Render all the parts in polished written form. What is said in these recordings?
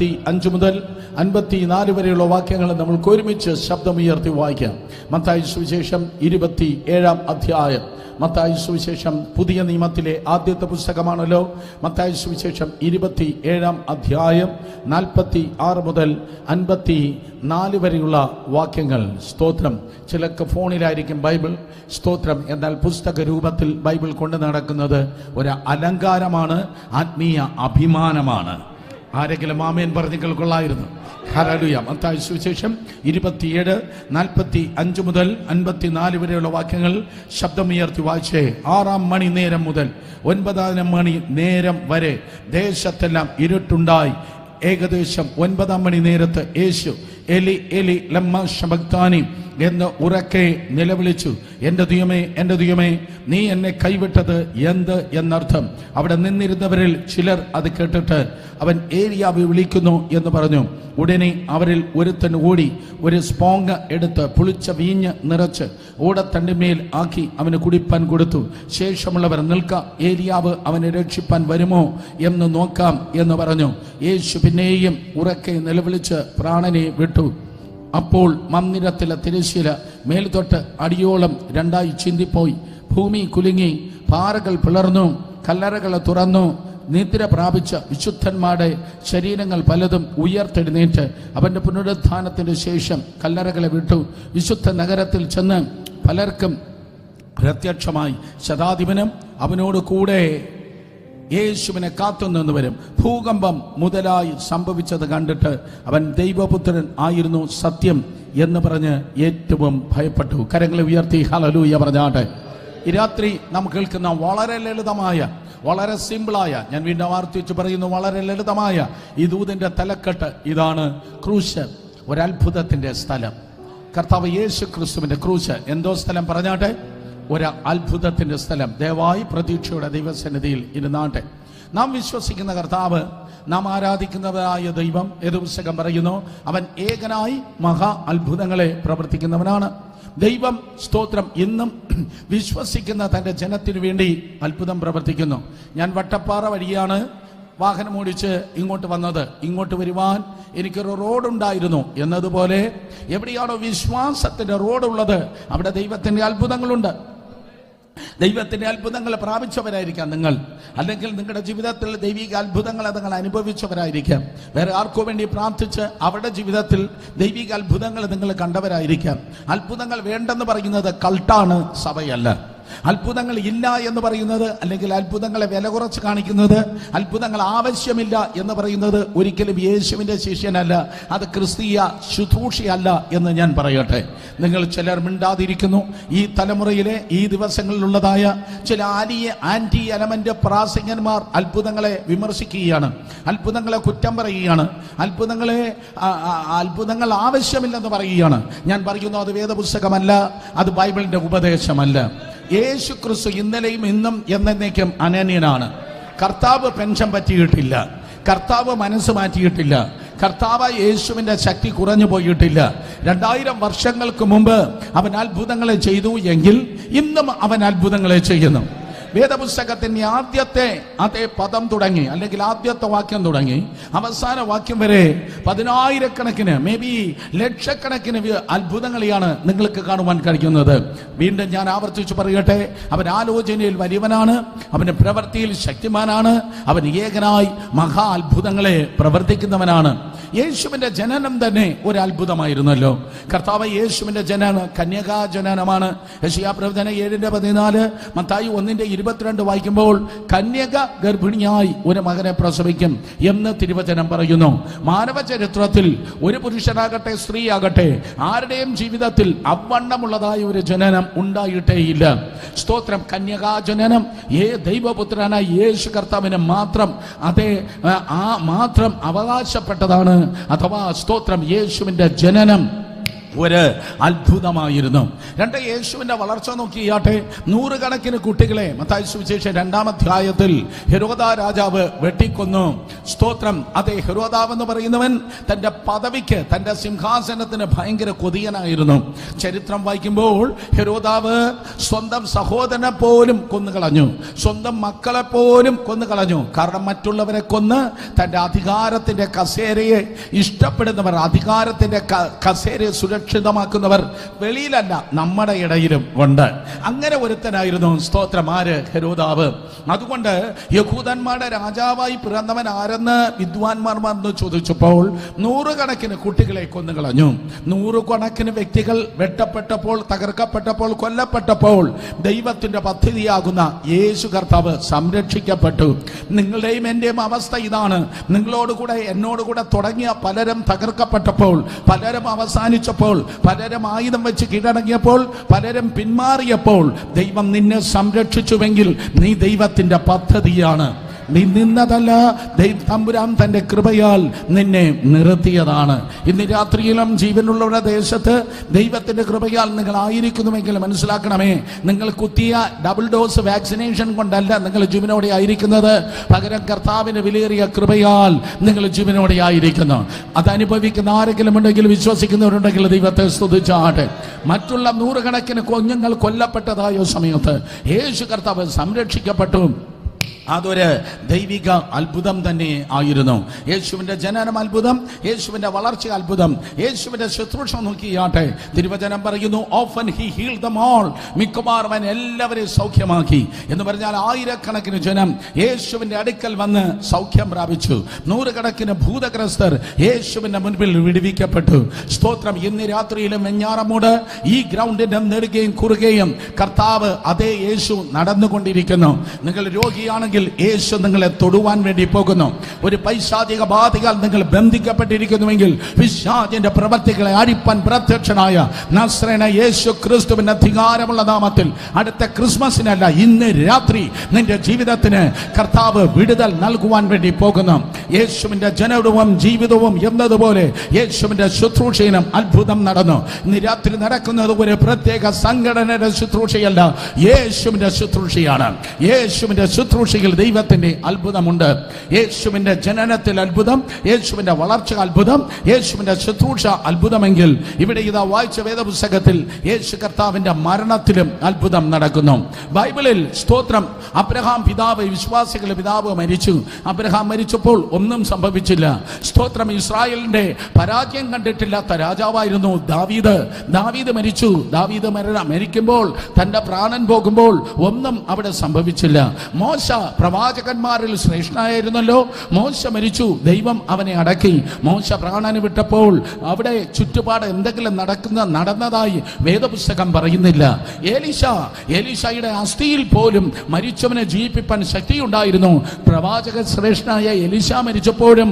5 മുതൽ 54 വരെയുള്ള വാക്യങ്ങൾ നമുക്ക് ഒരുമിച്ച് ശബ്ദമുയർത്തി വായിക്കാം. മത്തായി സുവിശേഷം 27-ാം അധ്യായം. മത്തായി സുവിശേഷം പുതിയ നിയമത്തിലെ ആദ്യത്തെ പുസ്തകമാണല്ലോ. മത്തായി സുവിശേഷം 27-ാം അധ്യായം 46 മുതൽ 54 വരെയുള്ള വാക്യങ്ങൾ. സ്തോത്രം. ചിലർക്ക് ഫോണിലായിരിക്കും ബൈബിൾ. സ്തോത്രം. എന്നാൽ പുസ്തക രൂപത്തിൽ ബൈബിൾ കൊണ്ട് നടക്കുന്നത് ഒരു അലങ്കാരമാണ്, ആത്മീയ അഭിമാനമാണ്. ആരെങ്കിലും ആമേൻ പറഞ്ഞെങ്കിൽ കൊള്ളായിരുന്നു. ഹല്ലേലൂയ. മത്തായി സുവിശേഷം 27, 45 മുതൽ 54 വരെയുള്ള വാക്യങ്ങൾ ശബ്ദമുയർത്തി വായിച്ചേ. 6-ാം മണി നേരം മുതൽ 9-ാം മണി നേരം വരെ ദേശത്തെല്ലാം ഇരുട്ടുണ്ടായി. ഏകദേശം 9-ാം മണി നേരത്ത് യേശു എലി എലി ലമ്മ ശബക്താനി എന്ന് ഉറക്കെ നിലവിളിച്ചു. എൻ്റെ ദൈവമേ, എൻ്റെ ദൈവമേ, നീ എന്നെ കൈവിട്ടത് എന്ത് എന്നർത്ഥം. അവിടെ നിന്നിരുന്നവരിൽ ചിലർ അത് കേട്ടിട്ട് അവൻ ഏലിയാവെ വിളിക്കുന്നു എന്ന് പറഞ്ഞു. ഉടനെ അവരിൽ ഒരുത്തൻ ഓടി ഒരു സ്പോങ് എടുത്ത് പുളിച്ച വീഞ്ഞ് നിറച്ച് ഓടത്തണ്ടിന്മേൽ ആക്കി അവന് കുടിപ്പാൻ കൊടുത്തു. ശേഷമുള്ളവർ നിൽക്ക, ഏലിയാവ് അവനെ രക്ഷിപ്പാൻ വരുമോ എന്ന് നോക്കാം എന്ന് പറഞ്ഞു. യേശു പിന്നെയും ഉറക്കെ നിലവിളിച്ച് പ്രാണനെ വിട്ടു. അപ്പോൾ മന്ദിരത്തിലെ തിരശ്ശീല മേൽതൊട്ട് അടിയോളം രണ്ടായി ചിന്തിപ്പോയി. ഭൂമി കുലുങ്ങി, പാറകൾ പിളർന്നു, കല്ലറകളെ തുറന്നു. നിദ്ര പ്രാപിച്ച വിശുദ്ധന്മാരുടെ ശരീരങ്ങൾ പലതും ഉയർത്തെഴുന്നേറ്റ് അവന്റെ പുനരുത്ഥാനത്തിന് ശേഷം കല്ലറകളെ വിട്ടു. വിശുദ്ധ നഗരത്തിൽ ചെന്ന് പലർക്കും പ്രത്യക്ഷമായി. ശതാധിപനും അവനോട് കൂടെ യേശുവിനെ കാത്തുനിന്നവരും ഭൂകമ്പം മുതലായി സംഭവിച്ചത് കണ്ടിട്ട് അവൻ ദൈവപുത്രൻ ആയിരുന്നു സത്യം എന്ന് പറഞ്ഞ് ഏറ്റവും ഭയപ്പെട്ടു. കരങ്ങളെ ഉയർത്തി ഹല്ലേലൂയ പറഞ്ഞാട്ടെ. ഈ രാത്രി നാം കേൾക്കുന്ന വളരെ ലളിതമായ, വളരെ സിമ്പിളായ, ഞാൻ വീണ്ടും ആവർത്തിച്ച് പറയുന്നു, വളരെ ലളിതമായ ഈ ദൂതിന്റെ തലക്കെട്ട് ഇതാണ്: ക്രൂശ് ഒരത്ഭുതത്തിന്റെ സ്ഥലം. കർത്താവ് യേശു ക്രിസ്തുവിന്റെ ക്രൂശ് എന്തോ സ്ഥലം പറഞ്ഞാട്ടെ? ഒരു അത്ഭുതത്തിന്റെ സ്ഥലം. ദയവായി പ്രതീക്ഷയുടെ ദൈവസന്നിധിയിൽ ഇരുന്നാട്ടെ. നാം വിശ്വസിക്കുന്ന കർത്താവ്, നാം ആരാധിക്കുന്നവരായ ദൈവം, ഏത് പുസ്തകം പറയുന്നു? അവൻ ഏകനായി മഹാ അത്ഭുതങ്ങളെ പ്രവർത്തിക്കുന്നവനാണ്. ദൈവം സ്തോത്രം ഇന്നും വിശ്വസിക്കുന്ന തൻ്റെ ജനത്തിനു വേണ്ടി അത്ഭുതം പ്രവർത്തിക്കുന്നു. ഞാൻ വട്ടപ്പാറ വഴിയാണ് വാഹനം ഓടിച്ച് ഇങ്ങോട്ട് വന്നത്. ഇങ്ങോട്ട് വരുവാൻ എനിക്കൊരു റോഡുണ്ടായിരുന്നു എന്നതുപോലെ എവിടെയാണോ വിശ്വാസത്തിന്റെ റോഡുള്ളത് അവിടെ ദൈവത്തിന്റെ അത്ഭുതങ്ങളുണ്ട്. ദൈവത്തിന്റെ അത്ഭുതങ്ങൾ പ്രാപിച്ചവരായിരിക്കാം നിങ്ങൾ, അല്ലെങ്കിൽ നിങ്ങളുടെ ജീവിതത്തിൽ ദൈവിക അത്ഭുതങ്ങളെ നിങ്ങൾ അനുഭവിച്ചവരായിരിക്കാം. വേറെ ആർക്കോ വേണ്ടി പ്രാർത്ഥിച്ച് അവരുടെ ജീവിതത്തിൽ ദൈവിക അത്ഭുതങ്ങൾ നിങ്ങൾ കണ്ടവരായിരിക്കാം. അത്ഭുതങ്ങൾ വേണ്ടെന്ന് പറയുന്നത് കൾട്ടാണ്, സഭയല്ല. അത്ഭുതങ്ങൾ ഇല്ല എന്ന് പറയുന്നത്, അല്ലെങ്കിൽ അത്ഭുതങ്ങളെ വില കുറച്ച് കാണിക്കുന്നത്, അത്ഭുതങ്ങൾ ആവശ്യമില്ല എന്ന് പറയുന്നത് ഒരിക്കലും യേശുവിന്റെ ശിഷ്യനല്ല, അത് ക്രിസ്തീയ ശുശ്രൂഷയല്ല എന്ന് ഞാൻ പറയട്ടെ. നിങ്ങൾ ചിലർ മിണ്ടാതിരിക്കുന്നു. ഈ തലമുറയിലെ ഈ ദിവസങ്ങളിലുള്ളതായ ചില ആന്റി എലമെന്റ് പ്രാസംഗന്മാർ അത്ഭുതങ്ങളെ വിമർശിക്കുകയാണ്, അത്ഭുതങ്ങളെ കുറ്റം പറയുകയാണ്, അത്ഭുതങ്ങൾ ആവശ്യമില്ലെന്ന് പറയുകയാണ്. ഞാൻ പറയുന്നു, അത് വേദപുസ്തകമല്ല, അത് ബൈബിളിന്റെ ഉപദേശമല്ല. യേശു ക്രിസ്തു ഇന്നലെയും ഇന്നും എന്നേക്കും അനന്യനാണ്. കർത്താവ് പെൻഷൻ പറ്റിയിട്ടില്ല, കർത്താവ് മനസ്സ് മാറ്റിയിട്ടില്ല, കർത്താവ് യേശുവിന്റെ ശക്തി കുറഞ്ഞു പോയിട്ടില്ല. 2000 വർഷങ്ങൾക്ക് മുമ്പ് അവൻ അത്ഭുതങ്ങളെ ചെയ്തു എങ്കിൽ ഇന്നും അവൻ അത്ഭുതങ്ങളെ ചെയ്യുന്നു. വേദപുസ്തകത്തിന്റെ ആദ്യത്തെ അതേ പദം തുടങ്ങി, അല്ലെങ്കിൽ ആദ്യത്തെ വാക്യം തുടങ്ങി അവസാന വാക്യം വരെ 10,000-കണക്കിന്, മേ ബി ലക്ഷക്കണക്കിന് അത്ഭുതങ്ങളെയാണ് നിങ്ങൾക്ക് കാണുവാൻ കഴിയുന്നത്. വീണ്ടും ഞാൻ ആവർത്തിച്ച് പറയട്ടെ, അവൻ ആലോചനയിൽ വലിയവനാണ്, അവന്റെ പ്രവൃത്തിയിൽ ശക്തിമാനാണ്, അവൻ ഏകനായി മഹാ അത്ഭുതങ്ങളെ പ്രവർത്തിക്കുന്നവനാണ്. യേശുവിന്റെ ജനനം തന്നെ ഒരു അത്ഭുതമായിരുന്നല്ലോ. കർത്താവ് യേശുവിന്റെ ജനനം കന്യകാ ജനനമാണ്. യെശയ്യാപ്രവചനം 7:14, മത്തായി 1:22 വായിക്കുമ്പോൾ കന്യക ഗർഭിണിയായി ഒരു മകനെ പ്രസവിക്കും എന്ന് തിരുവചനം പറയുന്നു. മാനവ ചരിത്രത്തിൽ ഒരു പുരുഷനാകട്ടെ സ്ത്രീയാകട്ടെ ആരുടെയും ജീവിതത്തിൽ അവണ്ണമുള്ളതായ ഒരു ജനനം ഉണ്ടായിട്ടേയില്ല. സ്തോത്രം. കന്യകാ ജനനം ദൈവപുത്രനായ യേശു കർത്താവിന് മാത്രം മാത്രം അവകാശപ്പെട്ടതാണ്. അഥവാ സ്തോത്രം, യേശുവിന്റെ ജനനം ഒരു അത്ഭുതമായിരുന്നു. യേശുവിന്റെ വളർച്ച നോക്കിയാട്ടെ. നൂറുകണക്കിന് കുട്ടികളെ മത്തായി സുവിശേഷം 2-ാം അധ്യായത്തിൽ ഹെരോദ രാജാവ് വെട്ടിക്കൊന്നു. സ്തോത്രം. അതേ, ഹെരോദാവ് എന്ന് പറയുന്നവൻ തന്റെ പദവിക്ക്, തന്റെ സിംഹാസനത്തിന് ഭയങ്കര കൊതിയനായിരുന്നു. ചരിത്രം വായിക്കുമ്പോൾ ഹെരോദാവ് സ്വന്തം സഹോദരനെ പോലും കൊന്നുകളഞ്ഞു, സ്വന്തം മക്കളെ പോലും കൊന്നുകളഞ്ഞു. കാരണം മറ്റുള്ളവരെ കൊന്ന് തന്റെ അധികാരത്തിന്റെ കസേരയെ ഇഷ്ടപ്പെടുന്നവർ, അധികാരത്തിന്റെ കസേരയെ സുരക്ഷിതമാക്കുന്നവർ വെളിയിലല്ല, നമ്മുടെ ഇടയിലും ഉണ്ട്. അങ്ങനെ ഒരുത്തനായിരുന്നു സ്തോത്രം ആര്? ഹെരോദാവ്. അതുകൊണ്ട് യഹൂദന്മാരുടെ രാജാവായി പിറന്നവൻ ആരെന്ന് വിദ്വാൻമാർ വന്ന് ചോദിച്ചപ്പോൾ നൂറുകണക്കിന് കുട്ടികളെ കൊന്നുകളഞ്ഞു. നൂറുകണക്കിന് വ്യക്തികൾ വെട്ടപ്പെട്ടപ്പോൾ, തകർക്കപ്പെട്ടപ്പോൾ, കൊല്ലപ്പെട്ടപ്പോൾ ദൈവത്തിന്റെ പദ്ധതിയാകുന്ന യേശു കർത്താവ് സംരക്ഷിക്കപ്പെട്ടു. നിങ്ങളുടെയും എന്റെയും അവസ്ഥ ഇതാണ്. നിങ്ങളോടുകൂടെ എന്നോടുകൂടെ തുടങ്ങിയ പലരും തകർക്കപ്പെട്ടപ്പോൾ, പലരും അവസാനിച്ചപ്പോൾ, പലരും ആയുധം വെച്ച് കീഴടങ്ങിയപ്പോൾ, പലരും പിന്മാറിയപ്പോൾ ദൈവം നിന്നെ സംരക്ഷിച്ചുവെങ്കിൽ നീ ദൈവത്തിന്റെ പദ്ധതിയാണ്. നീ നിന്നതല്ല, തമ്പുരാൻ തന്റെ കൃപയാൽ നിന്നെ നിർത്തിയതാണ്. ഇന്ന് രാത്രിയിലും ജീവനുള്ളവരുടെ ദേശത്ത് ദൈവത്തിന്റെ കൃപയാൽ നിങ്ങൾ ആയിരിക്കുന്നുവെങ്കിൽ മനസ്സിലാക്കണമേ, നിങ്ങൾ കുത്തിയ ഡബിൾ ഡോസ് വാക്സിനേഷൻ കൊണ്ടല്ല നിങ്ങൾ ജീവനോടെ ആയിരിക്കുന്നത്. പകരം കർത്താവിന് വിലയേറിയ കൃപയാൽ നിങ്ങൾ ജീവനോടെ ആയിരിക്കുന്നു. അതനുഭവിക്കുന്ന ആരെങ്കിലും ഉണ്ടെങ്കിൽ, വിശ്വസിക്കുന്നവരുണ്ടെങ്കിൽ ദൈവത്തെ സ്തുതിച്ചാട്ടെ. മറ്റുള്ള നൂറുകണക്കിന് കുഞ്ഞുങ്ങൾ കൊല്ലപ്പെട്ടതായ സമയത്ത് യേശു കർത്താവ് സംരക്ഷിക്കപ്പെട്ടു. അതൊരു ദൈവിക അത്ഭുതം തന്നെ ആയിരുന്നു. യേശുവിന്റെ ജനനം അത്ഭുതം, യേശുവിന്റെ വളർച്ച അത്ഭുതം, യേശുവിന്റെ ശുശ്രൂഷ നോക്കിയാട്ടെ. തിരുവചനം പറയുന്നു, often he healed them all, മിക്കവാറും അവൻ എല്ലാവരെയും സൗഖ്യമാക്കി എന്ന് പറഞ്ഞാൽ ആയിരക്കണക്കിന് ജനം യേശുവിന്റെ അടുക്കൽ വന്ന് സൗഖ്യം പ്രാപിച്ചു. നൂറുകണക്കിന് ഭൂതഗ്രസ്തർ യേശുവിന്റെ മുൻപിൽ വിടുവിക്കപ്പെട്ടു. സ്തോത്രം. ഇന്ന് രാത്രിയിലും വെഞ്ഞാറമൂട് ഈ ഗ്രൗണ്ടിന്റെ നെടുകയും കുറുകയും കർത്താവ് അതേ യേശു നടന്നുകൊണ്ടിരിക്കുന്നു. നിങ്ങൾ രോഗിയാണെങ്കിൽ യേശു നിങ്ങളെ തൊടുവാൻ വേണ്ടി പോകുന്നു. ഒരു പൈശാചിക ബാധയാൽ നിങ്ങൾ ബന്ധിക്കപ്പെട്ടിരിക്കുന്നുവെങ്കിൽ പിശാചിന്റെ പ്രവൃത്തികളെ അഴിപ്പാൻ പ്രത്യക്ഷനായ നസ്രേന യേശു ക്രിസ്തുവിന്റെ അധികാരമുള്ള നാമത്തിൽ അടുത്ത ക്രിസ്മസിനല്ല, ഇന്ന് രാത്രി നിന്റെ ജീവിതത്തിന് കർത്താവ് വിടുതൽ നൽകുവാൻ വേണ്ടി പോകുന്നു. യേശുവിന്റെ ജനനവും ജീവിതവും എന്നതുപോലെ യേശുവിന്റെ ശുശ്രൂഷയിലും അത്ഭുതം നടന്നു. ഇന്ന് രാത്രി നടക്കുന്നത് ഒരു പ്രത്യേക സംഘടനയുടെ ശുശ്രൂഷയല്ല, യേശുവിന്റെ ശുശ്രൂഷയാണ്. യേശുവിന്റെ ശുശ്രൂഷയിൽ ദൈവത്തിന്റെ അത്ഭുതമുണ്ട്. യേശുവിന്റെ ജനനത്തിൽ അത്ഭുതം, യേശുവിന്റെ വളർച്ച അത്ഭുതം, യേശുവിന്റെ ശുശ്രൂഷ അത്ഭുതമെങ്കിൽ ഇവിടെ ഇതാ വായിച്ച വേദപുസ്തകത്തിൽ യേശു കർത്താവിന്റെ മരണത്തിലും അത്ഭുതം നടക്കുന്നു. ബൈബിളിൽ സ്തോത്രം, അബ്രഹാം പിതാവ്, വിശ്വാസികളുടെ പിതാവ് മരിച്ചു. അബ്രഹാം മരിച്ചപ്പോൾ ഒന്നും സംഭവിച്ചില്ല. സ്തോത്രം. ഇസ്രായേലിന്റെ പരാജയം കണ്ടിട്ടില്ലാത്ത രാജാവായിരുന്നു ദാവീദ്. ദാവീദ് മരിച്ചു. ദാവീദ് മരിക്കുമ്പോൾ, തന്റെ പ്രാണൻ പോകുമ്പോൾ ഒന്നും അവിടെ സംഭവിച്ചില്ല. മോശ പ്രവാചകന്മാരിൽ ശ്രേഷ്ഠനായിരുന്നല്ലോ. മോശ മരിച്ചു, ദൈവം അവനെ അടക്കി. മോശ പ്രാണന് വിട്ടപ്പോൾ അവിടെ ചുറ്റുപാട് എന്തെങ്കിലും നടന്നതായി വേദപുസ്തകം പറയുന്നില്ല. എലീശയുടെ അസ്ഥിയിൽ പോലും മരിച്ചവനെ ജീവിപ്പിക്കാൻ ശക്തിയുണ്ടായിരുന്നു. പ്രവാചക ശ്രേഷ്ഠനായ എലീശ മരിച്ചപ്പോഴും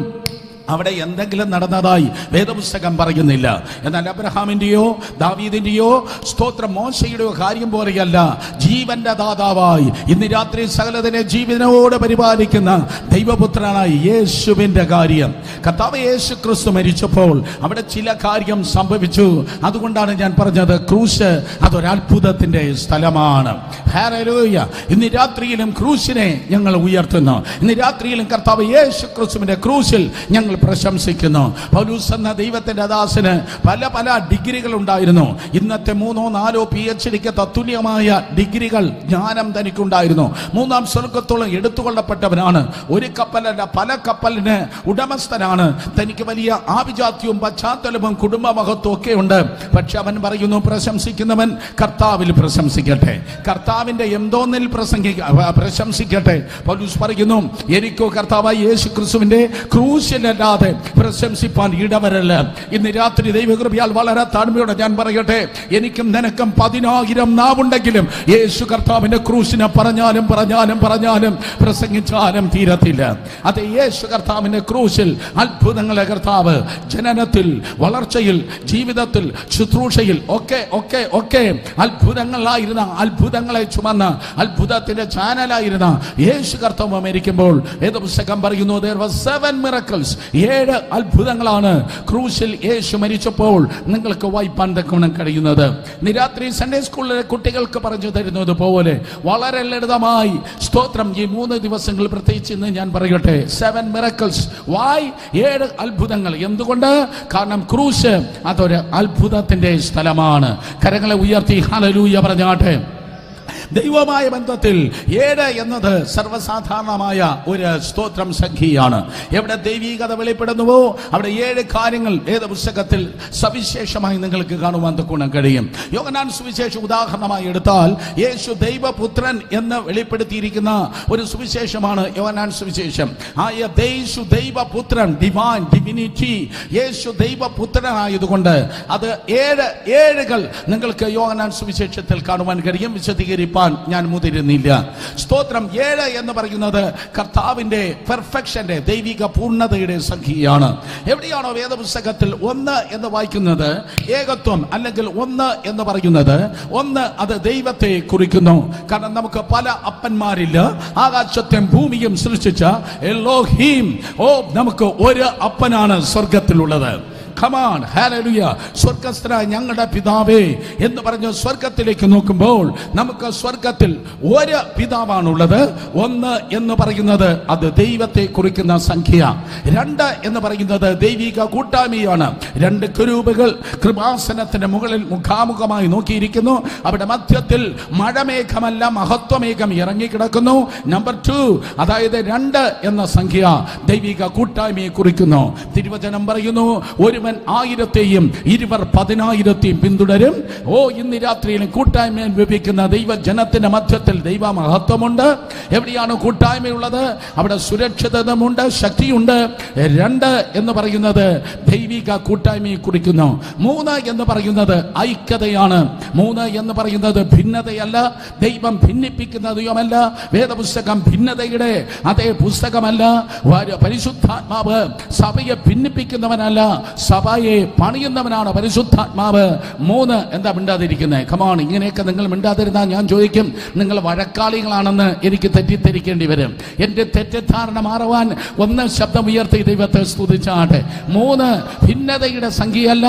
അവിടെ എന്തെങ്കിലും നടന്നതായി വേദപുസ്തകം പറയുന്നില്ല. എന്നാൽ അബ്രഹാമിന്റെയോ ദാവീദിന്റെയോ സ്തോത്രം മോശയുടെയോ കാര്യം പോലെയല്ല. ജീവന്റെ ദാതാവായി ഇന്ന് രാത്രി സകലതിനെ ജീവനോട് പരിപാലിക്കുന്ന ദൈവപുത്രനായി യേശുവിന്റെ കാര്യം, കർത്താവ് യേശു ക്രിസ്തു മരിച്ചപ്പോൾ അവിടെ ചില കാര്യം സംഭവിച്ചു. അതുകൊണ്ടാണ് ഞാൻ പറഞ്ഞത്, ക്രൂശ് അതൊരത്ഭുതത്തിന്റെ സ്ഥലമാണ്. ഹല്ലേലൂയ. ഇന്ന് രാത്രിയിലും ക്രൂശിനെ ഞങ്ങൾ ഉയർത്തുന്നു. ഇന്ന് രാത്രിയിലും കർത്താവ് യേശു ക്രിസ്തുവിന്റെ ക്രൂശിൽ ഞങ്ങൾ പ്രശംസിക്കുന്നു. പൗലോസ് എന്ന ദൈവത്തിന്റെ ദാസന് പല പല ഡിഗ്രികൾ ഉണ്ടായിരുന്നു. ഇന്നത്തെ 3-4 PhDക്ക് തത്തുല്യമായ ഡിഗ്രികൾ ജ്ഞാനം തനിക്കുണ്ടായിരുന്നു. 3-ാം സ്വർഗത്തോളം എടുത്തുകൊള്ളപ്പെട്ടവനാണ്. ഒരു കപ്പലല്ല, പല കപ്പലിന് ഉടമസ്ഥനാണ്. തനിക്ക് വലിയ ആഭിജാത്യവും പശ്ചാത്തലവും കുടുംബ മഹത്വവും ഒക്കെ ഉണ്ട്. പക്ഷെ അവൻ പറയുന്നു, പ്രശംസിക്കുന്നവൻ കർത്താവിൽ പ്രശംസിക്കട്ടെ, കർത്താവിന്റെ എന്തോന്നിൽ പ്രശംസിക്കട്ടെ. പൗലോസ് പറയുന്നു, എനിക്കോ കർത്താവായ യേശു ക്രിസ്തുവിന്റെ ക്രൂശിലല്ലാതെ പ്രശംസിപ്പാൻ ഇടവരല്ല. ഇന്ന് രാത്രി ദൈവകൃപയാൽ വളരെ താഴ്മയോടെ ഞാൻ പറയട്ടെ, എനിക്കും നിനക്കും 10,000 നാവുണ്ടെങ്കിലും യേശു കർത്താവിന്റെ ക്രൂശിനെ പറഞ്ഞാലും പറഞ്ഞാലും പറഞ്ഞാലും പ്രസംഗിച്ചാലും തീരത്തില്ല. അത് യേശു കർത്താവിന്റെ ക്രൂശിൽ അത്ഭുതങ്ങളെ കർത്താവ് ജനനത്തിൽ, വളർച്ചയിൽ, ജീവിതത്തിൽ, ശുശ്രൂഷയിൽ ഒക്കെ ഒക്കെ ഒക്കെ അത്ഭുതങ്ങളായിരുന്ന, അത്ഭുതങ്ങളെ ചുമന്ന, അത്ഭുതത്തിന്റെ ചാനലായിരുന്ന യേശു കർത്താവ് മരിക്കുമ്പോൾ വേദപുസ്തകം പറയുന്നു, there were 7 miracles 7 അത്ഭുതങ്ങളാണ് ക്രൂശിൽ യേശു മരിച്ചപ്പോൾ നിങ്ങൾക്ക് വായിപ്പാൻ തക്കവണ്ണം കഴിയുന്നത്. ഇന്ന് രാത്രി സൺഡേ സ്കൂളിലെ കുട്ടികൾക്ക് പറഞ്ഞു തരുന്നത് പോലെ വളരെ ലളിതമായി സ്തോത്രം ഈ 3 ദിവസങ്ങൾ പ്രത്യേകിച്ച് ഇന്ന് ഞാൻ പറയട്ടെ 7 miracles. why 7 അത്ഭുതങ്ങൾ? എന്തുകൊണ്ട്? കാരണം ക്രൂശ് അതൊരു അത്ഭുതത്തിന്റെ സ്ഥലമാണ്. കരങ്ങളെ ഉയർത്തി ഹല്ലേലൂയ പറഞ്ഞാട്ടെ. ദൈവമായ ബന്ധത്തിൽ 7 എന്നത് സർവ്വസാധാരണമായ ഒരു സ്തോത്രം സംഖ്യയാണ്. എവിടെ ദൈവീകത വെളിപ്പെടുന്നുവോ അവിടെ 7 കാര്യങ്ങൾ വേദപുസ്തകത്തിൽ സവിശേഷമായി നിങ്ങൾക്ക് കാണുവാൻ തക്കവണ്ണം കഴിയും. യോഹന്നാൻ സുവിശേഷം ഉദാഹരണമായി എടുത്താൽ യേശു ദൈവപുത്രൻ എന്ന് വെളിപ്പെടുത്തിയിരിക്കുന്ന ഒരു സുവിശേഷമാണ് യോഹന്നാൻ സുവിശേഷം. യേശു ദൈവപുത്രൻ, ഡിവൈൻ ഡിവിനിറ്റി, യേശു ദൈവപുത്രനായതുകൊണ്ട് അത് 7 ഏഴുകൾ നിങ്ങൾക്ക് യോഹന്നാൻ സുവിശേഷത്തിൽ കാണുവാൻ കഴിയും. വിശദീകരിപ്പാൻ ഞാൻ മുതിരുന്നില്ല. സ്തോത്രം. 7 എന്ന് പറയുന്നത് കർത്താവിന്റെ പെർഫെക്ഷന്റെ ദൈവിക പൂർണ്ണതയുടെ സംഖ്യയാണ്. എവിടെയാണോ വേദപുസ്തകത്തിൽ 1 എന്ന് വായിക്കുന്നത് ഏകത്വം അല്ലെങ്കിൽ 1 എന്ന് പറയുന്നത് 1 അത് ദൈവത്തെ കുറിക്കുന്നു. കാരണം നമുക്ക് പല അപ്പന്മാരില്ല. ആകാശത്തെയും ഭൂമിയും സൃഷ്ടിച്ച എലോഹീം, നമുക്ക് ഒരു അപ്പനാണ് സ്വർഗത്തിലുള്ളത്. Come on, hallelujah. സ്വർഗസ്ഥനായ ഞങ്ങളുടെ പിതാവേ എന്ന് പറഞ്ഞ് സ്വർഗത്തിലേക്ക് നോക്കുമ്പോൾ നമുക്ക് സ്വർഗത്തിൽ ഒരു പിതാവാണുള്ളത്. 1 എന്ന് പറയുന്നത് അത് ദൈവത്തെ കുറിക്കുന്ന സംഖ്യ. 2 എന്ന് പറയുന്നത് ദൈവിക കൂട്ടായ്മയാണ്. 2 കെരൂബുകൾ കൃപാസനത്തിന്റെ മുകളിൽ മുഖാമുഖമായി നോക്കിയിരിക്കുന്നു. അവിടെ മധ്യത്തിൽ മഴമേഘമല്ല മഹത്വമേഘം ഇറങ്ങിക്കിടക്കുന്നു. നമ്പർ 2, അതായത് 2 എന്ന സംഖ്യ ദൈവിക കൂട്ടായ്മയെ കുറിക്കുന്നു. തിരുവചനം പറയുന്നു, ഒരുവൻ 1000-യും 10,000-യും പിന്തുടരും. ഇന്ന് രാത്രിയിലും കൂട്ടായ്മ അനുഭവിക്കുന്ന ദൈവജനത്തിന്റെ മധ്യത്തിൽ ദൈവ മഹത്വമുണ്ട്. എവിടെയാണ് കൂട്ടായ്മയുള്ളത് അവിടെ സുരക്ഷിതത്വമുണ്ട്, ശക്തിയുണ്ട്. 2 എന്ന് പറയുന്നത് ദൈവിക കൂട്ടായ്മയെ കുറിക്കുന്നു. 3 എന്ന് പറയുന്നത് ഐക്യതയാണ്. 3 എന്ന് പറയുന്നത് ഭിന്നതയല്ല. ദൈവം ഭിന്നിപ്പിക്കുന്ന ദൈവമല്ല. വേദപുസ്തകം ഭിന്നതയുടെ അതേ പുസ്തകമല്ല. പരിശുദ്ധാത്മാവ് സഭയെ ഭിന്നിപ്പിക്കുന്നവനല്ല, സഭയെ പണിയുന്നവനാണ് പരിശുദ്ധാത്മാവ്. 3 എന്താ മിണ്ടാതിരിക്കുന്നത്? കമോൺ, ഇങ്ങനെയൊക്കെ നിങ്ങൾ മിണ്ടാതിരുന്നാൽ ഞാൻ ചോദിക്കും നിങ്ങൾ വഴക്കാളികളാണെന്ന് എനിക്ക് തെറ്റിദ്ധരിക്കേണ്ടി വരും. എന്റെ തെറ്റിദ്ധാരണ മാറുവാൻ 1 ശബ്ദം ഉയർത്തി ദൈവത്തെ സ്തുതിച്ചാട്ടെ. 3 ഭിന്നതയുടെ സംഖ്യയല്ല,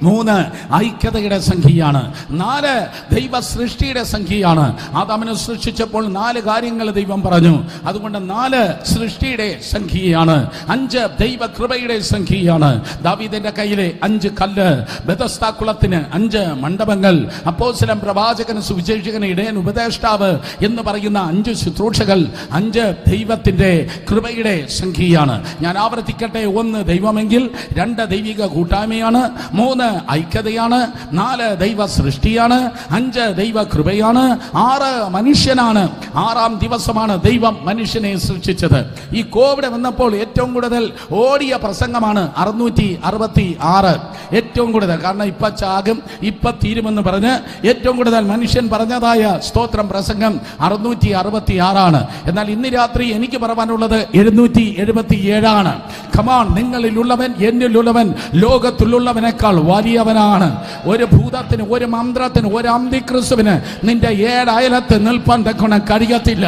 3 ഐക്യതയുടെ സംഖ്യയാണ്. 4 ദൈവ സൃഷ്ടിയുടെ സംഖ്യയാണ്. ആദാമിനെ സൃഷ്ടിച്ചപ്പോൾ 4 കാര്യങ്ങൾ ദൈവം പറഞ്ഞു. അതുകൊണ്ട് 4 സൃഷ്ടിയുടെ സംഖ്യയാണ്. 5 ദൈവ കൃപയുടെ സംഖ്യയാണ്. ദാവീദിന്റെ കയ്യിലെ 5 കല്ല്, ബെഥസ്ദാ കുളത്തിന് 5 മണ്ഡപങ്ങൾ, അപ്പോസ്തലൻ, പ്രവാചകൻ, സുവിശേഷകൻ, ഇടയൻ, ഉപദേഷ്ടാവ് എന്ന് പറയുന്ന 5 ശുശ്രൂഷകൾ 5 ദൈവത്തിന്റെ കൃപയുടെ സംഖ്യയാണ്. ഞാൻ ആവർത്തിക്കട്ടെ. 1 ദൈവമെങ്കിൽ, 2 ദൈവിക കൂട്ടായ്മയാണ്, 3 ഐക്യതയാണ്, 4 ദൈവ സൃഷ്ടിയാണ്, 5 ദൈവ കൃപയാണ്, 6 മനുഷ്യനാണ്. 6ാം ദിവസമാണ് ദൈവം മനുഷ്യനെ സൃഷ്ടിച്ചത്. ഈ കോവിഡ് വന്നപ്പോൾ ഏറ്റവും കൂടുതൽ ഓടിയ പ്രസംഗമാണ് 666. ഏറ്റവും കൂടുതൽ, കാരണം ഇപ്പൊ ചാകും ഇപ്പൊ തീരുമെന്ന് പറഞ്ഞ് ഏറ്റവും കൂടുതൽ മനുഷ്യൻ പറഞ്ഞതായ സ്തോത്രം പ്രസംഗം 666. എന്നാൽ ഇന്ന് രാത്രി എനിക്ക് പറയാനുള്ളത് 777. കമാൺ, നിങ്ങളിലുള്ളവൻ എന്നിലുള്ളവൻ ലോകത്തിലുള്ളവനേക്കാൾ വലിയവനാണ്. ഒരു ഭൂതത്തിന്, ഒരു മന്ത്രത്തിന്, ഒരു അന്തിക്രിസ്തുവിന് നിന്റെ 7 അയലത്ത് നിൽപ്പാൻ തക്കവണ്ണം കഴിയത്തില്ല.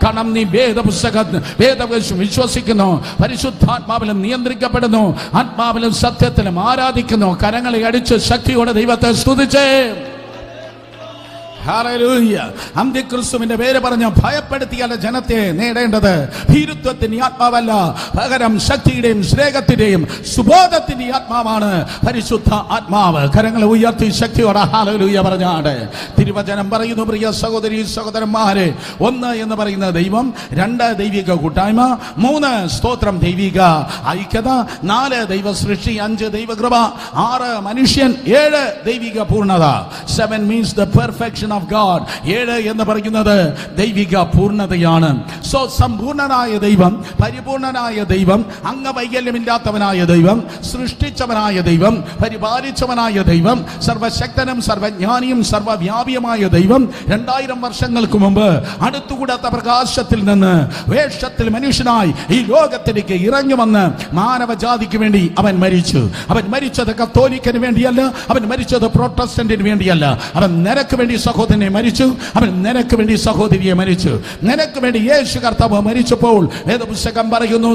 കാരണം നീ വേദപുസ്തകം വിശ്വസിക്കുന്നു, പരിശുദ്ധാത്മാവിലും നിയന്ത്രിക്കപ്പെടുന്നു, ആത്മാവിലും സത്യത്തിലും ആരാധിക്കുന്നു. കരങ്ങളെ അടിച്ച് ശക്തിയോടെ ദൈവത്തെ സ്തുതിച്ചേ. ഹല്ലേലൂയ. അന്ത്യക്രിസ്തുവിന്റെ പേര് പറഞ്ഞ് ഭയപ്പെടുത്തിയല്ല ജനത്തെ നേടേണ്ടത്. ഭീരുത്വത്തിന്റെ ആത്മാവല്ല, പകരം ശക്തിയുടെയും സ്നേഹത്തിന്റെയും സുബോധത്തിന്റെ ആത്മാവാണ് പരിശുദ്ധ ആത്മാവ്. കരങ്ങളെ ഉയർത്തി ശക്തിയോടെ ഹല്ലേലൂയ പറഞ്ഞാട്. തിരുവചനം പറയുന്നു, പ്രിയ സഹോദരി സഹോദരന്മാരെ, 1 എന്ന് പറയുന്ന ദൈവം, 2 ദൈവിക കൂട്ടായ്മ, 3 സ്തോത്രം ദൈവിക ഐക്യത, 4 ദൈവ സൃഷ്ടി, 5 ദൈവകൃപ, 6 മനുഷ്യൻ, 7 ദൈവിക പൂർണ്ണത. 7 means the perfection of God. 7 എന്ന് പറയുന്നത് ദൈവിക പൂർണ്ണതയാണ്. സമ്പൂർണനായ ദൈവം, പരിപൂർണനായ ദൈവം, അംഗവൈകല്യമില്ലാത്തവനായ ദൈവം, സൃഷ്ടിച്ചവനായ ദൈവം, പരിപാലിച്ചവനായ ദൈവം, സർവശക്തനും സർവജ്ഞാനിയും സർവവ്യാപിയുമായ ദൈവം 2000 വർഷങ്ങൾക്ക് മുമ്പ് അടുത്തുകൂടാത്ത പ്രകാശത്തിൽ നിന്ന് വേഷത്തിൽ മനുഷ്യനായി ഈ ലോകത്തിലേക്ക് ഇറങ്ങി വന്ന് മാനവജാതിക്ക് വേണ്ടി അവൻ മരിച്ചു. അവൻ മരിച്ചത് കത്തോലിക്കന് വേണ്ടിയല്ല, അവൻ മരിച്ചത് പ്രൊട്ടസ്റ്റന്റിന് വേണ്ടിയല്ല, അവൻ നിനക്ക് വേണ്ടി സഹോദരൻ സഹോദരനെ മരിച്ചു, അവൻ നിനക്ക് വേണ്ടി സഹോദരിയെ മരിച്ചു. നിനക്ക് വേണ്ടി യേശു കർത്താവ് മരിച്ചപ്പോൾ വേദപുസ്തകം പറയുന്നു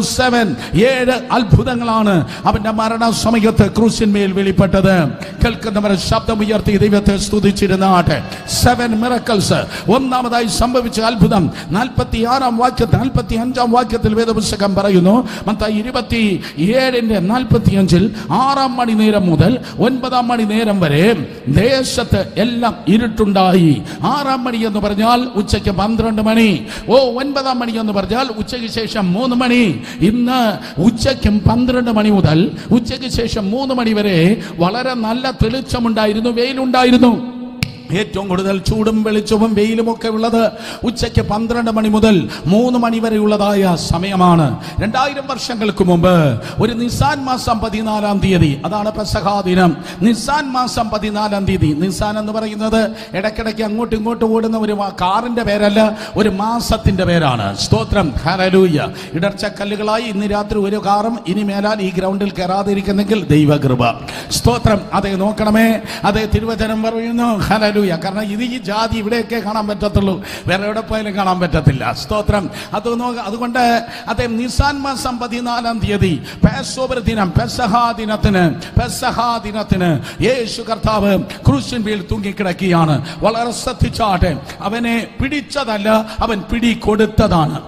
7 അത്ഭുതങ്ങളാണ് അവന്റെ മരണ സമയത്ത് ക്രൂശിന്മേൽ വെളിപ്പെട്ടത്. കേൾക്കുന്നവരെ ശബ്ദം ഉയർത്തി ദൈവത്തെ സ്തുതിച്ചിരുന്നാട്ടെ. 7 മിറക്കിൾസ്. ഒന്നാമതായി സംഭവിച്ച അത്ഭുതം 45 വാക്യത്തിൽ വേദപുസ്തകം പറയുന്നു, മത്തായി 27:45 6 മണി നേരം മുതൽ 9 മണി നേരം വരെ ദേശത്ത് എല്ലാം ഇരുട്ടുണ്ടായി. 6 മണി എന്ന് പറഞ്ഞാൽ ഉച്ചയ്ക്ക് 12 മണി. 9 മണി എന്ന് പറഞ്ഞാൽ ഉച്ചയ്ക്ക് ശേഷം 3 മണി. ഇന്ന് ഉച്ചയ്ക്കും 12 മണി മുതൽ ഉച്ചയ്ക്ക് ശേഷം 3 മണി വരെ വളരെ നല്ല തെളിച്ചമുണ്ടായിരുന്നു, വെയിലുണ്ടായിരുന്നു. ഏറ്റവും കൂടുതൽ ചൂടും വെളിച്ചവും വെയിലും ഒക്കെ ഉള്ളത് ഉച്ചയ്ക്ക് 12 മണി മുതൽ 3 മണി വരെയുള്ളതായ സമയമാണ്. 2000 വർഷങ്ങൾക്ക് മുമ്പ് ഒരു നിസാൻ മാസം 14-ാം തീയതി, അതാണ് പെസഹാ ദിനം. നിസാൻ മാസം 14-ാം തീയതി. നിസാൻ എന്ന് പറയുന്നത് ഇടയ്ക്കിടയ്ക്ക് അങ്ങോട്ടും ഇങ്ങോട്ടും ഓടുന്ന ഒരു കാറിന്റെ പേരല്ല, ഒരു മാസത്തിന്റെ പേരാണ്. സ്തോത്രം, ഹല്ലേലൂയ. ഇടർച്ചക്കല്ലുകളായി ഇന്ന് രാത്രി ഒരു കാറും ഇനി മേലാൽ ഈ ഗ്രൗണ്ടിൽ കയറാതിരിക്കുന്നെങ്കിൽ ദൈവകൃപ. സ്തോത്രം. അതേ നോക്കണമേ, അതേ തിരുവചനം പറയുന്നു, ഹല്ലേലൂയ. കാരണം ഇത് ഈ ജാതി ഇവിടെയൊക്കെ കാണാൻ പറ്റത്തുള്ളൂ, വേറെ എവിടെ പോയാലും കാണാൻ പറ്റത്തില്ല. സ്തോത്രം. അതുകൊണ്ട് അതേ നിസാൻ മാസം 14-ാം തീയതി പാസ്ഓവർ ദിനം, പെസഹാ ദിനത്തിന് യേശു കർത്താവ് ക്രൂശിന്മേൽ തൂങ്ങിക്കിടക്കുകയാണ്. വളരെ ശ്രദ്ധിച്ചാട്ടെ, അവനെ പിടിച്ചതല്ല, അവൻ പിടികൊടുത്തതാണ്.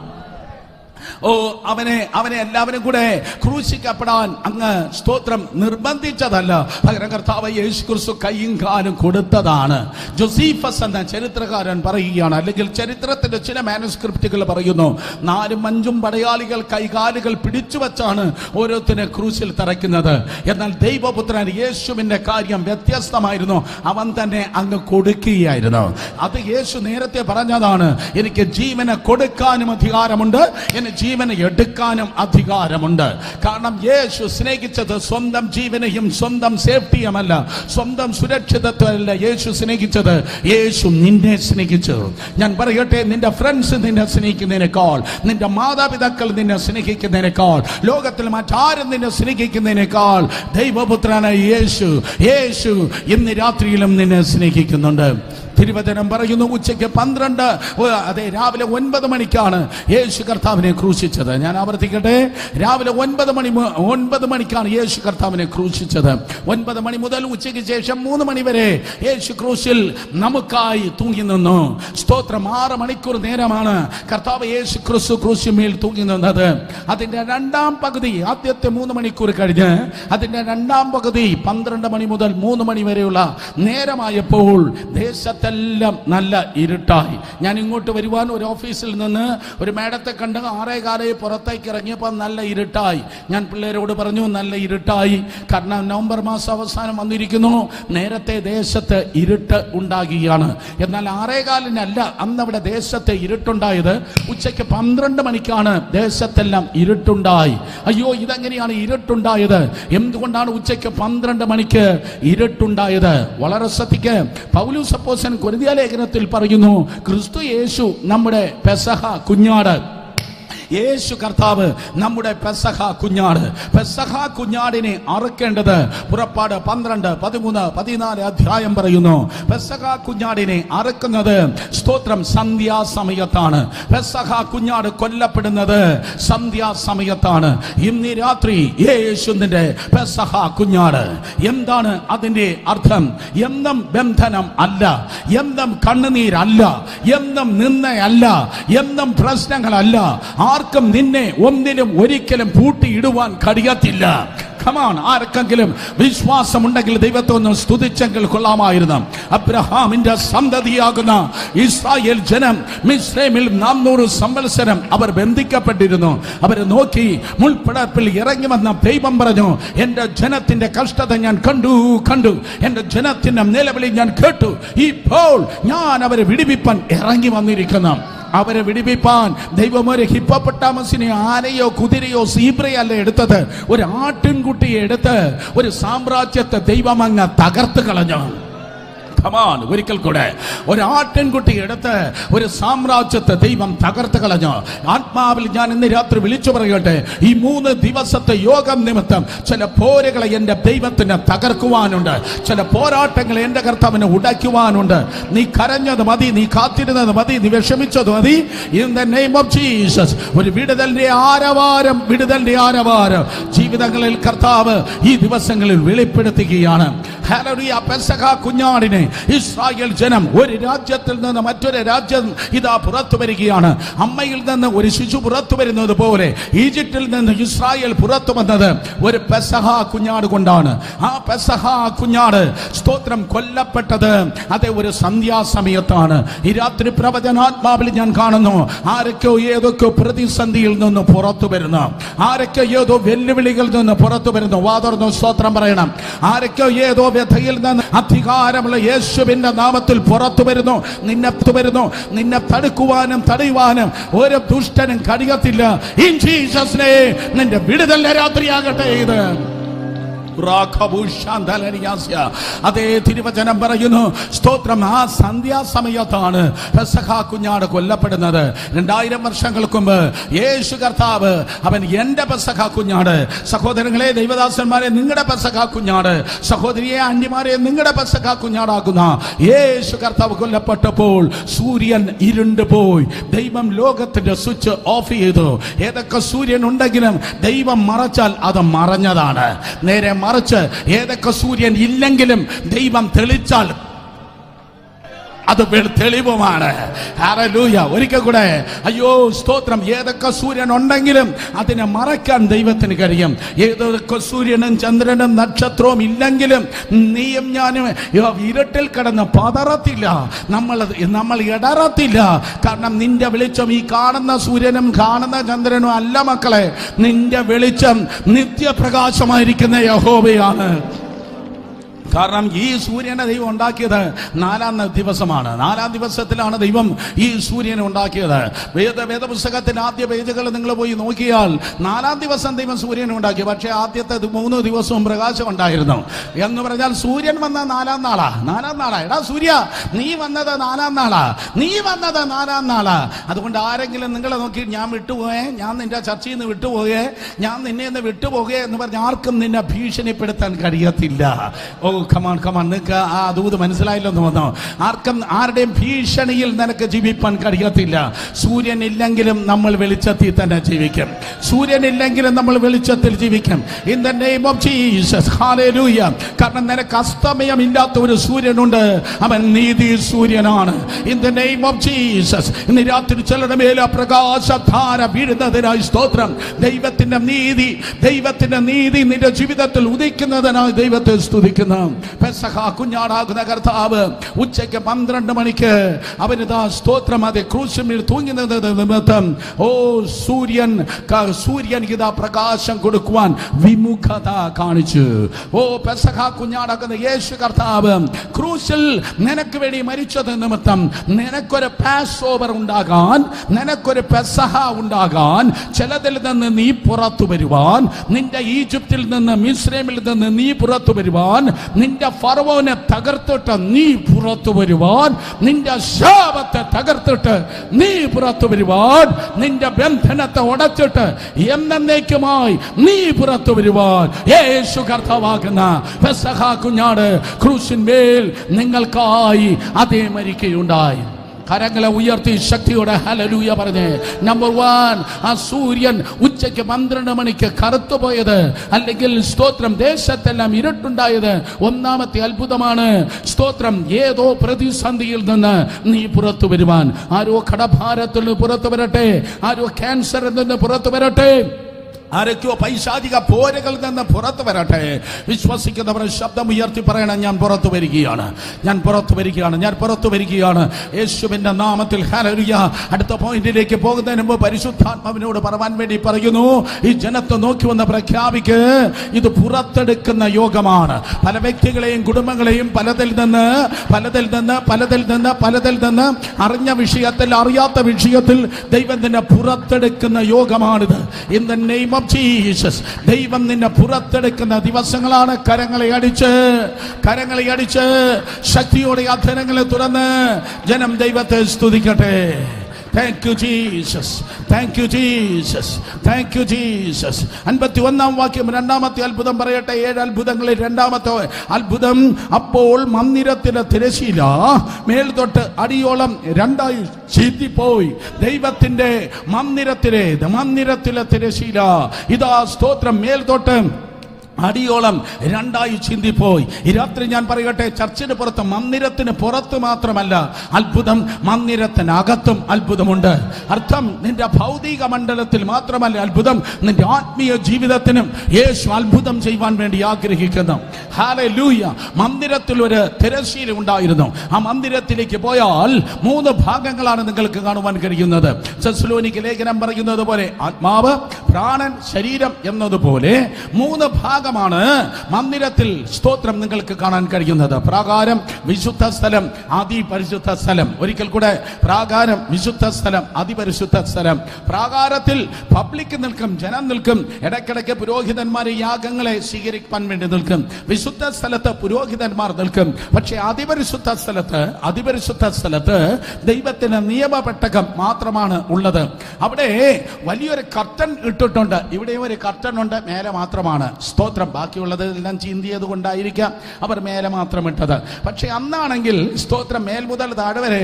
അവനെ എല്ലാവരും കൂടെ ക്രൂശിക്കപ്പെടാൻ അങ്ങ് സ്തോത്രം നിർബന്ധിച്ചതല്ല, പകരം കർത്താവ് യേശു ക്രിസ്തു കൈയും കാലും കൊടുത്തതാണ്. ജോസീഫസ് എന്ന ചരിത്രകാരൻ പറയുകയാണ്, അല്ലെങ്കിൽ ചരിത്രത്തിന്റെ ചില മാനുസ്ക്രിപ്റ്റുകൾ പറയുന്നു, 4-5 പടയാളികൾ കൈകാലുകൾ പിടിച്ചു വച്ചാണ് ഓരോരുത്തരെ ക്രൂശിൽ തറയ്ക്കുന്നത്. എന്നാൽ ദൈവപുത്രൻ യേശുവിന്റെ കാര്യം വ്യത്യസ്തമായിരുന്നു, അവൻ തന്നെ അങ്ങ് കൊടുക്കുകയായിരുന്നു. അത് യേശു നേരത്തെ പറഞ്ഞതാണ്, എനിക്ക് ജീവനെ കൊടുക്കാനും അധികാരമുണ്ട്, എന്നെ ജീവനെ എടുക്കാനും അധികാരമുണ്ട്. കാരണം യേശു സ്നേഹിച്ചത് സ്വന്തം ജീവനെയും സ്വന്തം സേഫ്റ്റിയുമല്ല, സ്വന്തം സുരക്ഷിതത്വമല്ല യേശു സ്നേഹിച്ചത്. യേശു നിന്നെ സ്നേഹിച്ചു. ഞാൻ പറയട്ടെ, നിന്റെ ഫ്രണ്ട്സ് നിന്നെ സ്നേഹിക്കുന്നതിനേക്കാൾ, നിന്റെ മാതാപിതാക്കൾ നിന്നെ സ്നേഹിക്കുന്നതിനേക്കാൾ, ലോകത്തിൽ മറ്റാരും നിന്നെ സ്നേഹിക്കുന്നതിനേക്കാൾ ദൈവപുത്രനായ യേശു ഇന്ന് രാത്രിയിലും നിന്നെ സ്നേഹിക്കുന്നുണ്ട്. തിരുവചനം പറയുന്നു, ഉച്ചയ്ക്ക് 12 അതെ രാവിലെ 9 മണിക്കാണ് യേശു കർത്താവിനെ ക്രൂശിച്ചത്. ഞാൻ ആവർത്തിക്കട്ടെ, രാവിലെ 9 മണിക്കാണ് യേശു കർത്താവിനെ ക്രൂശിച്ചത്. 9 മണി മുതൽ ഉച്ചയ്ക്ക് ശേഷം 3 മണി വരെ യേശു ക്രൂശിൽ നമുക്കായി തൂങ്ങി നിന്നു. സ്തോത്രം. 6 മണിക്കൂർ നേരമാണ് കർത്താവ് യേശു ക്രിസ്തു ക്രൂശിന്മേൽ തൂങ്ങി നിന്നത്. അതിന്റെ 2ാം പകുതി, ആദ്യത്തെ 3 മണിക്കൂർ കഴിഞ്ഞ് അതിന്റെ 2ാം പകുതി 12 മണി മുതൽ 3 മണി വരെയുള്ള നേരമായപ്പോൾ ദേശത്തെല്ലാം നല്ല ഇരുട്ടായി. ഞാൻ ഇങ്ങോട്ട് വരുവാൻ ഒരു ഓഫീസിൽ നിന്ന് ഒരു മേഡത്തെ കണ്ട് 6:15 പുറത്തേക്ക് ഇറങ്ങിയപ്പോൾ നല്ല ഇരുട്ടായി. ഞാൻ പിള്ളേരോട് പറഞ്ഞു, നല്ല ഇരുട്ടായി, കാരണം നവംബർ മാസം അവസാനം വന്നിരിക്കുന്നു, നേരത്തെ ദേശത്ത് ഇരുട്ട് ഉണ്ടാകുകയാണ്. എന്നാൽ 6:15 അന്ന് അവിടെ ദേശത്തെ ഇരുട്ടുണ്ടായത് ഉച്ചയ്ക്ക് 12 മണിക്കാണ് ദേശത്തെല്ലാം ഇരുട്ടുണ്ടായി. അയ്യോ, ഇതെങ്ങനെയാണ് ഇരുട്ടുണ്ടായത്? എന്തുകൊണ്ടാണ് ഉച്ചയ്ക്ക് 12 മണിക്ക് ഇരുട്ടുണ്ടായത്? വളരെ ശ്രദ്ധിക്ക്. പൗലോസ് അപ്പോസ്തലൻ കൊരിന്ത്യ ലേഖനത്തിൽ പറയുന്നു, ക്രിസ്തു യേശു നമ്മുടെ പെസഹ കുഞ്ഞാട്. യേശു കർത്താവ് നമ്മുടെ പെസഹ കുഞ്ഞാട്. പെസഹ കുഞ്ഞാടിനെ അറുക്കേണ്ടത് പുറപ്പാട് 12, 13, 14 അധ്യായം പറയുന്നു. പെസഹ കുഞ്ഞാടിനെ അറുക്കുന്നത് സ്തോത്രം സന്ധ്യാസമയത്താണ്. പെസഹ കുഞ്ഞാട് കൊല്ലപ്പെടുന്നത് സന്ധ്യാസമയത്താണ്. ഇന്ന് രാത്രി യേശുവിന്റെ പെസഹ കുഞ്ഞാട്. എന്താണ് അതിന്റെ അർത്ഥം? എന്നും ബന്ധനം അല്ല, എന്നും കണ്ണുനീരല്ല, എന്നും നിന്നയല്ല, എന്നും പ്രശ്നങ്ങളല്ല. ആർക്കും നിന്നെ ഒന്നിനും ഒരിക്കലും പൂട്ടിയിടുവാൻ കഴിയത്തില്ല. ആർക്കെങ്കിലും വിശ്വാസമുണ്ടെങ്കിൽ ദൈവത്തെ ഒന്ന് സ്തുതിച്ചെങ്കിൽ കൊള്ളാമായിരുന്നു. അബ്രഹാമിന്റെ സന്തതിയാകുന്ന ഇസ്രായേൽ ജനം മിസ്രൈമിൽ 400 സംവത്സരം അവർ ബന്ധിക്കപ്പെട്ടിരുന്നു. അവരെ നോക്കി മുൾപ്പടർപ്പിൽ ഇറങ്ങി വന്ന ദൈവം പറഞ്ഞു, എന്റെ ജനത്തിന്റെ കഷ്ടത ഞാൻ കണ്ടു, എന്റെ ജനത്തിന്റെ നിലവിളി ഞാൻ കേട്ടു. ഇപ്പോൾ ഞാൻ അവരെ വിടിവിപ്പാൻ ഇറങ്ങി വന്നിരിക്കുന്നു. അവരെ വിടിവിപ്പാൻ ദൈവം ഒരു ഹിപ്പോപ്പൊട്ടാമസിനെ, ആനയോ കുതിരയോ സീബ്രയോ അല്ല എടുത്തത്, ഒരു ആട്ടിൻകുട്ടിയെ എടുത്ത് ഒരു സാമ്രാജ്യത്തെ ദൈവം അങ്ങ് തകർത്ത് കളഞ്ഞു. കമാൻ, ഒരിക്കൽ കൂടെ ഒരു ആട്ടിൻകുട്ടി എടുത്ത് ഒരു സാമ്രാജ്യത്തെ ദൈവം തകർത്ത് കളഞ്ഞു. ആത്മാവിൽ ഞാൻ ഇന്ന് രാത്രി വിളിച്ചു പറയട്ടെ, ഈ 3 ദിവസത്തെ യോഗം നിമിത്തം ചില പോരുകളെ എന്റെ ദൈവത്തിന് തകർക്കുവാനുണ്ട്. ചില പോരാട്ടങ്ങളെ എന്റെ കർത്താവിന് ഉടയ്ക്കുവാനുണ്ട്. നീ കരഞ്ഞത് മതി, നീ കാത്തിരുന്നത് മതി, നീ വിഷമിച്ചത് മതി. In the name of Jesus ഒരു വിടുതലിന്റെ ആരവാരം, വിടുതലിന്റെ ആരവാരം ജീവിതങ്ങളിൽ കർത്താവ് ഈ ദിവസങ്ങളിൽ വെളിപ്പെടുത്തുകയാണ്. ഹല്ലേലൂയ. പെസഹ കുഞ്ഞാടിനെ ഇസ്രായേൽ ജനം ഒരു രാജ്യത്തിൽ നിന്ന് മറ്റൊരു രാജ്യം ഇതാ പുറത്തു വരികയാണ്. അമ്മയിൽ നിന്ന് ഒരു ശിശു പുറത്തു വരുന്നത് പോലെ ഈജിപ്തിൽ നിന്ന് ഇസ്രായേൽ പുറത്തു വന്നത് ഒരു പെസഹ കുഞ്ഞാട് കൊണ്ടാണ്. ആ പെസഹ കുഞ്ഞാട് സ്തോത്രം കൊല്ലപ്പെട്ടത് അതേ ഒരു സന്ധ്യാസമയത്താണ്. ഈ രാത്രി പ്രവചനാത്മാവിൽ ഞാൻ കാണുന്നു, ആരൊക്കെയോ ഏതൊക്കെ പ്രതിസന്ധിയിൽ നിന്ന് പുറത്തു വരുന്നു, ആരൊക്കെ ഏതോ വെല്ലുവിളികളിൽ നിന്ന് പുറത്തു വരുന്നു. വാതുറന്നു സ്തോത്രം പറയണം. ആരൊക്കെ ഏതോ വ്യഥയിൽ നിന്ന് അധികാരമുള്ള യേശുവിന്റെ നാമത്തിൽ പുറത്തു വരുന്നു. നിന്നെ തടുക്കുവാനും തടയുവാനും ഒരു ദുഷ്ടനും കഴിയത്തില്ല. ഇൻ ജീസസ് നെയിം നിന്റെ വിടുതലിന്റെ രാത്രിയാകട്ടെ ഇത്. അതേ തിരുവചനം പറയുന്നു, സ്തോത്രം, ആ സന്ധ്യാസമയത്താണ് പെസഹ കുഞ്ഞാട് കൊല്ലപ്പെടുന്നത്. 2000 വർഷങ്ങൾക്ക് മുമ്പ് യേശു കർത്താവ് അവൻ എന്റെ പെസഹ കുഞ്ഞാട്. സഹോദരങ്ങളെ, ദൈവദാസന്മാരെ, നിങ്ങളുടെ പെസഹ കുഞ്ഞാട്, സഹോദരിയെ, ആന്റിമാരെ, നിങ്ങളുടെ പെസഹ കുഞ്ഞാടാകുന്ന യേശു കർത്താവ് കൊല്ലപ്പെട്ടപ്പോൾ സൂര്യൻ ഇരുണ്ടുപോയി. ദൈവം ലോകത്തിന്റെ സ്വിച്ച് ഓഫ് ചെയ്തു. ഏതൊക്കെ സൂര്യൻ ഉണ്ടെങ്കിലും ദൈവം മറച്ചാൽ അത് മറഞ്ഞതാണ്. നേരെ മറിച്ച് ഏതൊക്കെ സൂര്യൻ ഇല്ലെങ്കിലും ദൈവം തെളിച്ചാൽ അത് തെളിവുമാണ്. ഹല്ലേലൂയ. ഒരിക്കൽ കൂടെ, അയ്യോ സ്തോത്രം, ഏതൊക്കെ സൂര്യൻ ഉണ്ടെങ്കിലും അതിനെ മറയ്ക്കാൻ ദൈവത്തിന് കഴിയും. ഏതൊക്കെ സൂര്യനും ചന്ദ്രനും നക്ഷത്രവും ഇല്ലെങ്കിലും നീയും ഞാനും ഇരുട്ടിൽ കിടന്ന് പതറത്തില്ല, നമ്മൾ ഇടറത്തില്ല. കാരണം നിന്റെ വെളിച്ചം ഈ കാണുന്ന സൂര്യനും കാണുന്ന ചന്ദ്രനും അല്ല മക്കളെ. നിന്റെ വെളിച്ചം നിത്യപ്രകാശമായിരിക്കുന്ന യഹോവയാണ്. കാരണം ഈ സൂര്യനെ ദൈവം ഉണ്ടാക്കിയത് 4-ാം ദിവസമാണ്. 4-ാം ദിവസത്തിലാണ് ദൈവം ഈ സൂര്യനെ ഉണ്ടാക്കിയത്. വേദപുസ്തകത്തിന്റെ ആദ്യ പേജുകൾ നിങ്ങൾ പോയി നോക്കിയാൽ 4-ാം ദിവസം ദൈവം സൂര്യനെ ഉണ്ടാക്കി. പക്ഷേ ആദ്യത്തെ 3 ദിവസവും പ്രകാശം ഉണ്ടായിരുന്നു. എന്ന് പറഞ്ഞാൽ സൂര്യൻ വന്ന 4-ാം നാളാ. 4-ാം നാളാ. എടാ സൂര്യ, നീ വന്നത് 4-ാം നാളാ, നീ വന്നത് 4-ാം നാളാ. അതുകൊണ്ട് ആരെങ്കിലും നിങ്ങളെ നോക്കി ഞാൻ വിട്ടുപോയേ, ഞാൻ നിന്റെ ചർച്ചയിൽ നിന്ന് വിട്ടുപോയേ, ഞാൻ നിന്നെ ഒന്ന് വിട്ടുപോകേ എന്ന് പറഞ്ഞ ആർക്കും നിന്നെ ഭീഷണിപ്പെടുത്താൻ കഴിയത്തില്ല. ഓ കമാൺ, നിനക്ക് ആ ദൂത് മനസ്സിലായില്ലോ എന്ന് വന്നോ? ആരുടെയും ഭീഷണിയിൽ നിനക്ക് ജീവിപ്പാൻ കഴിയത്തില്ല. സൂര്യൻ ഇല്ലെങ്കിലും നമ്മൾ വെളിച്ചത്തിൽ തന്നെ ജീവിക്കും. സൂര്യൻ ഇല്ലെങ്കിലും നമ്മൾ വെളിച്ചത്തിൽ ജീവിക്കും. In the name of Jesus. Hallelujah. കാരണം നിനക്ക് അസ്തമയമില്ലാത്ത ഒരു സൂര്യനുണ്ട്, അവൻ നീതി സൂര്യനാണ്. In the name of Jesus. ഇന്ന് രാത്രി ചിലരുടെ മേലെ പ്രകാശധാര വീഴുന്നതിനായി സ്തോത്രം. ദൈവത്തിന്റെ നീതി നിന്റെ ജീവിതത്തിൽ ഉദിക്കുന്നതിനായി ദൈവത്തെ സ്തുതിക്കുന്നു. പെസഹ കുഞ്ഞാടാകുന്ന കർത്താവ് ഉച്ചയ്ക്ക് 12 മണിക്ക് അവനിതാ സ്തോത്രം അതെ ക്രൂശിൽ തൂങ്ങുന്നത് നിമിത്തം സൂര്യൻ ഇതാ പ്രകാശം കൊടുക്കുവാൻ വിമുഖത കാണിച്ചു. പെസഹ കുഞ്ഞാടാകുന്ന യേശു കർത്താവ് ക്രൂശിൽ നിനക്ക് വേണ്ടി മരിച്ചത് നിമിത്തം നിനക്കൊരു പാസ് ഓവർ ഉണ്ടാകാൻ, നിനക്കൊരു പെസഹ ഉണ്ടാകാൻ, ചിലതിൽ നിന്ന് നീ പുറത്തു വരുവാൻ, നിന്റെ ഈജിപ്തിൽ നിന്ന് മിസ്രൈമിൽ നിന്ന് നീ പുറത്തു വരുവാൻ, നിന്റെ ഫറവോനെ തകർത്തിട്ട് നീ പുറത്തു വരുവാൻ, നിന്റെ ശാപത്തെ തകർത്തിട്ട് നീ പുറത്തു വരുവാൻ, നിന്റെ ബന്ധനത്തെ ഉടച്ചിട്ട് എന്നേക്കുമായി നീ പുറത്തു വരുവാൻ യേശു കർത്താവാകുന്ന പെസഹ കുഞ്ഞാട് ക്രൂശിന്മേൽ നിങ്ങൾക്കായി അതേ മരിക്കുകയുണ്ടായി. കരങ്ങളെ ഉയർത്തി ശക്തിയോടെ ഹല്ലേലൂയ പറഞ്ഞേ. നമ്പർ 1, ആ സൂര്യൻ ഉച്ചയ്ക്ക് 12 മണിക്ക് കറുത്തുപോയത്, അല്ലെങ്കിൽ സ്തോത്രം ദേശത്തെല്ലാം ഇരുട്ടുണ്ടായത് ഒന്നാമത്തെ അത്ഭുതമാണ്. സ്തോത്രം, ഏതോ പ്രതിസന്ധിയിൽ നിന്ന് നീ പുറത്തു വരുവാൻ. ആരോ കടഭാരത്തിൽ നിന്ന് പുറത്തു വരട്ടെ, ആരോ ക്യാൻസറിൽ നിന്ന് പുറത്തു വരട്ടെ, ആരൊക്കെയോ പൈശാചിക പോരുകളിൽ നിന്ന് പുറത്തു വരട്ടെ. വിശ്വസിക്കുന്നവർ ശബ്ദം ഉയർത്തി പറയണം, ഞാൻ പുറത്തു വരികയാണ്, ഞാൻ പുറത്തു വരികയാണ്, ഞാൻ പുറത്തു വരികയാണ് യേശുവിന്റെ നാമത്തിൽ. ഹല്ലേലൂയ. അടുത്ത പോയിന്റിലേക്ക് പോകുന്നതിന് മുമ്പ് പരിശുദ്ധാത്മാവിനോട് പറയാൻ വേണ്ടി പറയുന്നു, ഈ ജനത്തെ നോക്കി വന്ന് പ്രഖ്യാപിക്ക്, ഇത് പുറത്തെടുക്കുന്ന യോഗമാണ്. പല വ്യക്തികളെയും കുടുംബങ്ങളെയും പലതിൽ നിന്ന് അറിഞ്ഞ വിഷയത്തിൽ അറിയാത്ത വിഷയത്തിൽ ദൈവം തന്നെ പുറത്തെടുക്കുന്ന യോഗമാണിത്. In the name of of Jesus. ദൈവം നിന്നെ പുറത്തെടുക്കുന്ന ദിവസങ്ങളാണ്. കരങ്ങളെ അടിച്ച് ശക്തിയോടെ അധരങ്ങളെ തുറന്ന് ജനം ദൈവത്തെ സ്തുതിക്കട്ടെ. Thank you Jesus. Thank you Jesus. Thank you Jesus. 51-ാം വാക്യം രണ്ടാമത്തെ അത്ഭുതം പറയട്ടെ. 7 അത്ഭുതങ്ങളിൽ രണ്ടാമത്തെ അത്ഭുതം, അപ്പോൾ മന്ദിരത്തിലെ തിരശീല മേൽതൊട്ട് അടിയോളം രണ്ടായി ചീറ്റിപ്പോയി. ദൈവത്തിന്റെ മന്ദിരത്തിലെ തിരശീല ഇതാ സ്തോത്രം മേൽതൊട്ട് അടിയോളം രണ്ടായി ചിന്തിപ്പോയി. ഈ രാത്രി ഞാൻ പറയട്ടെ, ചർച്ചിന് പുറത്ത്, മന്ദിരത്തിന് പുറത്ത് മാത്രമല്ല അത്ഭുതം, മന്ദിരത്തിനകത്തും അത്ഭുതമുണ്ട്. അർത്ഥം, നിന്റെ ഭൗതിക മണ്ഡലത്തിൽ മാത്രമല്ല അത്ഭുതം, നിന്റെ ആത്മീയ ജീവിതത്തിനും യേശു അത്ഭുതം ചെയ്യുവാൻ വേണ്ടി ആഗ്രഹിക്കുന്നു. ഹല്ലേലൂയ. മന്ദിരത്തിൽ ഒരു തിരശ്ശീല ഉണ്ടായിരുന്നു. ആ മന്ദിരത്തിലേക്ക് പോയാൽ 3 ഭാഗങ്ങളാണ് നിങ്ങൾക്ക് കാണുവാൻ കഴിയുന്നത്. തെസ്സലോനിക്ക ലേഖനം പറയുന്നത് പോലെ ആത്മാവ്, പ്രാണൻ, ശരീരം എന്നതുപോലെ 3 ഭാഗമാണ് മന്ദിരത്തിൽ സ്തോത്രം നിങ്ങൾക്ക് കാണാൻ കഴിയുന്നത്. പ്രാകാരം, വിശുദ്ധ സ്ഥലം, അതിപരിശുദ്ധ സ്ഥലം. ഒരിക്കൽ കൂടെ, പ്രാകാരം, വിശുദ്ധ സ്ഥലം, അതിപരിശുദ്ധ സ്ഥലം. പ്രാകാരത്തിൽ പബ്ലിക് നിൽക്കും, ജനം നിൽക്കും. ഇടയ്ക്കിടയ്ക്ക് പുരോഹിതന്മാരെ യാഗങ്ങളെ സ്വീകരിക്കാൻ വേണ്ടി നിൽക്കും. വിശുദ്ധ സ്ഥലത്ത് പുരോഹിതന്മാർ നിൽക്കും. പക്ഷേ അതിപരിശുദ്ധ സ്ഥലത്ത് ദൈവത്തിന് നിയമപെട്ടകം മാത്രമാണ് ഉള്ളത്. അവിടെ വലിയൊരു കർട്ടൻ ഇട്ടിട്ടുണ്ട്. ഇവിടെ ഒരു കർട്ടൻ ഉണ്ട്, മേലെ മാത്രമാണ് സ്തോത്രം. ബാക്കിയുള്ളത് എല്ലാം ചീന്തിയത് കൊണ്ടായിരിക്കാം അവർ മേലെ മാത്രം ഇട്ടത്. പക്ഷെ അന്നാണെങ്കിൽ സ്തോത്രം, മേൽ മുതൽ താഴെ വരെ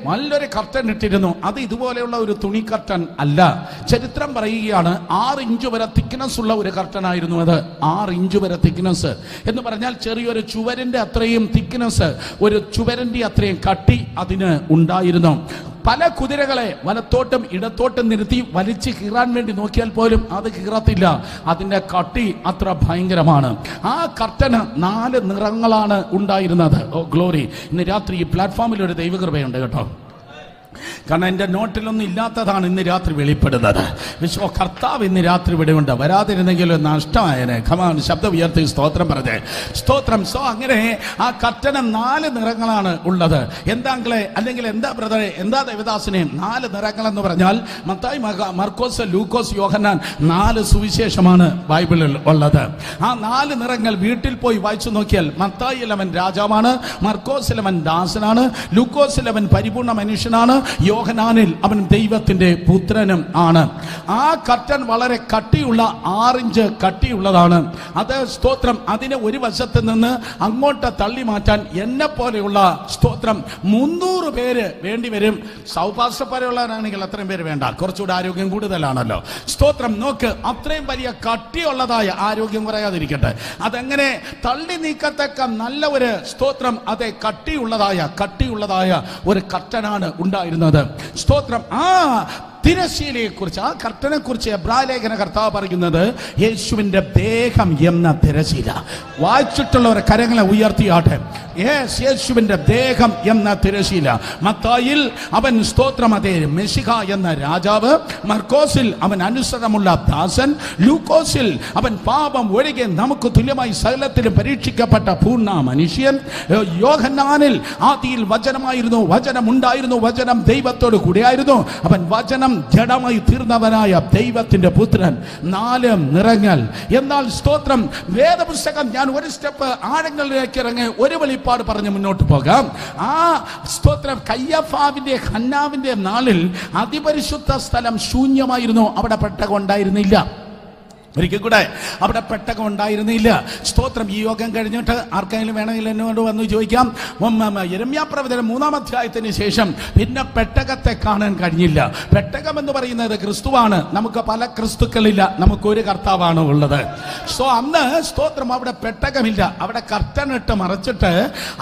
നല്ലൊരു കർട്ടൻ ഇട്ടിരുന്നു. അത് ഇതുപോലെയുള്ള ഒരു തുണി കർട്ടൻ അല്ല. ചരിത്രം പറയുകയാണ് 6 ഇഞ്ച് വരെ തിക്നെസ് ഉള്ള ഒരു കർട്ടൻ ആയിരുന്നു അത്. 6 ഇഞ്ച് വരെ തിക്നെസ് എന്ന് പറഞ്ഞാൽ ചെറിയൊരു ചുവരിന്റെ അത്രയും തിക്നെസ്, ഒരു ചുവരിന്റെ അത്രയും കട്ടി അതിന് ഉണ്ടായിരുന്നു. പല കുതിരകളെ വലത്തോട്ടും ഇടത്തോട്ടും നിർത്തി വലിച്ചു കീറാൻ വേണ്ടി നോക്കിയാൽ പോലും അത് കീറത്തില്ല. അതിന്റെ കട്ടി അത്ര ഭയങ്കരമാണ്. ആ കർട്ടന് 4 നിറങ്ങളാണ് ഉണ്ടായിരുന്നത്. Oh glory. ഇന്ന് രാത്രി ഈ പ്ലാറ്റ്ഫോമിൽ ഒരു ദൈവകൃപയുണ്ട് കേട്ടോ. കാരണം എൻ്റെ നോട്ടിലൊന്നും ഇല്ലാത്തതാണ് ഇന്ന് രാത്രി വെളിപ്പെടുന്നത്. കർത്താവ് ഇന്ന് രാത്രി ഇവിടെ ഉണ്ട്. വരാതിരുന്നെങ്കിൽ നഷ്ടമായനെ. ഖമാൻ, ശബ്ദം ഉയർത്തി സ്തോത്രം പറഞ്ഞേ. സ്തോത്രം. സോ അങ്ങനെ ആ കർട്ടന് 4 നിറങ്ങളാണ് ഉള്ളത്. എന്താങ്കളെ, അല്ലെങ്കിൽ എന്താ ബ്രദറെ, എന്താ ദേവദാസനെ 4 നിറങ്ങൾ എന്ന് പറഞ്ഞാൽ, മത്തായി, മർക്കോസ്, ലൂക്കോസ്, യോഹന്നാൻ 4 സുവിശേഷമാണ് ബൈബിളിൽ ഉള്ളത്. ആ 4 നിറങ്ങൾ വീട്ടിൽ പോയി വായിച്ചു നോക്കിയാൽ, മത്തായിയിൽ അവൻ രാജാവാണ്, മർക്കോസിൽ അവൻ ദാസനാണ്, ലൂക്കോസിൽ അവൻ പരിപൂർണ മനുഷ്യനാണ്, യോഹന്നാനിൽ അവൻ ദൈവത്തിന്റെ പുത്രനും ആണ്. ആ കർട്ടൻ വളരെ കട്ടിയുള്ള 6 ഇഞ്ച് കട്ടിയുള്ളതാണ്. അത് സ്തോത്രം, അതിനെ ഒരു വശത്ത് നിന്ന് അങ്ങോട്ട് തള്ളി മാറ്റാൻ എന്നെ പോലെയുള്ള സ്തോത്രം 300 പേര് വേണ്ടി വരും. സൗഭാഗ്യപരമുള്ളവരാണെങ്കിൽ അത്രയും പേര് വേണ്ട, കുറച്ചുകൂടെ ആരോഗ്യം കൂടുതലാണല്ലോ. സ്തോത്രം. നോക്ക്, അത്രയും വലിയ കട്ടിയുള്ളതായ, ആരോഗ്യം കുറയാതിരിക്കട്ടെ, അതെങ്ങനെ തള്ളി നീക്കത്തക്ക നല്ല ഒരു സ്തോത്രം, അതെ കട്ടിയുള്ളതായ ഒരു കർട്ടനാണ് ഉണ്ടായിരുന്നത്. സ്തോത്രം. ആ തിരശ്ശീലയെ കുറിച്ച്, ആ കർട്ടനെ കുറിച്ച് എബ്രായ ലേഖന കർത്താവ് പറയുന്നത് യേശുവിന്റെ ദേഹം എന്ന തിരശ്ശീല. വായിച്ചിട്ടുള്ളവരെ കരങ്ങളെ ഉയർത്തിയാട്ടെ. യേശുവിന്റെ ദേഹം എന്ന തിരശ്ശീല. മത്തായിൽ അവൻ സ്തോത്രം, അതേ മെശിഹ എന്ന രാജാവ്, മർക്കോസിൽ അവൻ അനുസരണമുള്ള ദാസൻ, ലൂക്കോസിൽ അവൻ പാപം ഒഴികെ നമുക്ക് തുല്യമായി സകലത്തിലും പരീക്ഷിക്കപ്പെട്ട പൂർണ്ണ മനുഷ്യൻ, യോഹന്നാനിൽ ആദിയിൽ വചനമായിരുന്നു, വചനമുണ്ടായിരുന്നു, വചനം ദൈവത്തോട് കൂടെയായിരുന്നു, അവൻ വചനം ജഡമായി തീർന്നവനായ ദൈവത്തിന്റെ പുത്രൻ. 4 നിറങ്ങൾ. എന്നാൽ സ്തോത്രം, വേദപുസ്തകം, ഞാൻ ഒരു സ്റ്റെപ്പ് ആഴങ്ങളിലേക്ക് ഇറങ്ങി ഒരു വെളിപ്പാട് പറഞ്ഞ് മുന്നോട്ട് പോകാം. ആ സ്തോത്രം, കയ്യഫാവിന്റെ ഹന്നാവിന്റെ നാളിൽ അതിപരിശുദ്ധ സ്ഥലം ശൂന്യമായിരുന്നു. അവിടെ പെട്ടകം ഉണ്ടായിരുന്നില്ല. ഒരിക്കൽ കൂടെ, അവിടെ പെട്ടകം ഉണ്ടായിരുന്നില്ല. സ്തോത്രം. ഈ യോഗം കഴിഞ്ഞിട്ട് ആർക്കെങ്കിലും വേണമെങ്കിൽ എന്നോട് വന്ന് ചോദിക്കാം. യിരെമ്യാ പ്രവചനം 3-ാം അധ്യായത്തിന് ശേഷം പിന്നെ പെട്ടകത്തെ കാണാൻ കഴിഞ്ഞില്ല. പെട്ടകം എന്ന് പറയുന്നത് ക്രിസ്തുവാണ്. നമുക്ക് പല ക്രിസ്തുക്കളില്ല, നമുക്കൊരു കർത്താവാണ് ഉള്ളത്. സോ അന്ന് സ്തോത്രം, അവിടെ പെട്ടകമില്ല. അവിടെ കർട്ടനിട്ട് മറച്ചിട്ട്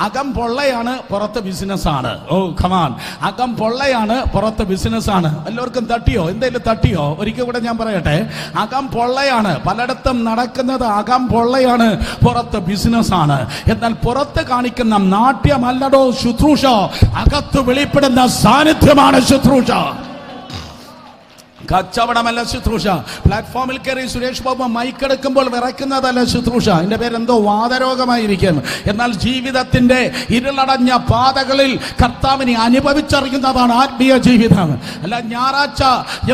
അകം പൊള്ളയാണ്, പുറത്ത് ബിസിനസ്സാണ്. ഓ ഖമാൻ. അകം പൊള്ളയാണ്, പുറത്ത് ബിസിനസ്സാണ്. എല്ലാവർക്കും തട്ടിയോ? എന്തെങ്കിലും തട്ടിയോ? ഒരിക്കൽ കൂടെ ഞാൻ പറയട്ടെ. അകം പൊള്ളയാണ്, പലയിടത്തും നടക്കുന്നത് അകം പൊള്ളയാണ്, പുറത്ത് ബിസിനസ്സാണ്. എന്നാൽ പുറത്ത് കാണിക്കുന്ന നാട്യമല്ലടോ ശുശ്രൂഷ, അകത്ത് വെളിപ്പെടുന്ന സാന്നിധ്യമാണ് ശുശ്രൂഷ. കച്ചവടമല്ല ശുശ്രൂഷ. പ്ലാറ്റ്ഫോമിൽ കയറി സുരേഷ് ബാബു മൈക്കെടുക്കുമ്പോൾ വിറയ്ക്കുന്നതല്ല ശുശ്രൂഷ. എന്റെ പേരെന്തോ വാതരോഗമായിരിക്കും. എന്നാൽ ജീവിതത്തിന്റെ ഇരുളടഞ്ഞ പാതകളിൽ കർത്താവിനെ അനുഭവിച്ചറിയുന്നതാണ് ആത്മീയ ജീവിതം. അല്ല ഞായറാഴ്ച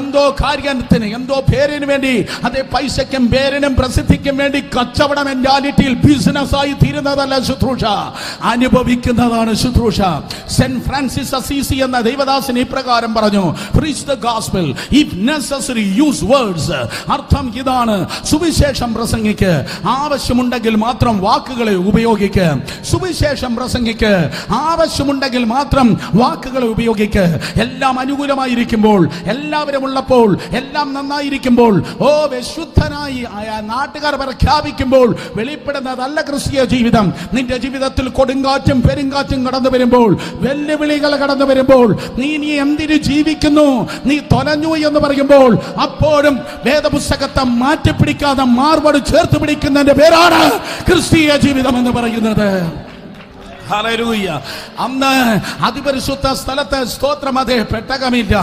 എന്തോ കാര്യത്തിന് എന്തോ പേരിന് വേണ്ടി, അതേ പൈസയ്ക്കും പേരിനും പ്രസിദ്ധിക്കും വേണ്ടി കച്ചവട മെന്റാലിറ്റിയിൽ ബിസിനസ്സായി തീരുന്നതല്ല ശുശ്രൂഷ, അനുഭവിക്കുന്നതാണ് ശുശ്രൂഷ. സെന്റ് ഫ്രാൻസിസ് അസീസി എന്ന ദൈവദാസൻ ഇപ്രകാരം പറഞ്ഞു, preach the gospel, if necessary use words. അർത്ഥം ഇതാണ്, സുവിശേഷം പ്രസംഗിക്ക്, ആവശ്യമുണ്ടെങ്കിൽ മാത്രം വാക്കുകളെ ഉപയോഗിക്ക്. സുവിശേഷം പ്രസംഗിക്ക്, ആവശ്യമുണ്ടെങ്കിൽ മാത്രം വാക്കുകളെ ഉപയോഗിക്ക്. എല്ലാം അനുകൂലമായിരിക്കുമ്പോൾ, എല്ലാവരും ഉള്ളപ്പോൾ, എല്ലാം നന്നായിരിക്കുമ്പോൾ, വിശുദ്ധനായി നാട്ടുകാർ പ്രഖ്യാപിക്കുമ്പോൾ വെളിപ്പെടുന്നതല്ല ക്രിസ്തീയ ജീവിതം. നിന്റെ ജീവിതത്തിൽ കൊടുങ്കാറ്റും പെരുങ്കാറ്റും കടന്നു വരുമ്പോൾ, വെല്ലുവിളികൾ കടന്നു വരുമ്പോൾ, നീ എന്തിനു ജീവിക്കുന്നു, നീ തൊലഞ്ഞു എന്ന് പറയുമ്പോൾ, അപ്പോഴും വേദപുസ്തകത്തെ മാറ്റിപ്പിടിക്കാതെ മാർവോട് ചേർത്ത് പിടിക്കുന്നതിന്റെ പേരാണ് ക്രിസ്തീയ ജീവിതം എന്ന് പറയുന്നത്. ഹല്ലേലൂയ. അന്ന് അതിപരിശുദ്ധ സ്ഥലത്ത് സ്തോത്രം, അതേ പെട്ടകമില്ല,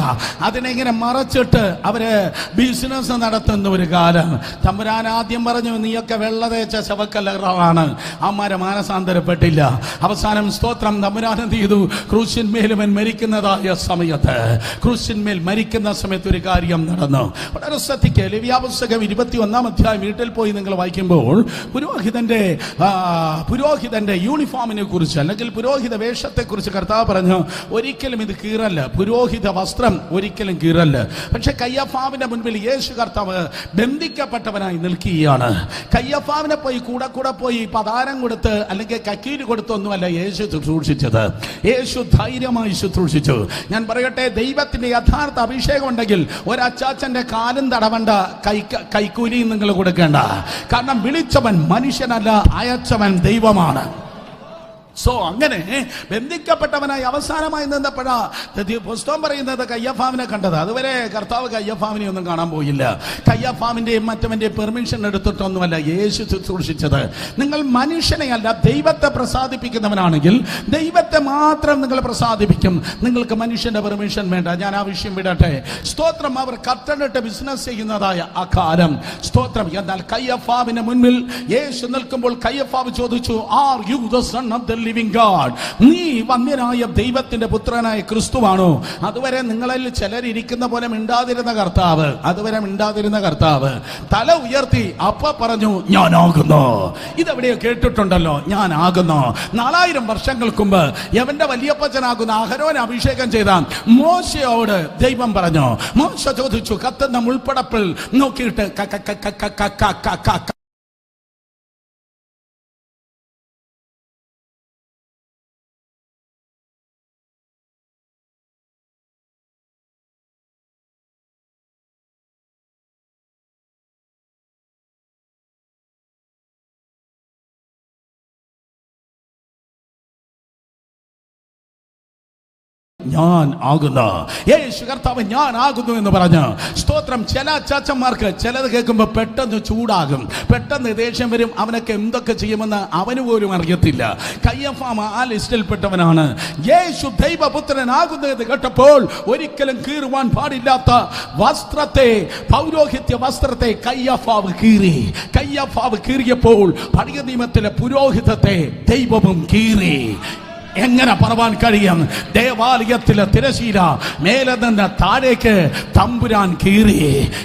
അതിനെങ്ങനെ മറച്ചിട്ട് അവര് ബിസിനസ് നടത്തുന്ന ഒരു കാലം. തമ്പുരാൻ ആദ്യം പറഞ്ഞു, നീയൊക്കെ വെള്ള തേച്ച ശവക്കല്ലറാണ്. അമ്മാരെ മാനസാന്തരപ്പെട്ടില്ല. അവസാനം സ്തോത്രം തമ്പുരാൻ എന്ത് ചെയ്തു, ക്രൂശിന്മേൽ അവൻ മരിക്കുന്നതായ സമയത്ത്, ക്രൂശിന്മേൽ മരിക്കുന്ന സമയത്ത് ഒരു കാര്യം നടന്നു. വളരെ ശ്രദ്ധിക്കുക. ലേവ്യാപുസ്തകം 21-ാം അധ്യായം വീട്ടിൽ പോയി നിങ്ങൾ വായിക്കുമ്പോൾ പുരോഹിതന്റെ യൂണിഫോമിനെ കുറിച്ച്, അല്ലെങ്കിൽ പുരോഹിത വേഷത്തെ കുറിച്ച് കർത്താവ് പറഞ്ഞു, ഒരിക്കലും ഇത് കീറല്ല, പുരോഹിത വസ്ത്രം ഒരിക്കലും കീറല്ല. പക്ഷെ കയ്യഫാവിന്റെ മുൻപിൽ യേശു കർത്താവ് ബന്ധിക്കപ്പെട്ടവനായി നിൽക്കുകയാണ്. കയ്യഫാവിനെ പോയി കൂടെ പോയി പതാരം കൊടുത്ത് അല്ലെങ്കിൽ കക്കീല് കൊടുത്തൊന്നുമല്ല യേശു ശുശ്രൂഷിച്ചത്. യേശു ധൈര്യമായി ശുശ്രൂഷിച്ചു. ഞാൻ പറയട്ടെ, ദൈവത്തിന്റെ യഥാർത്ഥ അഭിഷേകം ഉണ്ടെങ്കിൽ ഒരച്ചാച്ചന്റെ കാലും തടവണ്ട, കൈക്കൂലിയും നിങ്ങൾ കൊടുക്കേണ്ട. കാരണം വിളിച്ചവൻ മനുഷ്യനല്ല, അയച്ചവൻ ദൈവമാണ്. സോ അങ്ങനെ ബന്ധിക്കപ്പെട്ടവനായി അവസാനമായി നിന്നപ്പോഴാ പുസ്തകം പറയുന്നത് കയ്യഫാവിനെ കണ്ടത്. അതുവരെ കർത്താവ് കയ്യഫാവിനെ ഒന്നും കാണാൻ പോയില്ല. കയ്യഫാവിന്റെയും മറ്റവന്റെ പെർമിഷൻ എടുത്തിട്ടൊന്നുമല്ല യേശു ശുശ്രൂഷിച്ചത്. നിങ്ങൾ മനുഷ്യനെയല്ല ദൈവത്തെ പ്രസാദിപ്പിക്കുന്നവനാണെങ്കിൽ ദൈവത്തെ മാത്രം നിങ്ങൾ പ്രസാദിപ്പിക്കും. നിങ്ങൾക്ക് മനുഷ്യന്റെ പെർമിഷൻ വേണ്ട. ഞാൻ ആ വിഷയം വിടട്ടെ. സ്തോത്രം. അവർ കട്ടണിട്ട് ബിസിനസ് ചെയ്യുന്നതായ ആ കാലം. സ്തോത്രം. എന്നാൽ കയ്യഫാവിന് മുൻപിൽ യേശു നിൽക്കുമ്പോൾ കയ്യഫാവ് ചോദിച്ചു, are you the son of the living God? നീ വന്യനായ ദൈവത്തിന്റെ പുത്രനായ ക്രിസ്തുവാണോ? അതുവരെ നിങ്ങളിൽ ചിലരിയ്ക്കുന്ന പോലെ മിണ്ടാതിരുന്ന കർത്താവ് തല ഉയർത്തി അപ്പ പറഞ്ഞു, ഞാനാകുന്നു. ഇതെവിടെയോ കേട്ടിട്ടുണ്ടല്ലോ, ഞാനാകുന്നു. 4000 വർഷങ്ങൾക്ക് മുമ്പ് യവന്റെ വലിയപ്പച്ചനാകുന്ന അഹരോനെ അഭിഷേകം ചെയ്ത മോശയോട് ദൈവം പറഞ്ഞു. മോശ ചോദിച്ചു, കത്തുന്ന മുൾപ്പടപ്പിൽ നോക്കിയിട്ട് ഞാൻ ആകുന്നു. യേശു കർത്താവ് ഞാൻ ആകുന്നു എന്ന് പറഞ്ഞു. സ്തോത്രം. ചില അച്ചാച്ചന്മാർക്ക് ചിലത് കേൾക്കുമ്പോൾ പെട്ടെന്ന് ചൂടാകും, പെട്ടെന്ന് ദേഷ്യം വരും. അവനൊക്കെ എന്തൊക്കെ ചെയ്യുമെന്ന് അവന് പോലും അറിയത്തില്ല. കയ്യഫാം ആ ലിസ്റ്റിൽപ്പെട്ടവനാണ്. യേശു ദൈവപുത്രനാകുന്നു എന്ന് കേട്ടപ്പോൾ ഒരിക്കലും കീറുവാൻ പാടില്ലാത്ത വസ്ത്രത്തെ, പൗരോഹിത്യ വസ്ത്രത്തെ കയ്യഫാവ് കീറി. കയ്യഫാവ് കീറിയപ്പോൾ പഴയ നിയമത്തിലെ പുരോഹിതത്തെ ദൈവവും കീറി. എങ്ങനെ പറവാൻ കഴിയും? ദേവാലയത്തിലെ തിരശീല മേലെ നിന്ന് താഴേക്ക് തമ്പുരാൻ കീറി.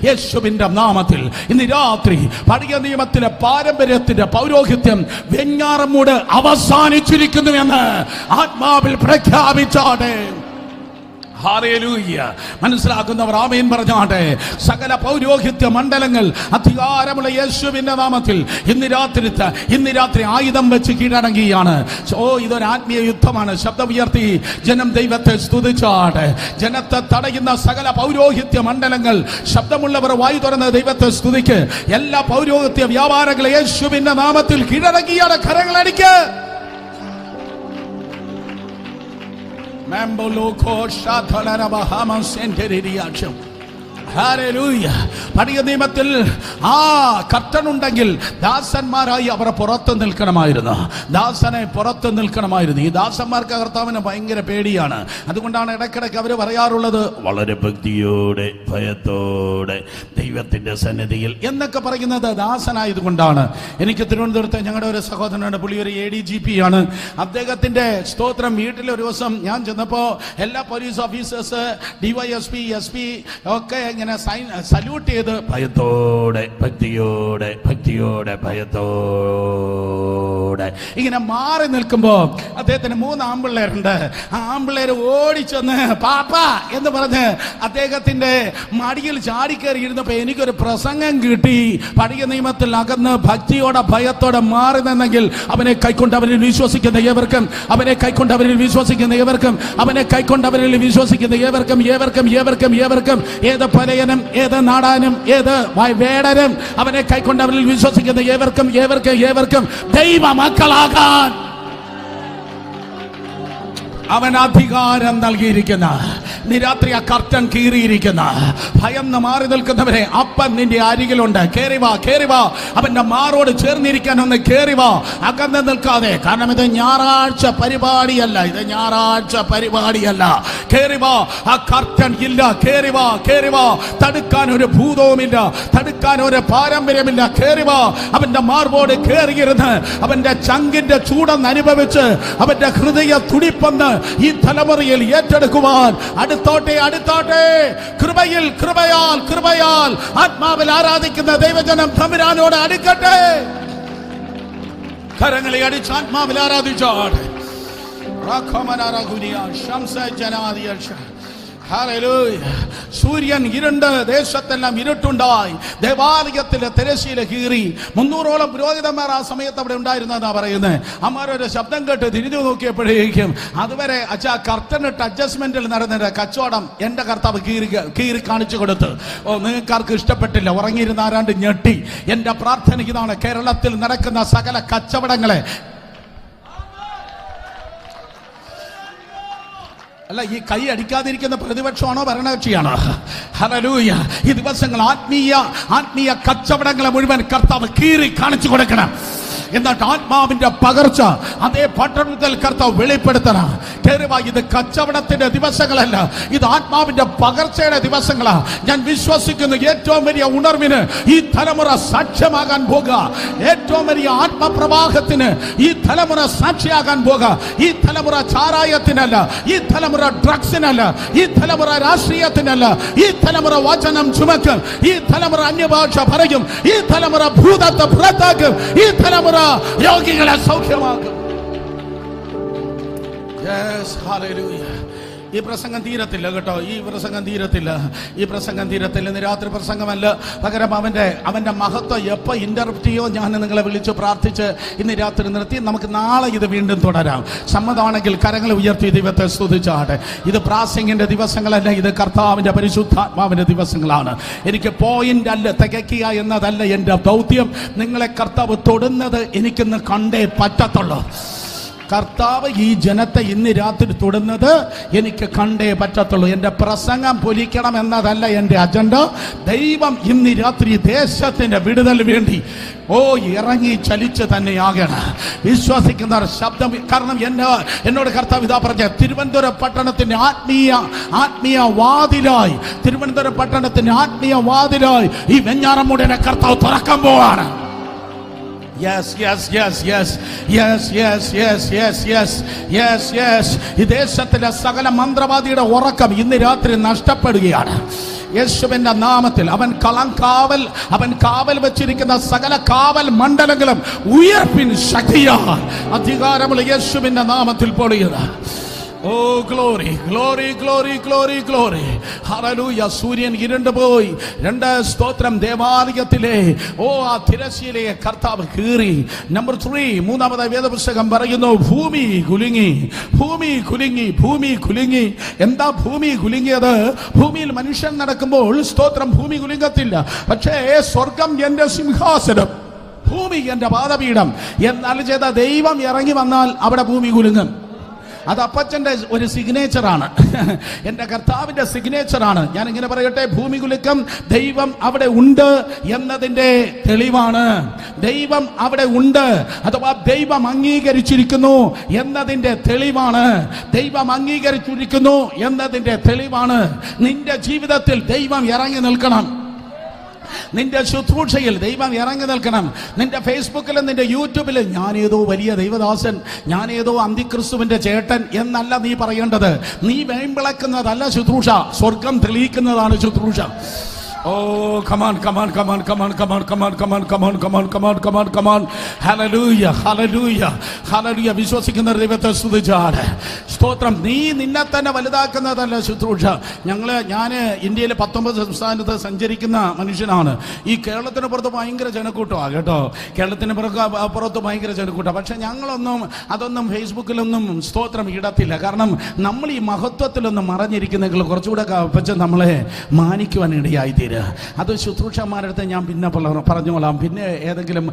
യേശുവിന്റെ നാമത്തിൽ ഇന്ന് രാത്രി പഴയ നിയമത്തിലെ പാരമ്പര്യത്തിന്റെ പൗരോഹിത്യം വെഞ്ഞാറമൂട് അവസാനിച്ചിരിക്കുന്നു എന്ന് ആത്മാവിൽ പ്രഖ്യാപിച്ചാട്ടെ. ഹല്ലേലൂയ. മനസ്സിലാക്കുന്നവർ ആമേൻ പറഞ്ഞാട്ടെ. സകല പൗരോഹിത്യ മണ്ഡലങ്ങൾ അധികാരമുള്ള യേശുവിന്റെ നാമത്തിൽ ഇന്ന് രാത്രി ആയുധം വെച്ച് കീഴടങ്ങുകയാണ്. ഇതൊരു ആത്മീയ യുദ്ധമാണ്. ശബ്ദം ഉയർത്തി ജനം ദൈവത്തെ സ്തുതിച്ചാട്ടെ. ജനത്തെ തടയുന്ന സകല പൗരോഹിത്യ മണ്ഡലങ്ങൾ, ശബ്ദമുള്ളവർ വായു തുറന്ന് ദൈവത്തെ സ്തുതിക്ക്. എല്ലാ പൗരോഹിത്യ വ്യാപാരങ്ങളെ യേശുവിന്റെ നാമത്തിൽ കീഴടങ്ങിയാണ്. കരങ്ങളടിക്ക്. ഹല്ലേലൂയ. പഴയ നിയമത്തിൽ ആ കർട്ടൻ ഉണ്ടെങ്കിൽ ദാസന്മാരായി അവർ പുറത്ത് നിൽക്കണമായിരുന്നു. ദാസനെ പുറത്ത് നിൽക്കണമായിരുന്നു. ഈ ദാസന്മാർക്ക് കർത്താവിന് ഭയങ്കര പേടിയാണ്. അതുകൊണ്ടാണ് ഇടയ്ക്കിടയ്ക്ക് അവർ പറയാറുള്ളത് വളരെ ഭക്തിയോടെ ഭയത്തോടെ ദൈവത്തിന്റെ സന്നിധിയിൽ എന്നൊക്കെ പറയുന്നത് ദാസനായതുകൊണ്ടാണ്. എനിക്ക് തിരുവനന്തപുരത്ത് ഞങ്ങളുടെ ഒരു സഹോദരനുണ്ട്. പുള്ളി ഒരു ADGP ആണ്. അദ്ദേഹത്തിന്റെ സ്തോത്രം വീട്ടിൽ ഒരു ദിവസം ഞാൻ ചെന്നപ്പോ എല്ലാ പോലീസ് ഓഫീസേഴ്സ് DYSP SP ഒക്കെ ഇങ്ങനെ സല്യൂട്ട് ചെയ്ത് ഭയത്തോടെ ഭക്തിയോടെ ഭക്തിയോടെ ഭയത്തോടെ ഇങ്ങനെ മാറി നിൽക്കുമ്പോ അദ്ദേഹത്തിന് 3 ആമ്പിള്ളേരുണ്ട്. ആ ആമ്പിള്ളേര് ഓടിച്ചെന്ന് പാപ്പ എന്ന് പറഞ്ഞ് അദ്ദേഹത്തിന്റെ മടിയിൽ ചാടിക്കയറി ഇരുന്നപ്പോ എനിക്കൊരു പ്രസംഗം കിട്ടി. പഴയ നിയമത്തിൽ അകന്ന് ഭക്തിയോടെ ഭയത്തോടെ മാറി നിന്നെങ്കിൽ അവനെ കൈക്കൊണ്ട് അവരിൽ വിശ്വസിക്കുന്ന ഏവർക്കും, അവനെ കൈക്കൊണ്ട് അവരിൽ വിശ്വസിക്കുന്ന ഏവർക്കും, അവനെ കൈക്കൊണ്ട് അവരിൽ വിശ്വസിക്കുന്ന ഏവർക്കും ഏവർക്കും ഏവർക്കും ഏവർക്കും ഏത് പലയനും ഏത് നാടാനും ഏത് വേടനും അവനെ കൈക്കൊണ്ട് അവരിൽ വിശ്വസിക്കുന്ന ഏവർക്കും ഏവർക്കും ഏവർക്കും ദൈവ മക്കളാകാൻ അവൻ അധികാരം നൽകിയിരിക്കുന്ന, നിരാത്രി ആ കർട്ടൻ കീറിയിരിക്കുന്ന, ഭയന്ന് മാറി നിൽക്കുന്നവരെ അപ്പൻ നിന്റെ അരികിലുണ്ട്. കേറിവാ കേറിവാ, അവന്റെ മാറോട് ചേർന്നിരിക്കാൻ ഒന്ന് കേറിവാ, അകന്ന് നിൽക്കാതെ. കാരണം ഇത് ഞായറാഴ്ച പരിപാടിയല്ല, ഇത് ഞായറാഴ്ച പരിപാടിയല്ല. കേറിവാ, ആ കർട്ടൻ ഇല്ല. കേറിവാ കേറിവാ, തടുക്കാൻ ഒരു ഭൂതവുമില്ല, തടുക്കാൻ ഒരു പാരമ്പര്യമില്ല. കേറിവാ, അവന്റെ മാർബോട് കേറിയിരുന്ന് അവന്റെ ചങ്കിന്റെ ചൂടെന്ന് അനുഭവിച്ച് അവന്റെ ഹൃദയ തുടിപ്പെന്ന് ഈ തലമുറയിൽ ഏറ്റെടുക്കുവാൻ അടുത്തോട്ടെ അടുത്തോട്ടെ. കൃപയിൽ കൃപയാൽ കൃപയാൽ ആത്മാവിൽ ആരാധിക്കുന്ന ദൈവജനം തമ്പുരാനോട് അടുക്കട്ടെ. കരങ്ങളെ അടിച്ച് ആത്മാവിൽ ആരാധിച്ചോട്ടെ. സൂര്യൻ ഇരുണ്ട്, ദേശത്തെല്ലാം ഇരുട്ടുണ്ടായി, ദേവാലയത്തിലെ തിരശ്ശീല കീറി. 300ഓളം പുരോഹിതന്മാർ ആ സമയത്ത് അവിടെ ഉണ്ടായിരുന്നെന്നാ പറയുന്നത്. അമ്മാരൊരു ശബ്ദം കേട്ട് തിരിഞ്ഞു നോക്കിയപ്പോഴേക്കും അതുവരെ കർട്ടനിട്ട് അഡ്ജസ്റ്റ്മെന്റിൽ നടന്ന കച്ചവടം എന്റെ കർത്താവ് കീറി കാണിച്ചു കൊടുത്ത്. നിങ്ങൾക്കാർക്ക് ഇഷ്ടപ്പെട്ടില്ല, ഉറങ്ങിയിരുന്ന ആരാണ്ട് ഞെട്ടി. എന്റെ പ്രാർത്ഥന ഇതാണ്, കേരളത്തിൽ നടക്കുന്ന സകല കച്ചവടങ്ങളെ അല്ല, ഈ കൈ അടിക്കാതിരിക്കുന്ന പ്രതിപക്ഷമാണോ ഭരണകക്ഷിയാണോ? ഹല്ലേലൂയ. ഈ ദിവസങ്ങൾ ആത്മീയ കച്ചവടങ്ങളെ മുഴുവൻ കർത്താവ് കീറി കാണിച്ചു കൊടുക്കണം. എന്നിട്ട് ആത്മാവിന്റെ പകർച്ച അതേ പട്ടണത്തിൽ കർത്താവ് വെളിപ്പെടുത്തണം. കേറുവാ, ഇത് കച്ചവടത്തിന്റെ ദിവസങ്ങളല്ല, ഇത് ആത്മാവിന്റെ പകർച്ചയുടെ ദിവസങ്ങളാ. ഞാൻ വിശ്വസിക്കുന്നു ഏറ്റവും വലിയ ഉണർവിന് ഈ തലമുറ സാക്ഷ്യമാകാൻ പോകുക. ഏറ്റവും വലിയ ആത്മപ്രവാഹത്തിന് ഈ തലമുറ സാക്ഷിയാകാൻ പോകുക. ഈ തലമുറ ചാരായത്തിനല്ല, ഈ തലമുറ ഡ്രഗ്സിനല്ല, ഈ തലമുറ രാഷ്ട്രീയത്തിനല്ല, ഈ തലമുറ വചനം ചുമക്കും, ഈ തലമുറ അന്യഭാഷ പറയും, ഈ തലമുറ ഭൂതത്തെ പുറത്താക്കും, ഈ തലമുറ രോഗികളെ സൗഖ്യമാക്കും. Yes, hallelujah. ഈ പ്രസംഗം തീരത്തില്ല കേട്ടോ, ഈ പ്രസംഗം തീരത്തില്ല. ഇന്ന് രാത്രി പ്രസംഗമല്ല, പകരം അവന്റെ മഹത്വം എപ്പോൾ ഇന്റർപ്റ്റ് ചെയ്യോ ഞാൻ നിങ്ങളെ വിളിച്ചു പ്രാർത്ഥിച്ച് ഇന്ന് രാത്രി നിർത്തി. നമുക്ക് നാളെ ഇത് വീണ്ടും തുടരാം. സമ്മതമാണെങ്കിൽ കരങ്ങൾ ഉയർത്തി ദൈവത്തെ സ്തുതിച്ചാട്ടെ. ഇത് പ്രാസംഗിന്റെ ദിവസങ്ങളല്ല, ഇത് കർത്താവിന്റെ പരിശുദ്ധാത്മാവിന്റെ ദിവസങ്ങളാണ്. എനിക്ക് പോയിന്റ് അല്ല, തികയ്ക്കുക എന്നതല്ല എൻ്റെ ദൗത്യം. നിങ്ങളെ കർത്താവ് തൊടുന്നത് എനിക്കിന്ന് കണ്ടേ പറ്റത്തുള്ളൂ. കർത്താവ് ഈ ജനത്തെ ഇന്ന് രാത്രി തൊടുന്നത് എനിക്ക് കണ്ടേ പറ്റത്തുള്ളൂ. എൻ്റെ പ്രസംഗം പൊലിക്കണം എന്നതല്ല എൻ്റെ അജണ്ട. ദൈവം ഇന്ന് രാത്രി ദേശത്തിന്റെ വിടുതൽ വേണ്ടി ഇറങ്ങി ചലിച്ച് തന്നെയാകണം. വിശ്വസിക്കുന്ന ശബ്ദം. കാരണം എന്നോട് കർത്താവ് ഇതാ പറഞ്ഞ, തിരുവനന്തപുരം പട്ടണത്തിന്റെ ആത്മീയ വാതിലായി, തിരുവനന്തപുരം പട്ടണത്തിന്റെ ആത്മീയ വാതിലായി ഈ വെഞ്ഞാറമൂടിനെ കർത്താവ് തുറക്കാൻ പോവാണ്. Yes. ഈ ദേശത്തിലെ സകല മന്ത്രവാദിയുടെ ഉറക്കം ഇന്ന് രാത്രി നഷ്ടപ്പെടുകയാണ്. യേശുവിന്റെ നാമത്തിൽ അവൻ കാവൽ വെച്ചിരിക്കുന്ന സകല കാവൽ മണ്ഡലങ്ങളും ഉയർപ്പിൻ ശക്തിയാൽ അധികാരമുള്ള യേശുവിന്റെ നാമത്തിൽ പൊളിയുക. Oh, glory, glory, glory, glory, glory. Hallelujah. സൂര്യൻ ഇരുണ്ടുപോയി. 2 സ്തോത്രം ദേവാലയത്തിലെ ആ തിരശ്ശീലയെ കർത്താവ് കീറി. നമ്പർ 3, മൂന്നാമതായി വേദപുസ്തകം പറയുന്നു, ഭൂമി കുലുങ്ങി. എന്താ ഭൂമി കുലുങ്ങിയത്? ഭൂമിയിൽ മനുഷ്യൻ നടക്കുമ്പോൾ സ്തോത്രം ഭൂമി കുലുങ്ങത്തില്ല. പക്ഷേ സ്വർഗം എന്റെ സിംഹാസനം, ഭൂമി എന്റെ പാദപീഠം എന്നാൽ ചെയ്ത ദൈവം ഇറങ്ങി വന്നാൽ അവിടെ ഭൂമി കുലുങ്ങും. അത് അപ്പച്ചന്റെ ഒരു സിഗ്നേച്ചറാണ്, എൻ്റെ കർത്താവിന്റെ സിഗ്നേച്ചറാണ്. ഞാൻ ഇങ്ങനെ പറയട്ടെ, ഭൂമി കുലുക്കം ദൈവം അവിടെ ഉണ്ട് എന്നതിന്റെ തെളിവാണ്. ദൈവം അവിടെ ഉണ്ട് അഥവാ ദൈവം അംഗീകരിച്ചിരിക്കുന്നു എന്നതിന്റെ തെളിവാണ്. ദൈവം അംഗീകരിച്ചിരിക്കുന്നു എന്നതിന്റെ തെളിവാണ്. നിന്റെ ജീവിതത്തിൽ ദൈവം ഇറങ്ങി നിൽക്കണം. നിന്റെ ശുശ്രൂഷയിൽ ദൈവം ഇറങ്ങി നിൽക്കണം. നിന്റെ ഫേസ്ബുക്കിലും നിന്റെ യൂട്യൂബിലും ഞാനേതോ വലിയ ദൈവദാസൻ, ഞാനേതോ അന്തിക്രിസ്തുവിന്റെ ചേട്ടൻ എന്നല്ല നീ പറയേണ്ടത്. നീ വേമ്പിളക്കുന്നതല്ല ശുശ്രൂഷ, സ്വർഗം തെളിയിക്കുന്നതാണ് ശുശ്രൂഷ. Oh, come on, come on, come on, come on, come on, come on, come on, come on, come on, come on, come on, come on. Hallelujah, hallelujah, hallelujah. വിശ്വസിക്കുന്ന ദൈവത്തെ സ്തുതിച്ചാണ്. സ്തോത്രം. നീ നിന്നെ തന്നെ വലുതാക്കുന്നതല്ല ശുശ്രൂഷ. ഞാൻ ഇന്ത്യയിലെ 19 സംസ്ഥാനത്ത് സഞ്ചരിക്കുന്ന മനുഷ്യനാണ്. ഈ കേരളത്തിന് പുറത്ത് ഭയങ്കര ജനക്കൂട്ടമാണ് കേട്ടോ. കേരളത്തിന് പുറത്ത് ഭയങ്കര ജനക്കൂട്ടം. പക്ഷെ അതൊന്നും ഫേസ്ബുക്കിലൊന്നും സ്തോത്രം ഇടത്തില്ല. കാരണം നമ്മൾ ഈ മഹത്വത്തിലൊന്നും മറഞ്ഞിരിക്കുന്നെങ്കിൽ കുറച്ചുകൂടെ വെച്ച് നമ്മളെ മാനിക്കുവാൻ ഇടയായി. അത് ശുശ്രൂഷന്മാരുടെ അടുത്ത് ഞാൻ പിന്നെ പറഞ്ഞോളാം. പിന്നെ ഏതെങ്കിലും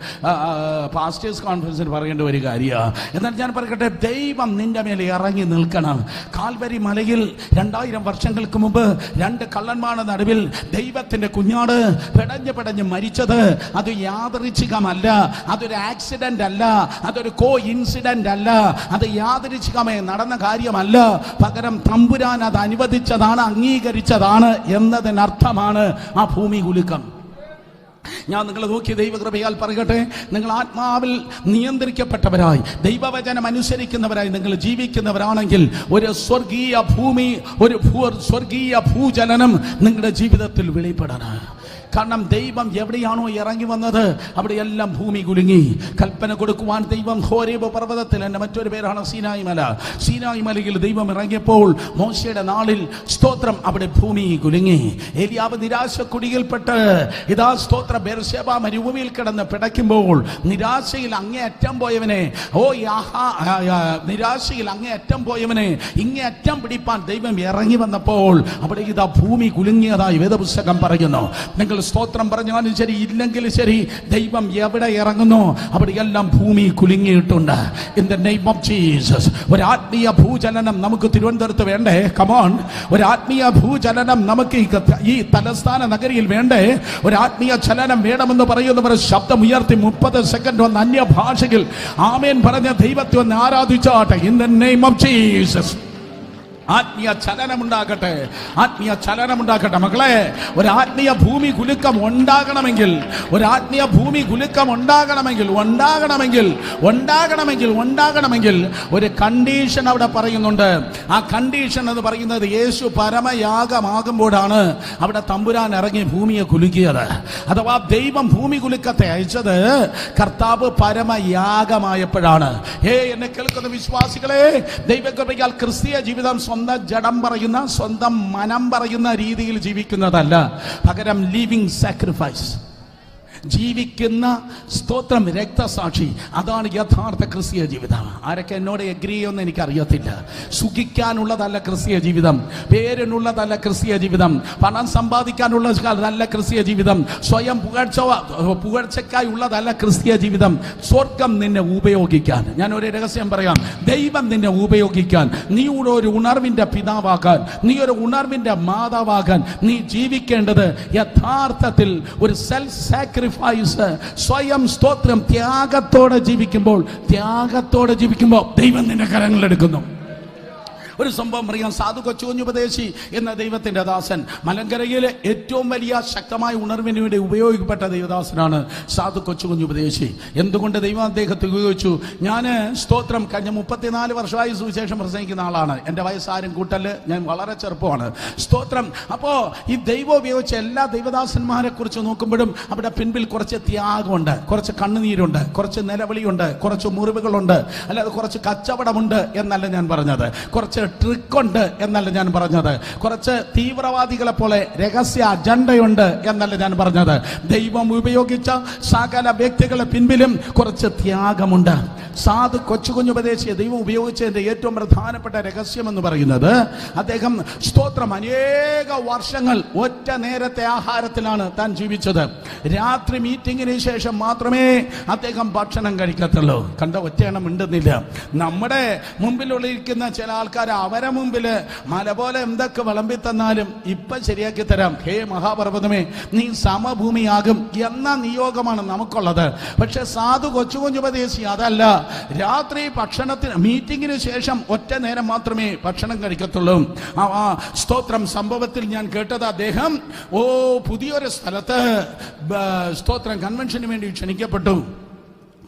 പാസ്റ്റേഴ്സ് കോൺഫറൻസിൽ പറയേണ്ട ഒരു കാര്യമാണ്. എന്നാൽ ഞാൻ പറയട്ടെ, ദൈവം നിന്റെ മേലെ ഇറങ്ങി നിൽക്കണം. കാൽവരി മലയിൽ 2000 വർഷങ്ങൾക്ക് മുമ്പ് 2 കള്ളന്മാരുടെ നടുവിൽ ദൈവത്തിന്റെ കുഞ്ഞാട് പെടഞ്ഞ് മരിച്ചത് അത് യാദൃച്ഛികമല്ല, അതൊരു ആക്സിഡന്റ് അല്ല, അതൊരു കോ ഇൻസിഡന്റ് അല്ല, അത് യാദൃച്ഛികമായി നടന്ന കാര്യമല്ല. പകരം തമ്പുരാൻ അത് അനുവദിച്ചതാണ്, അംഗീകരിച്ചതാണ് എന്നതിനർത്ഥമാണ് ആ ഭൂമി കുലുക്കം. ഞാൻ നിങ്ങളെ നോക്കി ദൈവകൃപയാൽ പറയട്ടെ, നിങ്ങൾ ആത്മാവിൽ നിയന്ത്രിക്കപ്പെട്ടവരായി ദൈവവചനം അനുസരിക്കുന്നവരായി നിങ്ങൾ ജീവിക്കുന്നവരാണെങ്കിൽ ഒരു സ്വർഗീയ ഭൂമി, ഒരു സ്വർഗീയ ഭൂചലനം നിങ്ങളുടെ ജീവിതത്തിൽ വെളിപ്പെടാനാണ്. കാരണം ദൈവം എവിടെയാണോ ഇറങ്ങി വന്നത് അവിടെയെല്ലാം ഭൂമി കുലുങ്ങി. കൽപ്പന കൊടുക്കുവാൻ ദൈവം ഹോരേബ് പർവ്വതത്തിൽ, എൻ്റെ മറ്റൊരു പേരാണ് സീനായി മല, സീനായി മലയിൽ ദൈവം ഇറങ്ങിയപ്പോൾ മോശയുടെ നാളിൽ സ്തോത്രം അവിടെ ഭൂമി കുലുങ്ങി. ഏലിയാവ് നിരാശ കുടിയിൽപ്പെട്ട് ഇതാ സ്തോത്രം ബേർശേബ മരുഭൂമിയിൽ കിടന്ന് പിടയ്ക്കുമ്പോൾ നിരാശയിൽ അങ്ങേയറ്റം പോയവനെ, നിരാശയിൽ അങ്ങേയറ്റം പോയവനെ ഇങ്ങേയറ്റം പിടിപ്പാൻ ദൈവം ഇറങ്ങി വന്നപ്പോൾ അവിടെ ഇതാ ഭൂമി കുലുങ്ങിയതായി വേദപുസ്തകം പറയുന്നു. നിങ്ങൾ സ്തോത്രം പറഞ്ഞാലും ശരി ഇല്ലെങ്കിലും ശരി, ദൈവം എവിടെ ഇറങ്ങുന്നു അവിടെയെല്ലാം ഭൂമി കുലുങ്ങിയിട്ടുണ്ട്. In the name of Jesus. ഒരു ആത്മീയ ഭൂചലനം നമുക്ക് തിരുവനന്തപുരത്ത് വേണ്ടേ? കമോൺ. ഒരു ആത്മീയ ഭൂചലനം നമുക്ക് ഈ തലസ്ഥാന നഗരിയിൽ വേണ്ടേ? ഒരു ആത്മീയ ചലനം വേണമെന്ന് പറയുന്നവർ ശബ്ദം ഉയർത്തി 30 സെക്കൻഡ് ഒന്ന് അന്യഭാഷയിൽ ആമേൻ പറഞ്ഞ ദൈവത്തെ ഒന്ന് ആരാധിച്ചാട്ടെ. In the name of Jesus. ആത്മീയ ചലനമുണ്ടാകട്ടെ, ആത്മീയ ചലനമുണ്ടാകട്ടെ. മക്കളെ, ഒരു ആത്മീയ ഭൂമി കുലുക്കം ഉണ്ടാകണമെങ്കിൽ, ഒരു ആത്മീയ ഭൂമി കുലുക്കം ഉണ്ടാകണമെങ്കിൽ ഒരു കണ്ടീഷൻ അവിടെ പറയുന്നുണ്ട്. ആ കണ്ടീഷൻ എന്ന് പറയുന്നത് യേശു പരമയാഗമാകുമ്പോഴാണ് അവിടെ തമ്പുരാൻ ഇറങ്ങി ഭൂമിയെ കുലുക്കിയത്. അഥവാ ദൈവം ഭൂമി കുലുക്കത്തെ അയച്ചത് കർത്താവ് പരമയാഗമായപ്പോഴാണ്. എന്നെ കേൾക്കുന്ന വിശ്വാസികളെ, ദൈവകൃപയാൽ ക്രിസ്തീയ ജീവിതം സ്വന്തം ജഡം പറയുന്ന, സ്വന്തം മനം പറയുന്ന രീതിയിൽ ജീവിക്കുന്നതല്ല, പകരം ലിവിംഗ് സാക്രിഫൈസ്, ജീവിക്കുന്ന സ്തോത്രം രക്തസാക്ഷി. അതാണ് യഥാർത്ഥ ക്രിസ്തീയ ജീവിതം. ആരൊക്കെ എന്നോട് എഗ്രി ചെയ്യുമെന്ന് എനിക്കറിയത്തില്ല. സുഖിക്കാനുള്ളതല്ല ക്രിസ്തീയ ജീവിതം, പേരിനുള്ളതല്ല ക്രിസ്തീയ ജീവിതം, പണം സമ്പാദിക്കാനുള്ളതല്ല ക്രിസ്തീയ ജീവിതം, സ്വയം പുകഴ്ചക്കായി ഉള്ളതല്ല ക്രിസ്തീയ ജീവിതം. സ്വർഗം നിന്നെ ഉപയോഗിക്കാൻ, ഞാൻ ഒരു രഹസ്യം പറയാം, ദൈവം നിന്നെ ഉപയോഗിക്കാൻ, നീ ഒരു ഉണർവിന്റെ പിതാവാകാൻ, നീ ഒരു ഉണർവിന്റെ മാതാവാകാൻ നീ ജീവിക്കേണ്ടത് യഥാർത്ഥത്തിൽ ഒരു സെൽഫ് സാക്രിഫൈസ്, സ്വയം സ്തോത്രം ത്യാഗത്തോടെ ജീവിക്കുമ്പോൾ ദൈവം നിന്റെ കരങ്ങളെടുക്കുന്നു. ഒരു സംഭവം പറയാം. സാധു കൊച്ചുകുഞ്ഞുപദേശി എന്ന ദൈവത്തിന്റെ ദാസൻ, മലങ്കരയിലെ ഏറ്റവും വലിയ ശക്തമായ ഉണർവിന് വേണ്ടി ഉപയോഗിക്കപ്പെട്ട ദൈവദാസനാണ് സാധു കൊച്ചുകുഞ്ഞുപദേശി. എന്തുകൊണ്ട് ദൈവം അദ്ദേഹത്തെ ഉപയോഗിച്ചു? ഞാൻ സ്തോത്രം കഴിഞ്ഞ 34 വർഷമായി സുവിശേഷം പ്രസംഗിക്കുന്ന ആളാണ്. എൻ്റെ വയസ്സാരും കൂട്ടല്, ഞാൻ വളരെ ചെറുപ്പമാണ്. സ്തോത്രം. അപ്പോ ഈ ദൈവം ഉപയോഗിച്ച എല്ലാ ദൈവദാസന്മാരെ കുറിച്ച് നോക്കുമ്പോഴും അവിടെ പിൻപിൽ കുറച്ച് ത്യാഗമുണ്ട്, കുറച്ച് കണ്ണുനീരുണ്ട്, കുറച്ച് നിലവിളിയുണ്ട്, കുറച്ച് മുറിവുകളുണ്ട്. അല്ലാതെ കുറച്ച് കച്ചവടമുണ്ട് എന്നല്ല ഞാൻ പറഞ്ഞത്, കുറച്ച് ട്രിക്കുണ്ട് എന്നല്ല ഞാൻ പറഞ്ഞത്, കുറച്ച് തീവ്രവാദികളെ പോലെ രഹസ്യ അജണ്ടയുണ്ട് എന്നല്ല ഞാൻ പറഞ്ഞത്. ദൈവം ഉപയോഗിച്ച സകല വ്യക്തികളെ പിൻപിലും കുറച്ച് ത്യാഗമുണ്ട്. സാധു കൊച്ചുകുഞ്ഞുപദേശിയെ ദൈവം ഉപയോഗിച്ചതിന്റെ ഏറ്റവും പ്രധാനപ്പെട്ട രഹസ്യം എന്ന് പറയുന്നത്, അദ്ദേഹം സ്തോത്രം അനേക വർഷങ്ങൾ ഒറ്റ നേരത്തെ ആഹാരത്തിലാണ് താൻ ജീവിച്ചത്. രാത്രി മീറ്റിംഗിന് ശേഷം മാത്രമേ അദ്ദേഹം ഭക്ഷണം കഴിക്കത്തുള്ളൂ. കണ്ട, ഒറ്റയെണ്ണം മിണ്ടുന്നില്ല. നമ്മുടെ മുമ്പിലുള്ളിരിക്കുന്ന ചില ആൾക്കാർ അവരെ മുമ്പില് മല പോലെ എന്തൊക്കെ വിളമ്പി തന്നാലും ഇപ്പൊ ശരിയാക്കി തരാം, ഹേ മഹാപർവ്വതമേ നീ സമഭൂമിയാകും എന്ന നിയോഗമാണ് നമുക്കുള്ളത്. പക്ഷെ സാധു കൊച്ചുകുഞ്ഞുപദേശി അതല്ല. രാത്രി ഭക്ഷണത്തിന് മീറ്റിംഗിന് ശേഷം ഒറ്റ നേരം മാത്രമേ ഭക്ഷണം കഴിക്കത്തുള്ളൂ. സ്തോത്രം സംഭവത്തിൽ ഞാൻ കേട്ടത്, അദ്ദേഹം പുതിയൊരു സ്ഥലത്ത് സ്തോത്രം കൺവെൻഷന് വേണ്ടി ക്ഷണിക്കപ്പെട്ടു.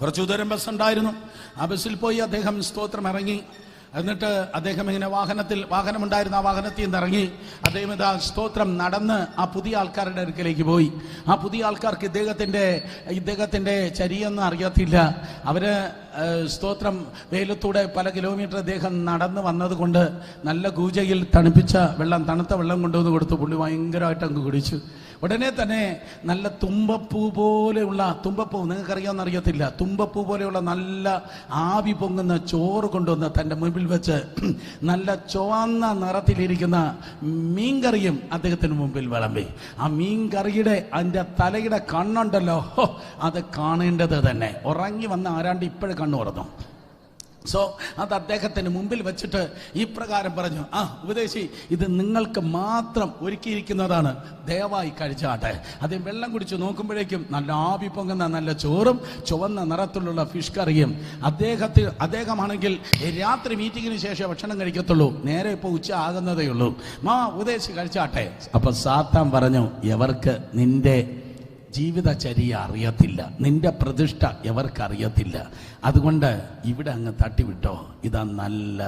കുറച്ചു ദൂരം ബസ് ഉണ്ടായിരുന്നു. ആ ബസ്സിൽ പോയി അദ്ദേഹം സ്തോത്രം ഇറങ്ങി. എന്നിട്ട് അദ്ദേഹം ഇങ്ങനെ വാഹനമുണ്ടായിരുന്ന ആ വാഹനത്തിൽ നിന്ന് ഇറങ്ങി അദ്ദേഹം ഇതാ സ്തോത്രം നടന്ന് ആ പുതിയ ആൾക്കാരുടെ അടുക്കലേക്ക് പോയി. ആ പുതിയ ആൾക്കാർക്ക് ഇദ്ദേഹത്തിന്റെ ചരിയൊന്നും അറിയത്തില്ല. അവര് സ്തോത്രം വെയിലത്തൂടെ പല കിലോമീറ്റർ അദ്ദേഹം നടന്നു വന്നത് കൊണ്ട് നല്ല കൂജയിൽ തണുത്ത വെള്ളം കൊണ്ടുവന്ന് കൊടുത്തു. പുള്ളി ഭയങ്കരമായിട്ട് അങ്ങ് കുടിച്ചു. ഉടനെ തന്നെ നല്ല തുമ്പപ്പൂ പോലെയുള്ള, തുമ്പപ്പൂ നിങ്ങൾക്കറിയാമെന്ന് അറിയത്തില്ല, തുമ്പപ്പൂ പോലെയുള്ള നല്ല ആവി പൊങ്ങുന്ന ചോറ് കൊണ്ടുവന്ന് തൻ്റെ മുമ്പിൽ വെച്ച് നല്ല ചുവന്ന നിറത്തിലിരിക്കുന്ന മീൻകറിയും അദ്ദേഹത്തിന് മുമ്പിൽ വിളമ്പി. ആ മീൻകറിയുടെ അതിൻ്റെ തലയുടെ കണ്ണുണ്ടല്ലോ, അത് കാണേണ്ടത് തന്നെ. ഉറങ്ങി വന്ന ആരാണ്ട് ഇപ്പോഴും കണ്ണു തുറന്നു. അത് അദ്ദേഹത്തിന് മുമ്പിൽ വെച്ചിട്ട് ഈ പ്രകാരം പറഞ്ഞു, ഉപദേശി, ഇത് നിങ്ങൾക്ക് മാത്രം ഒരുക്കിയിരിക്കുന്നതാണ്, ദയവായി കഴിച്ചാട്ടെ. അദ്ദേഹം വെള്ളം കുടിച്ച് നോക്കുമ്പോഴേക്കും നല്ല ആവി പൊങ്ങുന്ന നല്ല ചോറും ചുവന്ന നിറത്തിലുള്ള ഫിഷ് കറിയും. അദ്ദേഹമാണെങ്കിൽ രാത്രി മീറ്റിങ്ങിന് ശേഷം ഭക്ഷണം കഴിക്കത്തുള്ളൂ, നേരെ ഇപ്പോൾ ഉച്ച ആകുന്നതേ ഉള്ളൂ. ഉപദേശി കഴിച്ചാട്ടെ. അപ്പൊ സാത്താൻ പറഞ്ഞു, എവർക്ക് നിന്റെ ജീവിതചര്യ അറിയത്തില്ല, നിന്റെ പ്രതിഷ്ഠ എവർക്കറിയത്തില്ല, അതുകൊണ്ട് ഇവിടെ അങ്ങ് തട്ടിവിട്ടോ. ഇതാ നല്ല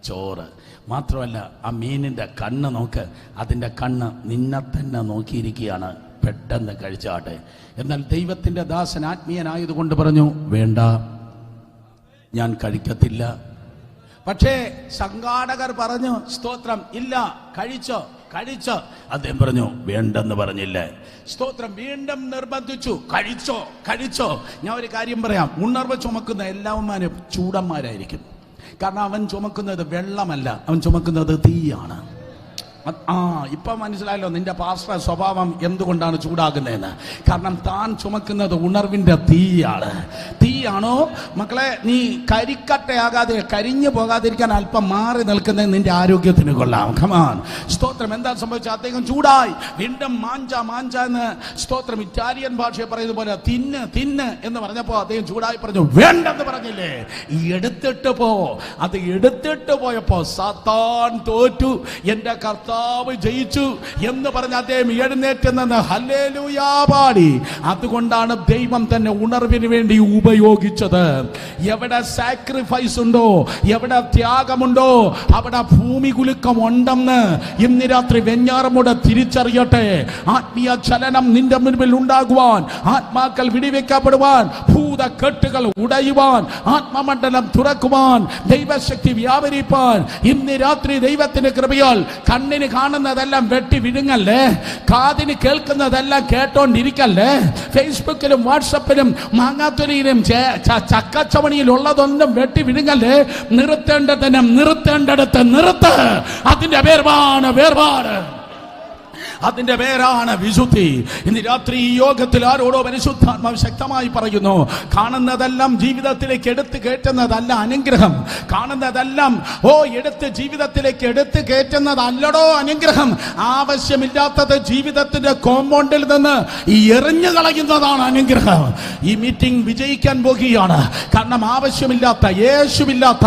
ചോറ്. മാത്രമല്ല ആ മീനിൻ്റെ കണ്ണ് നോക്ക്, അതിൻ്റെ കണ്ണ് നിന്നെ തന്നെ നോക്കിയിരിക്കുകയാണ്, പെട്ടെന്ന് കഴിച്ചാട്ടെ. എന്നാൽ ദൈവത്തിൻ്റെ ദാസൻ ആത്മീയനായതുകൊണ്ട് പറഞ്ഞു, വേണ്ട, ഞാൻ കഴിക്കത്തില്ല. പക്ഷേ സംഘാടകർ പറഞ്ഞു, സ്തോത്രം, ഇല്ല, കഴിച്ചോ. അദ്ദേഹം പറഞ്ഞു, വേണ്ടെന്ന് പറഞ്ഞില്ലേ. സ്തോത്രം വീണ്ടും നിർബന്ധിച്ചു, കഴിച്ചോ. ഞാൻ ഒരു കാര്യം പറയാം, ഉണർവ് ചുമക്കുന്ന എല്ലാവന്മാരും ചൂടന്മാരായിരിക്കും. കാരണം അവൻ ചുമക്കുന്നത് വെള്ളമല്ല, അവൻ ചുമക്കുന്നത് തീയാണ്. ഇപ്പൊ മനസ്സിലായല്ലോ നിന്റെ പാസ്റ്റർ സ്വഭാവം എന്തുകൊണ്ടാണ് ചൂടാകുന്നതെന്ന്. കാരണം താൻ ചുമക്കുന്നത് ഉണർവിന്റെ തീയാണോ മക്കളെ? നീ കരിക്കട്ടയാകാതെ കരിഞ്ഞു പോകാതിരിക്കാൻ അല്പം മാറി നിൽക്കുന്നത് നിന്റെ ആരോഗ്യത്തിന് കൊള്ളാം. ഖമാൻ സ്തോത്രം. എന്താ സംഭവിച്ചത്? അദ്ദേഹം ചൂടായി. വീണ്ടും മാഞ്ച എന്ന് സ്തോത്രം ഇറ്റാലിയൻ ഭാഷയെ പറയുന്നത് പോലെ തിന്ന് എന്ന് പറഞ്ഞപ്പോ അദ്ദേഹം ചൂടായി പറഞ്ഞു, വേണ്ടെന്ന് പറഞ്ഞില്ലേ, എടുത്തിട്ട് പോ. അത് എടുത്തിട്ട് പോയപ്പോ സാത്താൻ തോറ്റു, എന്റെ കർത്താവ് ജയിച്ചു എന്ന് പറഞ്ഞ അദ്ദേഹം എഴുന്നേറ്റ് നിന്ന് ഹല്ലേലൂയാ പാടി. അതുകൊണ്ടാണ് ദൈവം തന്നെ ഉണർവിന് വേണ്ടി ഉപയോഗിച്ചത്. എവിടെ സാക്രിഫൈസ് ഉണ്ടോ, എവിടെ ത്യാഗമുണ്ടോ, അവിടെ ഭൂമി കുലുക്കം ഉണ്ടെന്ന് ഇന്ന് രാത്രി വെഞ്ഞാറമൂട് തിരിച്ചറിയട്ടെ. ആത്മീയ ചലനം നിന്റെ മുൻപിൽ ഉണ്ടാകുവാൻ, ആത്മാക്കൾ വിടിവെക്കപ്പെടുവാൻ, ഭൂതക്കെട്ടുകൾ ഉടയുവാൻ, ആത്മമണ്ഡലം തുറക്കുവാൻ, ദൈവശക്തി വ്യാപരിപ്പാൻ ഇന്ന് രാത്രി ദൈവത്തിന്റെ കൃപയാൽ കണ്ണിന് കാണുന്നതെല്ലാം വെട്ടി വിഴുങ്ങല്ലേ, കാതിന് കേൾക്കുന്നതെല്ലാം കേട്ടോണ്ടിരിക്കല്ലേ, ഫേസ്ബുക്കിലും വാട്സപ്പിലും മാങ്ങാത്തൊലിയിലും ചക്കച്ചവണിയിലുള്ളതൊന്നും വെട്ടി വിഴുങ്ങല്ലേ. നിർത്തേണ്ടടുത്ത് നിർത്ത്. അതിന്റെ വേർപാട്. അതിന്റെ പേരാണ് വിശുദ്ധി. ഇന്ന് രാത്രി ഈ യോഗത്തിൽ ആരോടോ പരിശുദ്ധാത്മാവ് ശക്തമായി പറയുന്നു, കാണുന്നതെല്ലാം ജീവിതത്തിലേക്ക് എടുത്തു കയറ്റുന്നതല്ല അനുഗ്രഹം. കാണുന്നതെല്ലാം എടുത്ത് ജീവിതത്തിലേക്ക് എടുത്തു കയറ്റുന്നതല്ലടോ അനുഗ്രഹം. ആവശ്യമില്ലാത്തത് ജീവിതത്തിന്റെ കോമ്പൗണ്ടിൽ നിന്ന് എറിഞ്ഞു കളയുന്നതാണ് അനുഗ്രഹം. ഈ മീറ്റിംഗ് വിജയിക്കാൻ പോകുകയാണ്. കാരണം ആവശ്യമില്ലാത്ത, യേശുവില്ലാത്ത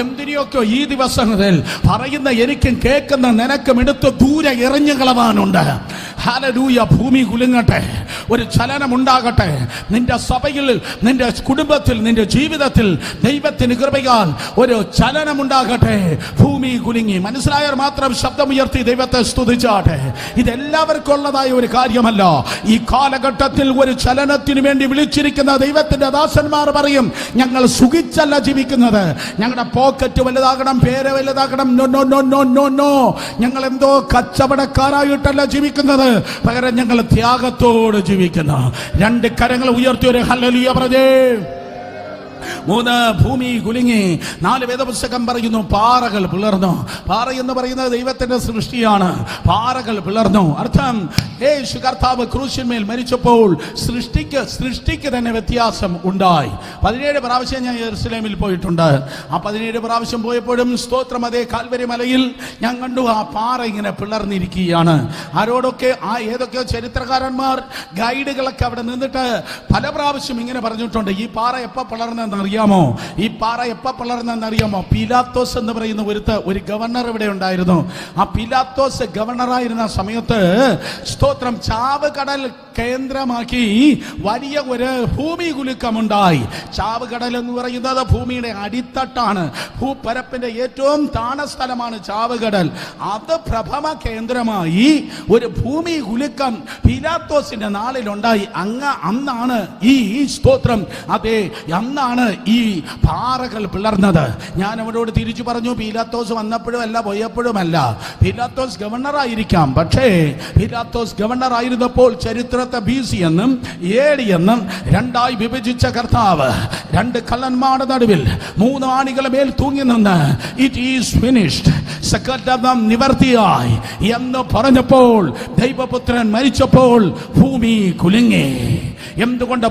എന്തിനെയൊക്കെ ഈ ദിവസങ്ങളിൽ പറയുന്ന എനിക്കും കേൾക്കുന്ന നിനക്കും എടുത്ത് ദൂരെ എറിഞ്ഞു കളവാനുണ്ട്. ഹല്ലേലൂയ. ഭൂമി കുലുങ്ങട്ടെ, ഒരു ചലനമുണ്ടാകട്ടെ. നിന്റെ സഭയിൽ, നിന്റെ കുടുംബത്തിൽ, നിന്റെ ജീവിതത്തിൽ ദൈവത്തിന് കൃപയാൽ ഒരു ചലനമുണ്ടാകട്ടെ. ഭൂമി കുലുങ്ങി. മനസ്സിലായാൽ മാത്രം ശബ്ദമുയർത്തി ദൈവത്തെ സ്തുതിച്ചാട്ടെ. ഇതെല്ലാവർക്കും ഉള്ളതായ ഒരു കാര്യമല്ല. ഈ കാലഘട്ടത്തിൽ ഒരു ചലനത്തിന് വേണ്ടി വിളിച്ചിരിക്കുന്ന ദൈവത്തിന്റെ ദാസന്മാർ പറയും, ഞങ്ങൾ സുഖിച്ചല്ല ജീവിക്കുന്നത്, ഞങ്ങളുടെ പോക്കറ്റ് വലുതാകണം, പേര് വലുതാകണം. നോ, ഞങ്ങൾ എന്തോ കച്ചവടക്കാരായിട്ടല്ല ജീവിക്കുന്നത്, പകരം ഞങ്ങൾ ത്യാഗത്തോട് ജീവിക്കുന്നു. രണ്ട് കരങ്ങൾ ഉയർത്തി ഒരു ഹല്ലേലൂയ പറഞ്ഞേ. 3 ഭൂമി കുലുങ്ങി. 4 വേദപുസ്തകം പറയുന്നു പാറകൾ പിളർന്നു. പാറ എന്ന് പറയുന്നത് ദൈവത്തിന്റെ സൃഷ്ടിയാണ്. പാറകൾ പിളർന്നു. അർത്ഥം യേശു കർത്താവ് ക്രൂശിന്മേൽ മരിച്ചപ്പോൾ സൃഷ്ടിക്ക് തന്നെ വ്യത്യാസം ഉണ്ടായി. 17 പ്രാവശ്യം ഞാൻ യെരുശലേമിൽ പോയിട്ടുണ്ട്. ആ 17 പ്രാവശ്യം പോയപ്പോഴും സ്തോത്രം അതേ കാൽവരി മലയിൽ ഞാൻ കണ്ടു ആ പാറ ഇങ്ങനെ പിളർന്നിരിക്കുകയാണ്. ഏതൊക്കെയോ ചരിത്രകാരന്മാർ ഗൈഡുകളൊക്കെ അവിടെ നിന്നിട്ട് പല പ്രാവശ്യം ഇങ്ങനെ പറഞ്ഞിട്ടുണ്ട്, ഈ പാറ എപ്പോ പിളർന്നെന്നറിയാമോ? ഈ പാറ എപ്പോ പിളർന്നെന്നറിയാമോ? പീലാത്തോസ് എന്ന് പറയുന്ന ഒരു ഗവർണർ ഇവിടെ ഉണ്ടായിരുന്നു. ആ പീലാത്തോസ് ഗവർണറായിരുന്ന സമയത്ത് സ്തോത്രം ചാവുകടൽ കേന്ദ്രമാക്കി വലിയ ഒരു ഭൂമി കുലുക്കമുണ്ടായി. ചാവുകടൽ എന്ന് പറയുന്നത് ഭൂമിയുടെ അടിത്തട്ടാണ്. ഭൂപരപ്പിന്റെ ഏറ്റവും താണ സ്ഥലമാണ് ചാവുകടൽ. അത് പ്രഭവ കേന്ദ്രമായി ഒരു ഭൂമി കുലുക്കം പീലാത്തോസിന്റെ നാളിലുണ്ടായി. അന്നാണ് ഈ സ്തോത്രം അതെ അന്നാണ് ഈ പാറകൾ പിളർന്നത്. ഞാൻ അവരോട് തിരിച്ചു പറഞ്ഞു, പീലാത്തോസ് വന്നപ്പോഴും അല്ല പോയപ്പോഴും അല്ല. പീലാത്തോസ് ഗവർണറായിരിക്കാം, പക്ഷേ പീലാത്തോസ് ഗവർണർ ആയിരുന്നപ്പോൾ ചരിത്രത്തെ BC എന്നും AD എന്നും രണ്ടായി വിഭജിച്ച കർത്താവ് 2 കള്ളന്മാരുടെ നടുവിൽ 3 ആണികളെ മേൽ തൂങ്ങി നിന്ന് ഇറ്റ് ഈസ് ഫിനിഷ്ഡ്, സകലം നിവർത്തിയായി എന്ന് പറഞ്ഞപ്പോൾ ദൈവപുത്രൻ മരിച്ചപ്പോൾ ഭൂമി കുലുങ്ങി. എന്തുകൊണ്ട്?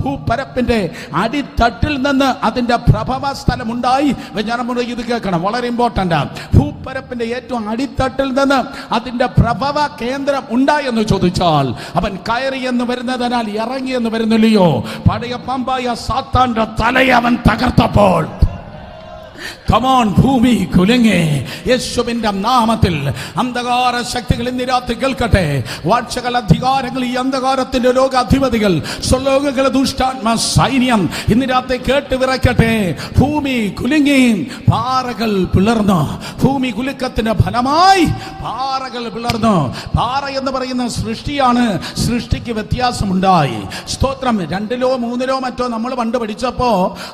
ഭൂപരപ്പിന്റെ അടിത്തട്ടിൽ നിന്ന് അതിന്റെ പ്രഭവ സ്ഥലം ഉണ്ടായി. ഇത് കേൾക്കണം, വളരെ ഇമ്പോർട്ടന്റ്. ഭൂപരപ്പിന്റെ ഏറ്റവും അടിത്തട്ടിൽ നിന്ന് അതിന്റെ പ്രഭവ കേന്ദ്രം ഉണ്ടായി എന്ന് ചോദിച്ചാൽ അവൻ കയറി എന്ന് വരുന്നതിനാൽ ഇറങ്ങി എന്ന് വരുന്നില്ലയോ? പഴയ പമ്പായ സാത്താന്റെ തലയെ അവൻ തകർത്തപ്പോൾ ഭൂമി കുലുങ്ങി. യേശുവിന്റെ നാമത്തിൽ അന്ധകാര ശക്തികൾ ഇന്ന് രാത്രി കേൾക്കട്ടെ. വാഴ്ചകൾ, അധികാരങ്ങൾ, ഈ അന്ധകാരത്തിന്റെ ലോകാധിപതികൾ, സ്വലോകങ്ങളെ ദുഷ്ടാത്മ സൈന്യം ഇന്ന് രാത്രി കേട്ട് വിറയ്ക്കട്ടെ. ഭൂമി കുലുങ്ങി, പാറകൾ പിളർന്നു. ഭൂമി കുലുക്കത്തിന്റെ ഫലമായി പാറകൾ പിളർന്നു. പാറ എന്ന് പറയുന്ന സൃഷ്ടിയാണ്. സൃഷ്ടിക്ക് വ്യത്യാസമുണ്ടായി. സ്തോത്രം. 2ലോ 3ലോ മറ്റോ നമ്മൾ പണ്ട് പഠിച്ചപ്പോ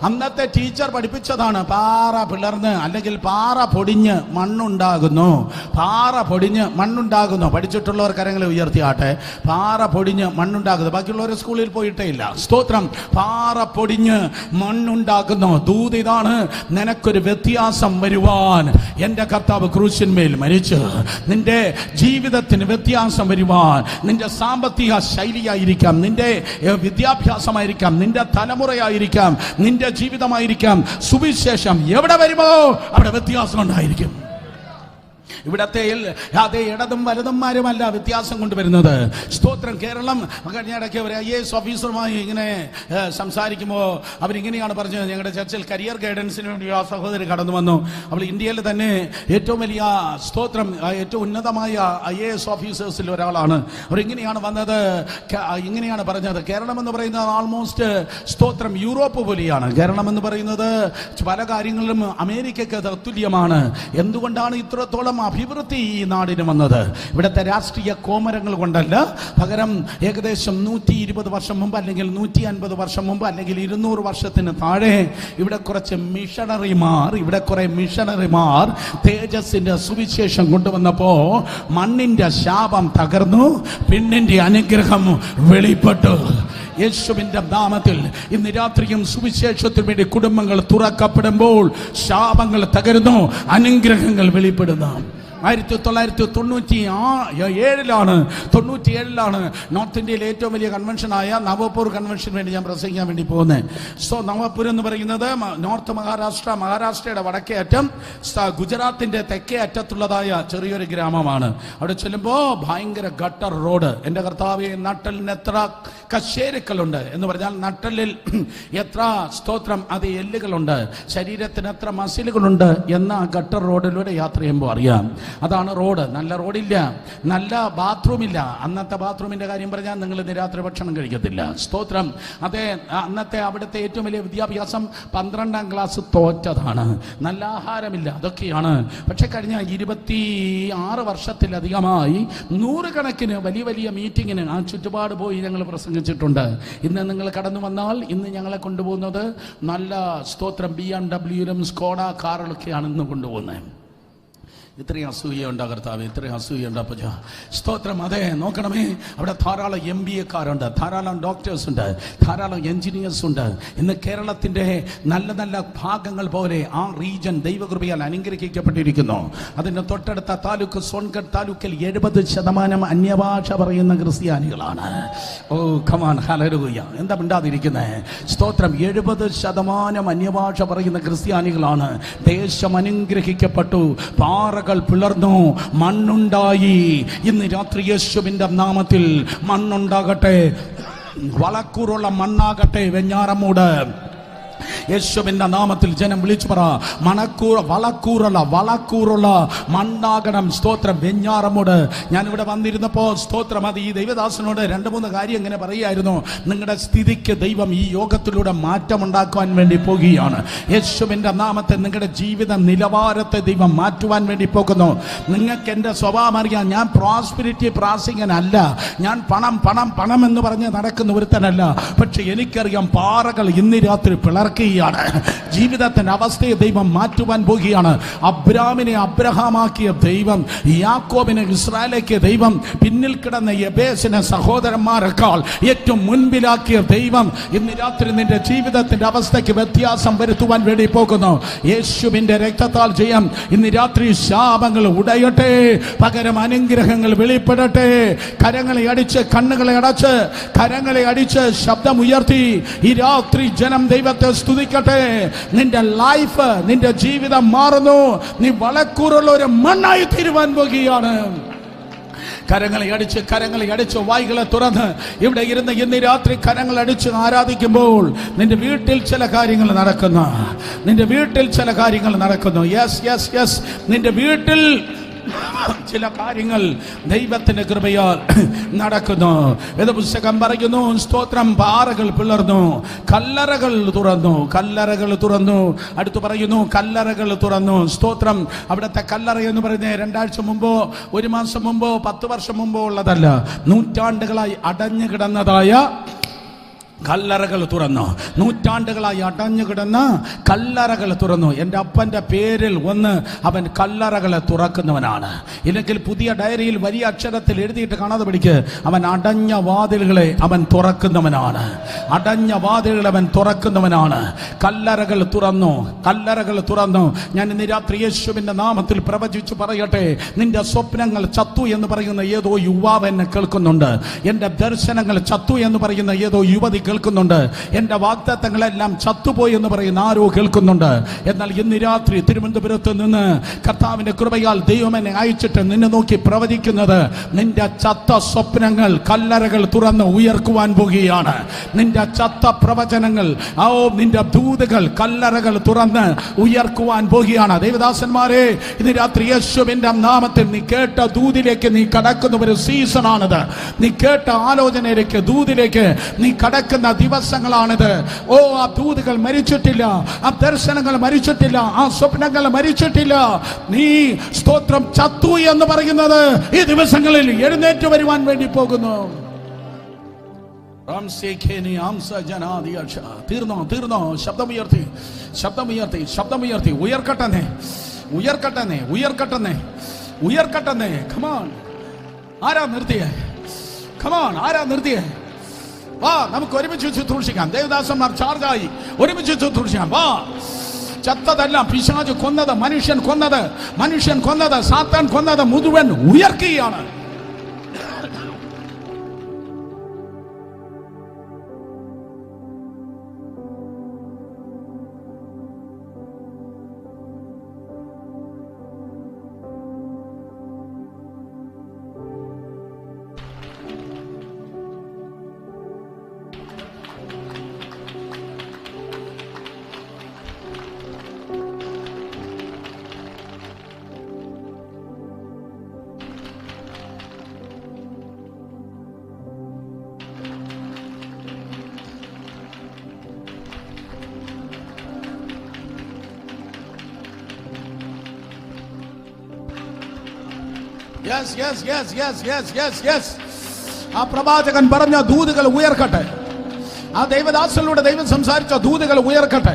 അന്നത്തെ ടീച്ചർ പഠിപ്പിച്ചതാണ് പാറ പിളർന്ന് അല്ലെങ്കിൽ പാറ പൊടിഞ്ഞ് മണ്ണുണ്ടാകുന്നു. പാറ പൊടിഞ്ഞ് മണ്ണുണ്ടാകുന്നു. പഠിച്ചിട്ടുള്ളവർ കരങ്ങളെ ഉയർത്തിയാട്ടെ. പാറ പൊടിഞ്ഞ് മണ്ണുണ്ടാകുന്നു. ബാക്കിയുള്ളവർ സ്കൂളിൽ പോയിട്ടേ ഇല്ല. സ്തോത്രം. പാറ പൊടിഞ്ഞ് മണ്ണുണ്ടാകുന്നു. ദൂത് ഇതാണ്, നിനക്കൊരു വ്യത്യാസം വരുവാൻ എന്റെ കർത്താവ് ക്രൂശിന്മേൽ മരിച്ചു. നിന്റെ ജീവിതത്തിന് വ്യത്യാസം വരുവാൻ, നിന്റെ സാമ്പത്തിക ശൈലിയായിരിക്കാം, നിന്റെ വിദ്യാഭ്യാസമായിരിക്കാം, നിന്റെ തലമുറയായിരിക്കാം, നിന്റെ ജീവിതമായിരിക്കാം, സുവിശേഷം എവിടെ വരുമോ അവിടെ വ്യത്യാസം ഉണ്ടായിരിക്കും. ഇവിടത്തെ അതേ ഇടതും വലതുമാരുമല്ല വ്യത്യാസം കൊണ്ടുവരുന്നത്. സ്തോത്രം. കേരളം കഴിഞ്ഞ ഇടയ്ക്ക് ഒരു IAS ഓഫീസറുമായി ഇങ്ങനെ സംസാരിക്കുമ്പോൾ അവരിങ്ങനെയാണ് പറഞ്ഞത്, ഞങ്ങളുടെ ചർച്ചിൽ കരിയർ ഗൈഡൻസിന് വേണ്ടി ആ സഹോദരി കടന്നു വന്നു. അവൾ ഇന്ത്യയിൽ തന്നെ ഏറ്റവും വലിയ സ്തോത്രം ഏറ്റവും ഉന്നതമായ IAS ഓഫീസേഴ്സിൽ ഒരാളാണ്. അവരിങ്ങനെയാണ് വന്നത്, ഇങ്ങനെയാണ് പറഞ്ഞത്, കേരളം എന്ന് പറയുന്നത് ആൾമോസ്റ്റ് സ്തോത്രം യൂറോപ്പ് പോലെയാണ്. കേരളം എന്ന് പറയുന്നത് പല കാര്യങ്ങളിലും അമേരിക്കയ്ക്ക് തത്തുല്യമാണ്. എന്തുകൊണ്ടാണ് ഇത്രത്തോളം അഭിവൃദ്ധി ഈ നാടിന് വന്നത്? ഇവിടുത്തെ രാഷ്ട്രീയ കോമരങ്ങൾ കൊണ്ടല്ല, പകരം ഏകദേശം 120 വർഷം മുമ്പ് അല്ലെങ്കിൽ 150 വർഷം മുമ്പ് അല്ലെങ്കിൽ 200 വർഷത്തിന് താഴെ ഇവിടെ കുറെ മിഷണറിമാർ തേജസ്സിന്റെ സുവിശേഷം കൊണ്ടുവന്നപ്പോ മണ്ണിന്റെ ശാപം തകർന്നു, പെണ്ണിന്റെ അനുഗ്രഹം വെളിപ്പെട്ടു. യേശുവിന്റെ നാമത്തിൽ ഇന്ന് രാത്രിയും സുവിശേഷത്തിന് വേണ്ടി കുടുംബങ്ങൾ തുറക്കപ്പെടുമ്പോൾ ശാപങ്ങൾ തകരുന്നു, അനുഗ്രഹങ്ങൾ വെളിപ്പെടുന്നു. 1997 നോർത്ത് ഇന്ത്യയിലെ ഏറ്റവും വലിയ കൺവെൻഷനായ നവപൂർ കൺവെൻഷന് വേണ്ടി ഞാൻ പ്രസംഗിക്കാൻ വേണ്ടി പോകുന്നത്. നവപൂർ എന്ന് പറയുന്നത് നോർത്ത് മഹാരാഷ്ട്രയുടെ വടക്കേ അറ്റം, ഗുജറാത്തിന്റെ തെക്കേ അറ്റത്തുള്ളതായ ചെറിയൊരു ഗ്രാമമാണ്. അവിടെ ചെല്ലുമ്പോൾ ഭയങ്കര ഗട്ടർ റോഡ്. എൻ്റെ കർത്താവേ, നട്ടലിന് എത്ര കശേരുക്കളുണ്ട് എന്ന് പറഞ്ഞാൽ നട്ടലിൽ എത്ര സ്തോത്രം അത് എല്ലുകളുണ്ട്, ശരീരത്തിന് എത്ര മസിലുകളുണ്ട് എന്ന ഗട്ടർ റോഡിലൂടെ യാത്ര ചെയ്യുമ്പോൾ അറിയാം. അതാണ് റോഡ്. നല്ല റോഡില്ല, നല്ല ബാത്റൂം ഇല്ല. അന്നത്തെ ബാത്റൂമിന്റെ കാര്യം പറഞ്ഞാൽ നിങ്ങൾ ഇന്ന് രാത്രി ഭക്ഷണം കഴിക്കത്തില്ല. സ്തോത്രം. അതെ, അന്നത്തെ അവിടുത്തെ ഏറ്റവും വലിയ വിദ്യാഭ്യാസം 12ാം ക്ലാസ് തോറ്റതാണ്. നല്ല ആഹാരമില്ല, അതൊക്കെയാണ്. പക്ഷെ കഴിഞ്ഞ 26 വർഷത്തിലധികമായി 100 കണക്കിന് വലിയ വലിയ മീറ്റിങ്ങിന് ആ ചുറ്റുപാട് പോയി ഞങ്ങൾ പ്രസംഗിച്ചിട്ടുണ്ട്. ഇന്ന് നിങ്ങൾ കടന്നു വന്നാൽ ഇന്ന് ഞങ്ങളെ കൊണ്ടുപോകുന്നത് നല്ല സ്തോത്രം BMW-യിലും സ്കോഡ കാറുകളൊക്കെയാണ് ഇന്ന് കൊണ്ടുപോകുന്നത്. ഇത്രയും അസൂയുണ്ട് കർത്താവ്, ഇത്രയും അസൂയുണ്ട് അപ്പച്ച. സ്തോത്രം. അതെ, നോക്കണമേ, അവിടെ ധാരാളം MBA-കാരുണ്ട്, ധാരാളം ഡോക്ടേഴ്സ് ഉണ്ട്, ധാരാളം എഞ്ചിനീയേഴ്സ് ഉണ്ട്. ഇന്ന് കേരളത്തിന്റെ നല്ല നല്ല ഭാഗങ്ങൾ പോലെ ആ റീജൻ ദൈവകൃപയാൽ അനുഗ്രഹിക്കപ്പെട്ടിരിക്കുന്നു. അതിന്റെ തൊട്ടടുത്ത താലൂക്ക് സോൺഗഡ് താലൂക്കിൽ 70% അന്യഭാഷ പറയുന്ന ക്രിസ്ത്യാനികളാണ്. ഓ കമാൻ, ഹല്ലേലൂയ. എന്താ മിണ്ടാതിരിക്കുന്നത്? സ്തോത്രം. 70% അന്യഭാഷ പറയുന്ന ക്രിസ്ത്യാനികളാണ്. ദേശം അനുഗ്രഹിക്കപ്പെട്ടു, പാറകൾ പിളർന്നു, മണ്ണുണ്ടായി. ഇന്ന് രാത്രി യേശുവിന്റെ നാമത്തിൽ മണ്ണുണ്ടാകട്ടെ, വളക്കൂറുള്ള മണ്ണാകട്ടെ. വെഞ്ഞാറമൂട് യേശുവിന്റെ നാമത്തിൽ ജനം വിളിച്ചു പറ, വളക്കൂറുള്ള മണ്ണാകണം. സ്തോത്രം. വെഞ്ഞാറമൂട്. ഞാനിവിടെ വന്നിരുന്നപ്പോ സ്തോത്രം, അത് ഈ ദൈവദാസനോട് 2-3 കാര്യം ഇങ്ങനെ പറയായിരുന്നു. നിങ്ങളുടെ സ്ഥിതിക്ക് ദൈവം ഈ യോഗത്തിലൂടെ മാറ്റമുണ്ടാക്കുവാൻ വേണ്ടി പോകുകയാണ്. യേശുവിന്റെ നാമത്തിൽ നിങ്ങളുടെ ജീവിത നിലവാരത്തെ ദൈവം മാറ്റുവാൻ വേണ്ടി പോകുന്നു. നിങ്ങൾക്ക് എൻ്റെ സ്വഭാവം അറിയാം. ഞാൻ പ്രോസ്പിരിറ്റി പ്രാസിംഗനല്ല, ഞാൻ പണം പണം പണം എന്ന് പറഞ്ഞ് നടക്കുന്ന ഒരുത്തനല്ല. പക്ഷെ എനിക്കറിയാം, പാറകൾ ഇന്ന് രാത്രി പിളർക്കുകയാണ്. ജീവിതത്തിന്റെ അവസ്ഥയെ ദൈവം മാറ്റുവാൻ പോകുകയാണ്. അബ്രാമിനെ അബ്രഹാമാക്കിയ ദൈവം, യാക്കോബിനെ ഇസ്രായേലിലേക്ക് ദൈവം, പിന്നിൽ കിടന്ന യബേസിനെ സഹോദരന്മാരെക്കാൾ ഏറ്റവും മുൻപിലാക്കിയ ദൈവം ഇന്ന് രാത്രി നിന്റെ ജീവിതത്തിന്റെ അവസ്ഥയ്ക്ക് വ്യത്യാസം വരുത്തുവാൻ വേണ്ടി പോകുന്നു. യേശുവിന്റെ രക്തത്താൽ ജയം. ഇന്ന് രാത്രി ശാപങ്ങൾ ഉടയട്ടെ, പകരം അനുഗ്രഹങ്ങൾ വെളിപ്പെടട്ടെ. കരങ്ങളെ അടിച്ച്, കണ്ണുകളെ അടച്ച്, കരങ്ങളെ അടിച്ച് ശബ്ദമുയർത്തി ഈ രാത്രി ജനം ദൈവത്തെ സ്തുതിക്കട്ടെ. നിന്റെ ലൈഫ്, നിന്റെ ജീവിതം മാറുന്നു. നീ വളക്കൂറുള്ള ഒരു മണ്ണായി തീരുവാൻ പോകുകയാണ്. കരങ്ങളെ അടിച്ച് വായികളെ തുറന്ന് ഇവിടെ ഇരുന്ന് ഇന്ന് രാത്രി കരങ്ങൾ അടിച്ച് ആരാധിക്കുമ്പോൾ നിന്റെ വീട്ടിൽ ചില കാര്യങ്ങൾ നടക്കുന്നു. യെസ് യെസ് യെസ്, നിന്റെ വീട്ടിൽ ചില കാര്യങ്ങൾ ദൈവത്തിന്റെ കൃപയാൽ നടക്കുന്നു. വേദപുസ്തകം പറയുന്നു, സ്തോത്രം, പാറകൾ പിളർന്നു, കല്ലറകൾ തുറന്നു. അടുത്ത് പറയുന്നു, കല്ലറകൾ തുറന്നു. സ്തോത്രം. അവിടുത്തെ കല്ലറ എന്ന് പറയുന്നത് 2 ആഴ്ച മുമ്പോ 1 മാസം മുമ്പോ 10 വർഷം മുമ്പോ ഉള്ളതല്ല. നൂറ്റാണ്ടുകളായി അടഞ്ഞു കിടന്നതായ കല്ലറകൾ തുറന്നു. നൂറ്റാണ്ടുകളായി അടഞ്ഞു കിടന്ന കല്ലറകൾ തുറന്നു. എൻ്റെ അപ്പൻ്റെ പേരിൽ ഒന്ന് അവൻ കല്ലറകളെ തുറക്കുന്നവനാണ്. ഇല്ലെങ്കിൽ പുതിയ ഡയറിയിൽ വലിയ അക്ഷരത്തിൽ എഴുതിയിട്ട് കാണാതെ പിടിക്ക്, അവൻ അടഞ്ഞ വാതിലുകളെ അവൻ തുറക്കുന്നവനാണ്. കല്ലറകൾ തുറന്നു. ഞാൻ ഇന്ന് രാത്രി യേശുവിന്റെ നാമത്തിൽ പ്രവചിച്ചു പറയട്ടെ, നിന്റെ സ്വപ്നങ്ങൾ ചത്തു എന്ന് പറയുന്ന ഏതോ യുവാവ് എന്നെ കേൾക്കുന്നുണ്ട്. എൻ്റെ ദർശനങ്ങൾ ചത്തു എന്ന് പറയുന്ന ഏതോ യുവതി കേൾക്കുന്നുണ്ട്. എന്റെ വാഗ്ദത്തങ്ങളെല്ലാം ചത്തുപോയി എന്ന് പറയുന്ന ആരോ കേൾക്കുന്നുണ്ട്. എന്നാൽ ഇന്ന് രാത്രി തിരുവനന്തപുരത്ത് നിന്ന് കർത്താവിന്റെ കൃപയാൽ ദൈവം എന്നെ അയച്ചിട്ട് നിന്നെ നോക്കി പ്രവചിക്കുന്നത്, നിന്റെ ചത്ത സ്വപ്നങ്ങൾ കല്ലറകൾ തുറന്ന് ഉയർക്കുവാൻ പോകുകയാണ്. നിന്റെ ചത്ത പ്രവചനങ്ങൾ, നിന്റെ ദൂതുകൾ കല്ലറകൾ തുറന്ന് ഉയർക്കുവാൻ പോകുകയാണ്. ദൈവദാസന്മാരെ, ഇന്ന് രാത്രി യേശുവിന്റെ നാമത്തിൽ നീ കേട്ട ദൂതിലേക്ക് നീ കടക്കുന്ന ഒരു സീസണാണിത്. നീ കേട്ട ആലോചനയിലേക്ക്, ദൂതിലേക്ക് നീ കടക്കുന്ന ദിവസങ്ങളാണിത്. ആ ദൂതുകൾ മരിച്ചിട്ടില്ല, ആ ദർശനങ്ങൾ മരിച്ചിട്ടില്ല, ആ സ്വപ്നങ്ങൾ മരിച്ചിട്ടില്ല. നീ സ്തോത്രം ചത്തു എന്ന് പറയുന്നത് ഈ ദിവസങ്ങളിൽ എഴുന്നേറ്റ് വരുവാൻ വേണ്ടി പോകുന്നു. തീർന്നോ. ശബ്ദമുയർത്തി ഉയർക്കട്ടെ. കമാൺ. ആരാ നിർത്തിയേ? വാ, നമുക്ക് ഒരുമിച്ച് ശുശ്രൂഷിക്കാം. ദേവദാസന്മാർ ചാർജായി ഒരുമിച്ച് ശുശ്രൂഷിക്കാം. വാ. ചത്തതെല്ലാം പിശാച് കൊന്നത്, മനുഷ്യൻ കൊന്നത്, സാത്താൻ കൊന്നത് മുഴുവൻ ഉയർക്കുകയാണ്. ആ പ്രവാചകൻ പറഞ്ഞ ദൂതുകൾ ഉയർക്കട്ടെ. ആ ദൈവദാസനിലൂടെ ദൈവം സംസാരിച്ച ദൂതുകൾ ഉയർക്കട്ടെ.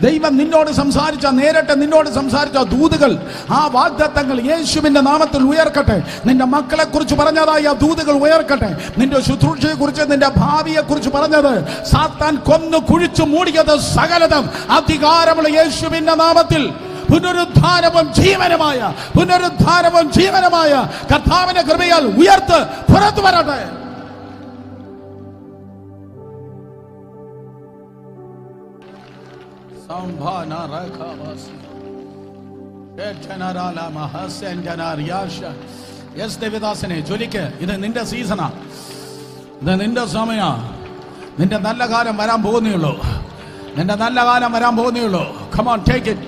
ദൈവം നിന്നോട് സംസാരിച്ച, നേരിട്ട് നിന്നോട് സംസാരിച്ച ദൂതുകൾ, ആ വാഗ്ദത്തങ്ങൾ യേശുവിന്റെ നാമത്തിൽ ഉയർക്കട്ടെ. നിന്റെ മക്കളെ കുറിച്ച് പറഞ്ഞതായി ആ ദൂതുകൾ ഉയർക്കട്ടെ. നിന്റെ ശുശ്രൂഷയെ കുറിച്ച്, നിന്റെ ഭാവിയെ കുറിച്ച് പറഞ്ഞത്, സാത്താൻ കൊന്നു കുഴിച്ചു മൂടിയത് സകലതും അധികാരമുള്ള യേശുവിന്റെ നാമത്തിൽ പുനരുദ്ധാനവും ജീവനുമായ, പുനരുദ്ധാനവും ജീവനുമായ കർത്താവിന്റെ കൃപയാൽ ഉയർത്ത് പുറത്തു വരട്ടെ. ദേവദാസനെ ജ്വലിക്ക്. ഇത് നിന്റെ സീസണാ, ഇത് നിന്റെ സമയ. നിന്റെ നല്ല കാലം വരാൻ പോകുന്നേയുള്ളൂ. നിന്റെ നല്ല കാലം വരാൻ പോകുന്നേയുള്ളൂ. Come on, take it.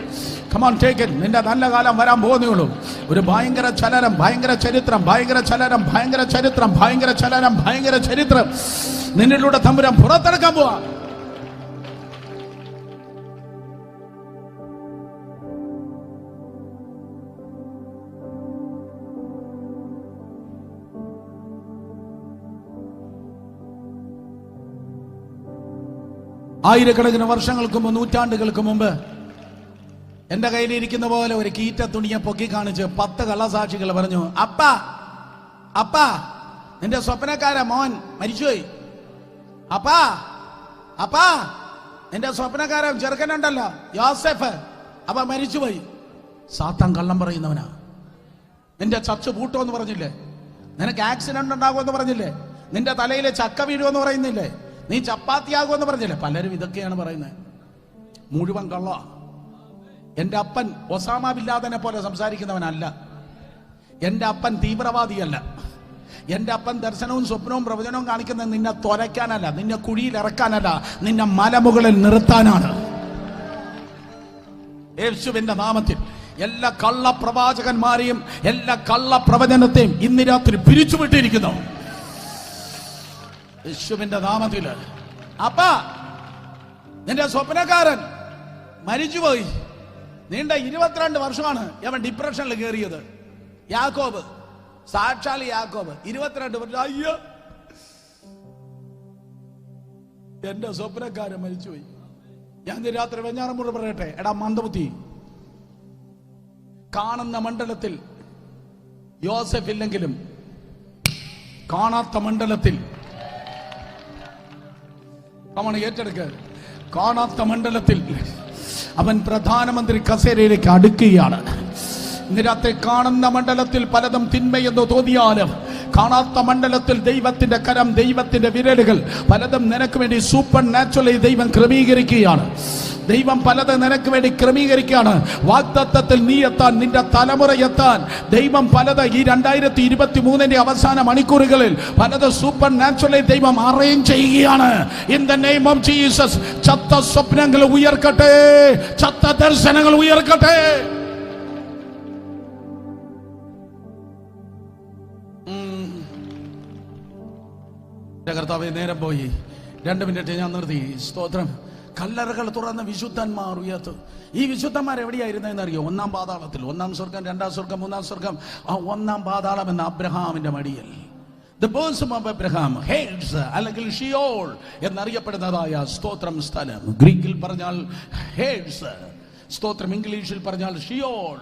Come on, take it. നിന്റെ നല്ല കാലം വരാൻ പോകുന്നേയുള്ളൂ. ഒരു ഭയങ്കര ചലനം, ഭയങ്കര ചരിത്രം, ഭയങ്കര ചലനം, ഭയങ്കര ചരിത്രം, ഭയങ്കര ചലനം, ഭയങ്കര ചരിത്രം നിന്നിലൂടെ തമ്പുരാൻ പുറത്തെടുക്കാൻ പോവാ. ആയിരക്കണക്കിന് വർഷങ്ങൾക്ക് മുമ്പ്, നൂറ്റാണ്ടുകൾക്ക് മുമ്പ് എന്റെ കയ്യിലിരിക്കുന്ന പോലെ ഒരു കീറ്റ തുണിയെ പൊക്കി കാണിച്ച് 10 കള്ളസാക്ഷികൾ പറഞ്ഞു, അപ്പാ അപ്പാ നിന്റെ സ്വപ്നക്കാര മോൻ മരിച്ചുപോയി. അപ്പാ അപ്പാ നിന്റെ സ്വപ്നക്കാരൻ ചെറുക്കനുണ്ടല്ലോ യോസെഫ്, അവ മരിച്ചുപോയി. സാത്താൻ കള്ളം പറയുന്നവനാ. നിന്റെ ചർച്ച പൂട്ടുമെന്ന് പറഞ്ഞില്ലേ? നിനക്ക് ആക്സിഡന്റ് ഉണ്ടാകുമെന്ന് പറഞ്ഞില്ലേ? നിന്റെ തലയിലെ ചക്ക വീഴുമെന്ന് പറയുന്നില്ലേ? നീ ചപ്പാത്തിയാകുമെന്ന് പറഞ്ഞില്ലേ? പലരും ഇതൊക്കെയാണ് പറയുന്നത്. മുഴുവൻ കള്ള. എന്റെ അപ്പൻ ഒസാമ ബിൻ ലാദനെ പോലെ സംസാരിക്കുന്നവനല്ല. എന്റെ അപ്പൻ തീവ്രവാദിയല്ല. എന്റെ അപ്പൻ ദർശനവും സ്വപ്നവും പ്രവചനവും കാണിക്കുന്നത് നിന്നെ തുരയ്ക്കാനല്ല, നിന്നെ കുഴിയിൽ ഇറക്കാനല്ല, നിന്നെ മലമുകളിൽ നിർത്താനാണ്. യേശുവിന്റെ നാമത്തിൽ എല്ലാ കള്ള പ്രവാചകന്മാരെയും എല്ലാ കള്ള പ്രവചനത്തെയും ഇന്ന് രാത്രി പിരിച്ചുവിട്ടിരിക്കുന്നു യേശുവിന്റെ നാമത്തില്. അപ്പാ നിന്റെ സ്വപ്നക്കാരൻ മരിച്ചുപോയി. നീണ്ട 22 വർഷമാണ് അവൻ ഡിപ്രഷനിൽ കയറിയത്. യാക്കോബ്, സാക്ഷാൽ യാക്കോബ് 22 വർഷം. അയ്യോ എന്റെ സ്വപ്നക്കാരൻ മരിച്ചുപോയി. ഞാൻ രാത്രി വെഞ്ഞാറമ്പൂർ പറയട്ടെ, എടാ മന്ദബുദ്ധി, കാണുന്ന മണ്ഡലത്തിൽ യോസെഫ് ഇല്ലെങ്കിലും കാണാത്ത മണ്ഡലത്തിൽ അവൻ ഏറ്റെടുക്ക. കാണാത്ത മണ്ഡലത്തിൽ അവൻ പ്രധാനമന്ത്രി കസേരയിലേക്ക് അടുക്കുകയാണ്. ഇന്ന് രാത്രി കാണുന്ന മണ്ഡലത്തിൽ പലതും തിന്മയെന്ന് തോന്നിയാലും കാണാത്ത മണ്ഡലത്തിൽ ദൈവത്തിന്റെ കരം, ദൈവത്തിന്റെ വിരലുകൾ പലതും നിനക്ക് വേണ്ടി സൂപ്പർ നാച്ചുറലി ദൈവം ക്രമീകരിക്കുകയാണ്. ദൈവം പലത് നിനക്ക് വേണ്ടി ക്രമീകരിക്കുകയാണ്. വാഗ്ദത്തത്തിൽ നീ എത്താൻ, നിന്റെ തലമുറ എത്താൻ ദൈവം പലത് ഈ 2023 അവസാന മണിക്കൂറുകളിൽ പലത് സൂപ്പർ നാച്ചുറലി ദൈവം അറേഞ്ച് ചെയ്യുകയാണ്. In the name of Jesus. ചത്ത സ്വപ്നങ്ങൾ ഉയർക്കട്ടെ, ചത്ത ദർശനങ്ങൾ ഉയർക്കട്ടെ. കർത്താവേ, നേരം പോയി, 2 മിനിറ്റ് ഞാൻ നിർത്തി. സ്തോത്രം. കല്ലറകൾ തുറന്ന വിശുദ്ധന്മാർ ഉയർത്തു. ഈ വിശുദ്ധന്മാർ എവിടെയായിരുന്നെന്ന് അറിയോ? 1-ാം പാതാളത്തിൽ. 1-ാം സ്വർഗം, 2-ാം സ്വർഗം, 3-ാം സ്വർഗം. ആ 1-ാം പാതാളം എന്ന അബ്രഹാമിന്റെ മടിയിൽ, the bosom of Abraham, hertz അല്ലെങ്കിൽ ഷിയോൾ എന്നറിയപ്പെടുന്നതായ സ്തോത്രം സ്ഥലം. ഗ്രീക്കിൽ പറഞ്ഞാൽ ഹേഡ്സ്, സ്തോത്രം. ഇംഗ്ലീഷിൽ പറഞ്ഞാൽ ഷിയോൾ,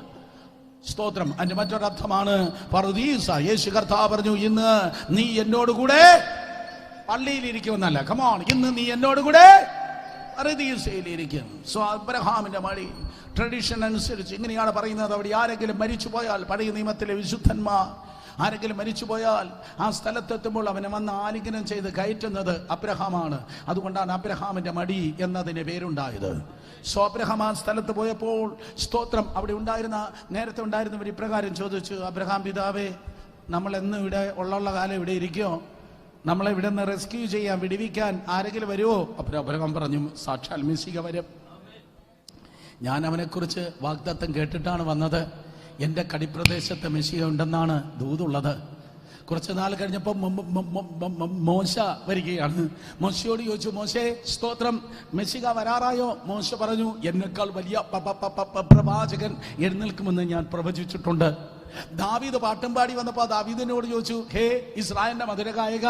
സ്തോത്രം. അതിന്റെ മറ്റൊരർത്ഥമാണ് പറുദീസ. യേശു കർത്താവ് പറഞ്ഞു, ഇന്ന് നീ എന്നോടുകൂടെ പള്ളിയിൽ ഇരിക്കുമെന്നല്ല, കമോൺ, ഇന്ന് നീ എന്നോടുകൂടെ പറുദീസയിലിരിക്കും. സോ അബ്രഹാമിന്റെ മടി ട്രഡീഷൻ അനുസരിച്ച് ഇങ്ങനെയാണ് പറയുന്നത്. അവിടെ ആരെങ്കിലും മരിച്ചു പോയാൽ, പഴയ നിയമത്തിലെ വിശുദ്ധന്മാർ ആരെങ്കിലും മരിച്ചുപോയാൽ ആ സ്ഥലത്തെത്തുമ്പോൾ അവനെ വന്ന് ആലിംഗനം ചെയ്ത് കയറ്റുന്നത് അബ്രഹാമാണ്. അതുകൊണ്ടാണ് അബ്രഹാമിന്റെ മടി എന്നതിന് പേരുണ്ടായത്. സോ അബ്രഹാം ആ സ്ഥലത്ത് പോയപ്പോൾ, സ്തോത്രം, അവിടെ ഉണ്ടായിരുന്ന, നേരത്തെ ഉണ്ടായിരുന്നവർ ഇപ്രകാരം ചോദിച്ചു, അബ്രഹാം പിതാവേ, നമ്മൾ എന്ന് ഇവിടെ ഉള്ള കാലം ഇവിടെ ഇരിക്കുമോ? നമ്മളെ ഇവിടെ നിന്ന് റെസ്ക്യൂ ചെയ്യാൻ, വിടുവിക്കാൻ ആരെങ്കിലും വരുമോ? അപ്പോൾ അബ്രഹാം പറഞ്ഞു, സാക്ഷാൽ മെസ്സിഹ വരും. ഞാൻ അവനെക്കുറിച്ച് വാഗ്ദത്തം കേട്ടിട്ടാണ് വന്നത്. എൻ്റെ കടിപ്രദേശത്ത് മെസ്സിഹ ഉണ്ടെന്നാണ് ദൂതുള്ളത്. കുറച്ച് നാൾ കഴിഞ്ഞപ്പോൾ മോശ വരികയാണ്. മോശയോട് ചോദിച്ചു, മോശേ, സ്തോത്രം, മെസ്സിഹ വരാറായോ? മോശ പറഞ്ഞു, എന്നെക്കാൾ വലിയ പ്രവാചകൻ എഴുന്നേൽക്കുമെന്ന് ഞാൻ പ്രവചിച്ചിട്ടുണ്ട്. ദാവീദ് പാട്ടും പാടി വന്നപ്പോ ദാവീദിനോട് ചോദിച്ചു, ഹേ ഇസ്രായേലിന്റെ മധുര ഗായക,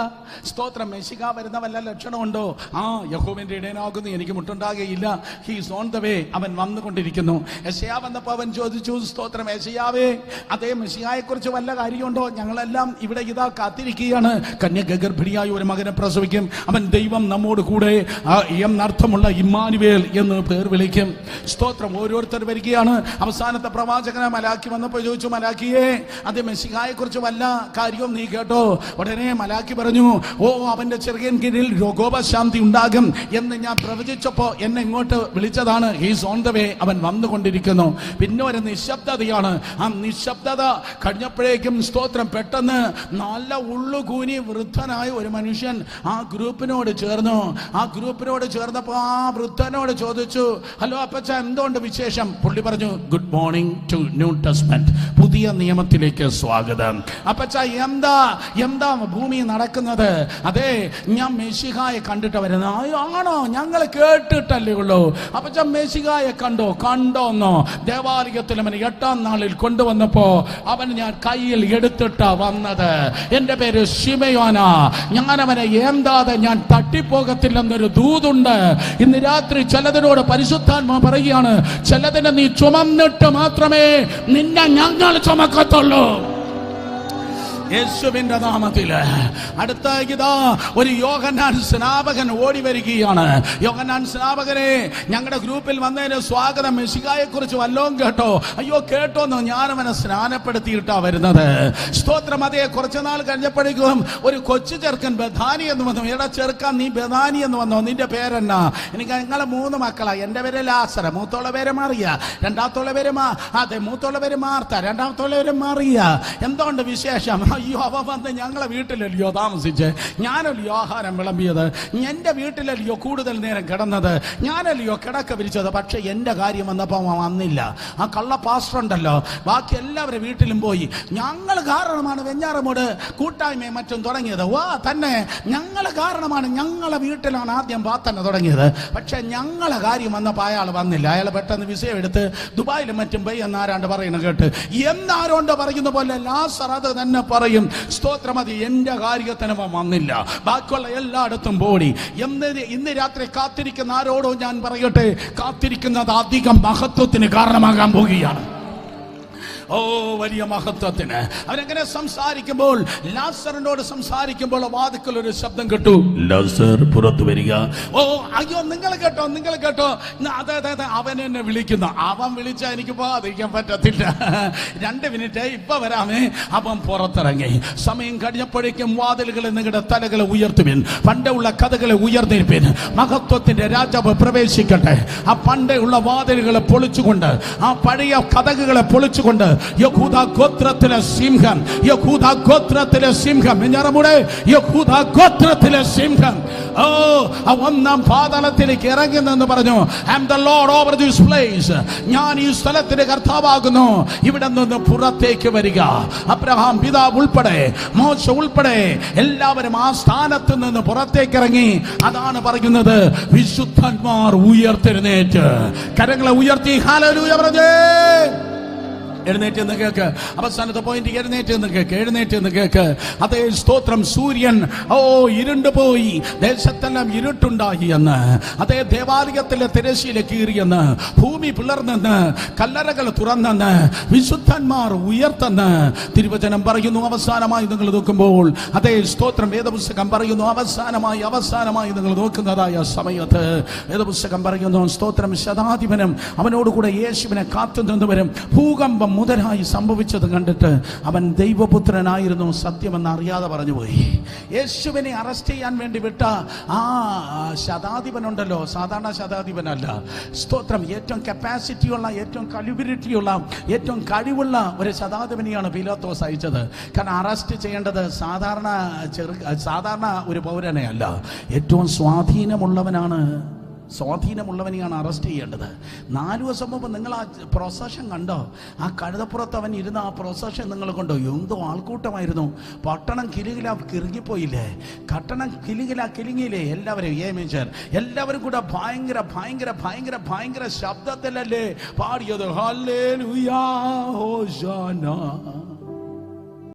സ്തോത്രം, മെശിഹ വരുന്ന വല്ല ലക്ഷണമുണ്ടോ? ആ, യഹോവന്റെ ഇടയനാകുന്നു, എനിക്ക് മുട്ടുണ്ടാകുകയില്ല, ഹീസ് ഓൺ ദ വേ, അവൻ വന്നുകൊണ്ടിരിക്കുന്നു. യെശയ്യാ വന്നപ്പോ അവൻ ചോദിച്ചു, സ്തോത്രം യെശയ്യാവേ, അതേ മെശിഹായെ കുറിച്ച് വല്ല കാര്യമുണ്ടോ? ഞങ്ങളെല്ലാം ഇവിടെ ഇതാ കാത്തിരിക്കുകയാണ്, കന്യക ഗർഭിണിയായ ഒരു മകനെ പ്രസവിക്കും, അവൻ ദൈവം നമ്മോട് കൂടെ എന്നർത്ഥമുള്ള ഇമ്മാനുവേൽ എന്ന് പേർ വിളിക്കും. സ്തോത്രം. ഓരോരുത്തർ വരികയാണ്. അവസാനത്തെ പ്രവാചകനെ മലാക്കി വന്നപ്പോൾ ചോദിച്ചു, മലാക്കിയെ, അത് മെശിഹായെ കുറിച്ച് വല്ല കാര്യവും നീ കേട്ടോ? ഉടനെ മലാക്കി പറഞ്ഞു, ഓ, അവന്റെ ചെറുകൻ കീഴിൽ രോഗോപശാന്തി ഉണ്ടാകും എന്ന് ഞാൻ പ്രവചിച്ചപ്പോ എന്നെ ഇങ്ങോട്ട് വിളിച്ചതാണ്. ഹീസ് ഓൺ ദ വേ, അവൻ വന്നുകൊണ്ടിരിക്കുന്നു. പിന്നെ ഒരു നിശബ്ദതയാണ്. ആ നിശബ്ദത കഴിഞ്ഞപ്പോഴേക്കും സ്തോത്രം, പെട്ടെന്ന് നല്ല ഉള്ളുകൂനി വൃദ്ധനായ ഒരു മനുഷ്യൻ ആ ഗ്രൂപ്പിനോട് ചേർന്നപ്പോ ആ വൃദ്ധനോട് ചോദിച്ചു, ഹലോ അപ്പച്ച, എന്തുകൊണ്ട് വിശേഷം? പുള്ളി പറഞ്ഞു, good morning to new testament, പുതിയ നിയമത്തിലേക്ക് സ്വാഗതം. അപ്പച്ച, എന്താ ഭൂമി നടക്കുന്നത്? അതെ, ഞാൻ മെശിഹായെ കണ്ടിട്ട് വരുന്നത്. ആണോ? ഞങ്ങൾ കേട്ടിട്ടല്ലേ ഉള്ളൂ. അപ്പച്ച, മെശിഹായെ കണ്ടോന്നോ? ദേവാലയത്തിൽ അവന് 8-ാം നാളിൽ കൊണ്ടുവന്നപ്പോ അവൻ ഞാൻ കയ്യിൽ എടുത്തിട്ടാ വന്നത്. എന്റെ പേര് ശിമയോനാ. ഞാൻ അവനെ എന്താതെ ഞാൻ തട്ടിപ്പോകത്തില്ലെന്നൊരു ദൂതുണ്ട്. ഇന്ന് രാത്രി ചിലതിനോട് പരിശുദ്ധാത്മാ പറയുകയാണ്, ചിലതിനെ നീ ചുമന്നിട്ട് മാത്രമേ നിന്നെ ഞങ്ങൾ ചുമക്കത്തുള്ളൂ. യേശുവിന്റെ നാമത്തില്. അടുത്ത ഇതാ ഒരു യോഹന്നാൻ സ്നാപകൻ ഓടി വരികയാണ്. യോഹന്നാൻ സ്നാപകനെ, ഞങ്ങളുടെ ഗ്രൂപ്പിൽ വന്നതിന് സ്വാഗതം, മെശിഹായെ കുറിച്ച് വല്ലോം കേട്ടോ? അയ്യോ, കേട്ടോന്നോ? ഞാനവനെ സ്നാനപ്പെടുത്തിയിട്ടാ വരുന്നത്. സ്തോത്രം. അതേ, കുറച്ചുനാൾ കഴിഞ്ഞപ്പോഴേക്കും ഒരു കൊച്ചു ചെറുക്കൻ ബഥാനി എന്ന് വന്നു. എടാ ചെറുക്കാൻ, നീ ബഥാനി എന്ന് വന്നോ? നിന്റെ പേരെന്നാ? എനിക്ക് ഞങ്ങളെ 3 മക്കളാ. എന്റെ പേര് ലാസർ, മൂത്തോള പേര് മറിയ, രണ്ടാമത്തോള പേര് മൂത്തോള പേര് മാർത്ത, രണ്ടാമത്തോള പേര് മറിയ. എന്തുകൊണ്ട് വിശേഷം? അയ്യോ, അവ വന്ന് ഞങ്ങളെ വീട്ടിലല്ലയോ താമസിച്ച്, ഞാനല്ലയോ ആഹാരം വിളമ്പിയത്, എന്റെ വീട്ടിലല്ലയോ കൂടുതൽ നേരം കിടന്നത്, ഞാനല്ലയോ കിടക്ക വിരിച്ചത്. പക്ഷെ എന്റെ കാര്യം വന്നപ്പോ വന്നില്ല. ആ കള്ള പാസ്റ്റർ ഉണ്ടല്ലോ, ബാക്കി എല്ലാവരുടെ വീട്ടിലും പോയി. ഞങ്ങൾ കാരണമാണ് വെഞ്ഞാറമൂട് കൂട്ടായ്മയും മറ്റും തുടങ്ങിയത്. തന്നെ ഞങ്ങൾ കാരണമാണ്, ഞങ്ങളെ വീട്ടിലാണ് ആദ്യം പ്രാർത്ഥന തുടങ്ങിയത്. പക്ഷെ ഞങ്ങളെ കാര്യം വന്നപ്പോ അയാൾ വന്നില്ല. അയാൾ പെട്ടെന്ന് വിസയം എടുത്ത് ദുബായിലും മറ്റും പോയി എന്നാരാണ്ട് പറയുന്നത് കേട്ട്, എന്നാരോണ്ട് പറയുന്ന പോലെ ലാസർ അത് തന്നെ പറയും. സ്തോത്രം. അത് എന്റെ കാര്യത്തിന് വന്നില്ല, ബാക്കിയുള്ള എല്ലായിടത്തും പോടി. ഇന്ന് രാത്രി കാത്തിരിക്കുന്ന ആരോടോ ഞാൻ പറയട്ടെ, കാത്തിരിക്കുന്നത് അധികം മഹത്വത്തിന് കാരണമാകാൻ പോകുകയാണ്. ഓ, വലിയ മഹത്വത്തിന്. അവരെങ്ങനെ സംസാരിക്കുമ്പോൾ, ലാസറിനോട് സംസാരിക്കുമ്പോൾ വാതിക്കൽ ഒരു ശബ്ദം കേട്ടു, ലാസർ പുറത്തു വരിക. ഓ, അയ്യോ, നിങ്ങൾ കേട്ടോ? അതെ, അവൻ എന്നെ വിളിക്കുന്നു. അവൻ വിളിച്ചാൽ എനിക്ക് പോകാതിരിക്കാൻ പറ്റത്തില്ല. 2 മിനിറ്റ് ഇപ്പൊ വരാമേ. അവൻ പുറത്തിറങ്ങി. സമയം കഴിഞ്ഞപ്പോഴേക്കും വാതിലുകളെ നിങ്ങളുടെ തലകളെ ഉയർത്തുവിൻ, പണ്ടുള്ള കഥകളെ ഉയർന്നിരിപ്പിൻ. മഹത്വത്തിന്റെ രാജാവ് പ്രവേശിക്കട്ടെ. ആ പണ്ടുള്ള വാതിലുകളെ പൊളിച്ചുകൊണ്ട്, ആ പഴയ കഥകളെ പൊളിച്ചുകൊണ്ട്, യഹൂദ ഗോത്രത്തിലെ സിംഹം, യഹൂദ ഗോത്രത്തിലെ സിംഹം, യഹൂദ ഗോത്രത്തിലെ സിംഹം, ഓ, 1-ാം പാതാളത്തിലേക്ക് ഇറങ്ങി നിന്ന് പറഞ്ഞു, I am the lord over this place, ഞാൻ ഈ സ്ഥലത്തിന്റെ കർത്താവാകുന്നു, ഇവിടെ നിന്ന് പുറത്തേക്ക് വരിക. അബ്രഹാം പിതാവ് ഉൾപ്പെടെ, മോശ ഉൾപ്പെടെ എല്ലാവരും ആ സ്ഥാനത്ത് നിന്ന് പുറത്തേക്ക് ഇറങ്ങി. അതാണ് പറയുന്നത്, വിശുദ്ധന്മാർ ഉയർത്തെഴുന്നേറ്റ്, കരങ്ങളെ ഉയർത്തി ഹല്ലേലൂയ പറഞ്ഞേ. എഴുന്നേറ്റ് എന്ന് കേക്ക്. അവസാനത്തെ പോയിന്റ്, എഴുന്നേറ്റ് എന്ന് കേക്ക്. അതേ, സ്തോത്രം. സൂര്യൻ ഇരുണ്ടു പോയി, ദേശത്തെല്ലാം ഇരുട്ടുണ്ടായി എന്ന്. അതേ, ദേവാലയത്തിലെ തിരശ്ശീല കീറിയെന്ന്, ഭൂമി പിളർന്നെന്ന്, കല്ലറകൾ തുറന്നെന്ന്, വിശുദ്ധന്മാർ ഉയർത്തെന്ന് തിരുവചനം പറയുന്നു. അവസാനമായി നിങ്ങൾ നോക്കുമ്പോൾ, അതേ, സ്തോത്രം, വേദപുസ്തകം പറയുന്നു, അവസാനമായി നിങ്ങൾ നോക്കുന്നതായ സമയത്ത് വേദപുസ്തകം പറയുന്നു, സ്തോത്രം, ശതാധിപനും അവനോടുകൂടെ യേശുവിനെ കാത്തു നിന്നവരും ഭൂകമ്പം മുതലായി സംഭവിച്ചത് കണ്ടിട്ട് അവൻ ദൈവപുത്രനായിരുന്നു സത്യമെന്ന് അറിയാതെ പറഞ്ഞുപോയി. യേശുവിനെ അറസ്റ്റ് ചെയ്യാൻ വേണ്ടി വിട്ട ആ ശതാധിപനുണ്ടല്ലോ, സാധാരണ ശതാധിപനല്ല. സ്തോത്രം. ഏറ്റവും കപ്പാസിറ്റിയുള്ള, ഏറ്റവും കലിബിലിറ്റിയുള്ള, ഏറ്റവും കഴിവുള്ള ഒരു ശതാധിപനെയാണ് പീലാത്തോസ് അയച്ചത്. കാരണം അറസ്റ്റ് ചെയ്യേണ്ടത് സാധാരണ ഒരു പൗരനെ അല്ല, ഏറ്റവും സ്വാധീനമുള്ളവനെയാണ് അറസ്റ്റ് ചെയ്യേണ്ടത്. 4 ദിവസം മുമ്പ് നിങ്ങൾ ആ പ്രൊസഷൻ കണ്ടോ? ആ കഴുതപ്പുറത്ത് അവൻ ഇരുന്ന ആ പ്രൊസഷൻ നിങ്ങൾ കണ്ടോ? എന്തോ ആൾക്കൂട്ടമായിരുന്നു. പട്ടണം കിറുങ്ങിപ്പോയില്ലേ? പട്ടണം കിലുങ്ങിയില്ലേ? എല്ലാവരും കൂടെ ഭയങ്കര ശബ്ദത്തിലല്ലേ പാടിയത്, ഹല്ലേലൂയാ ഹോശാന.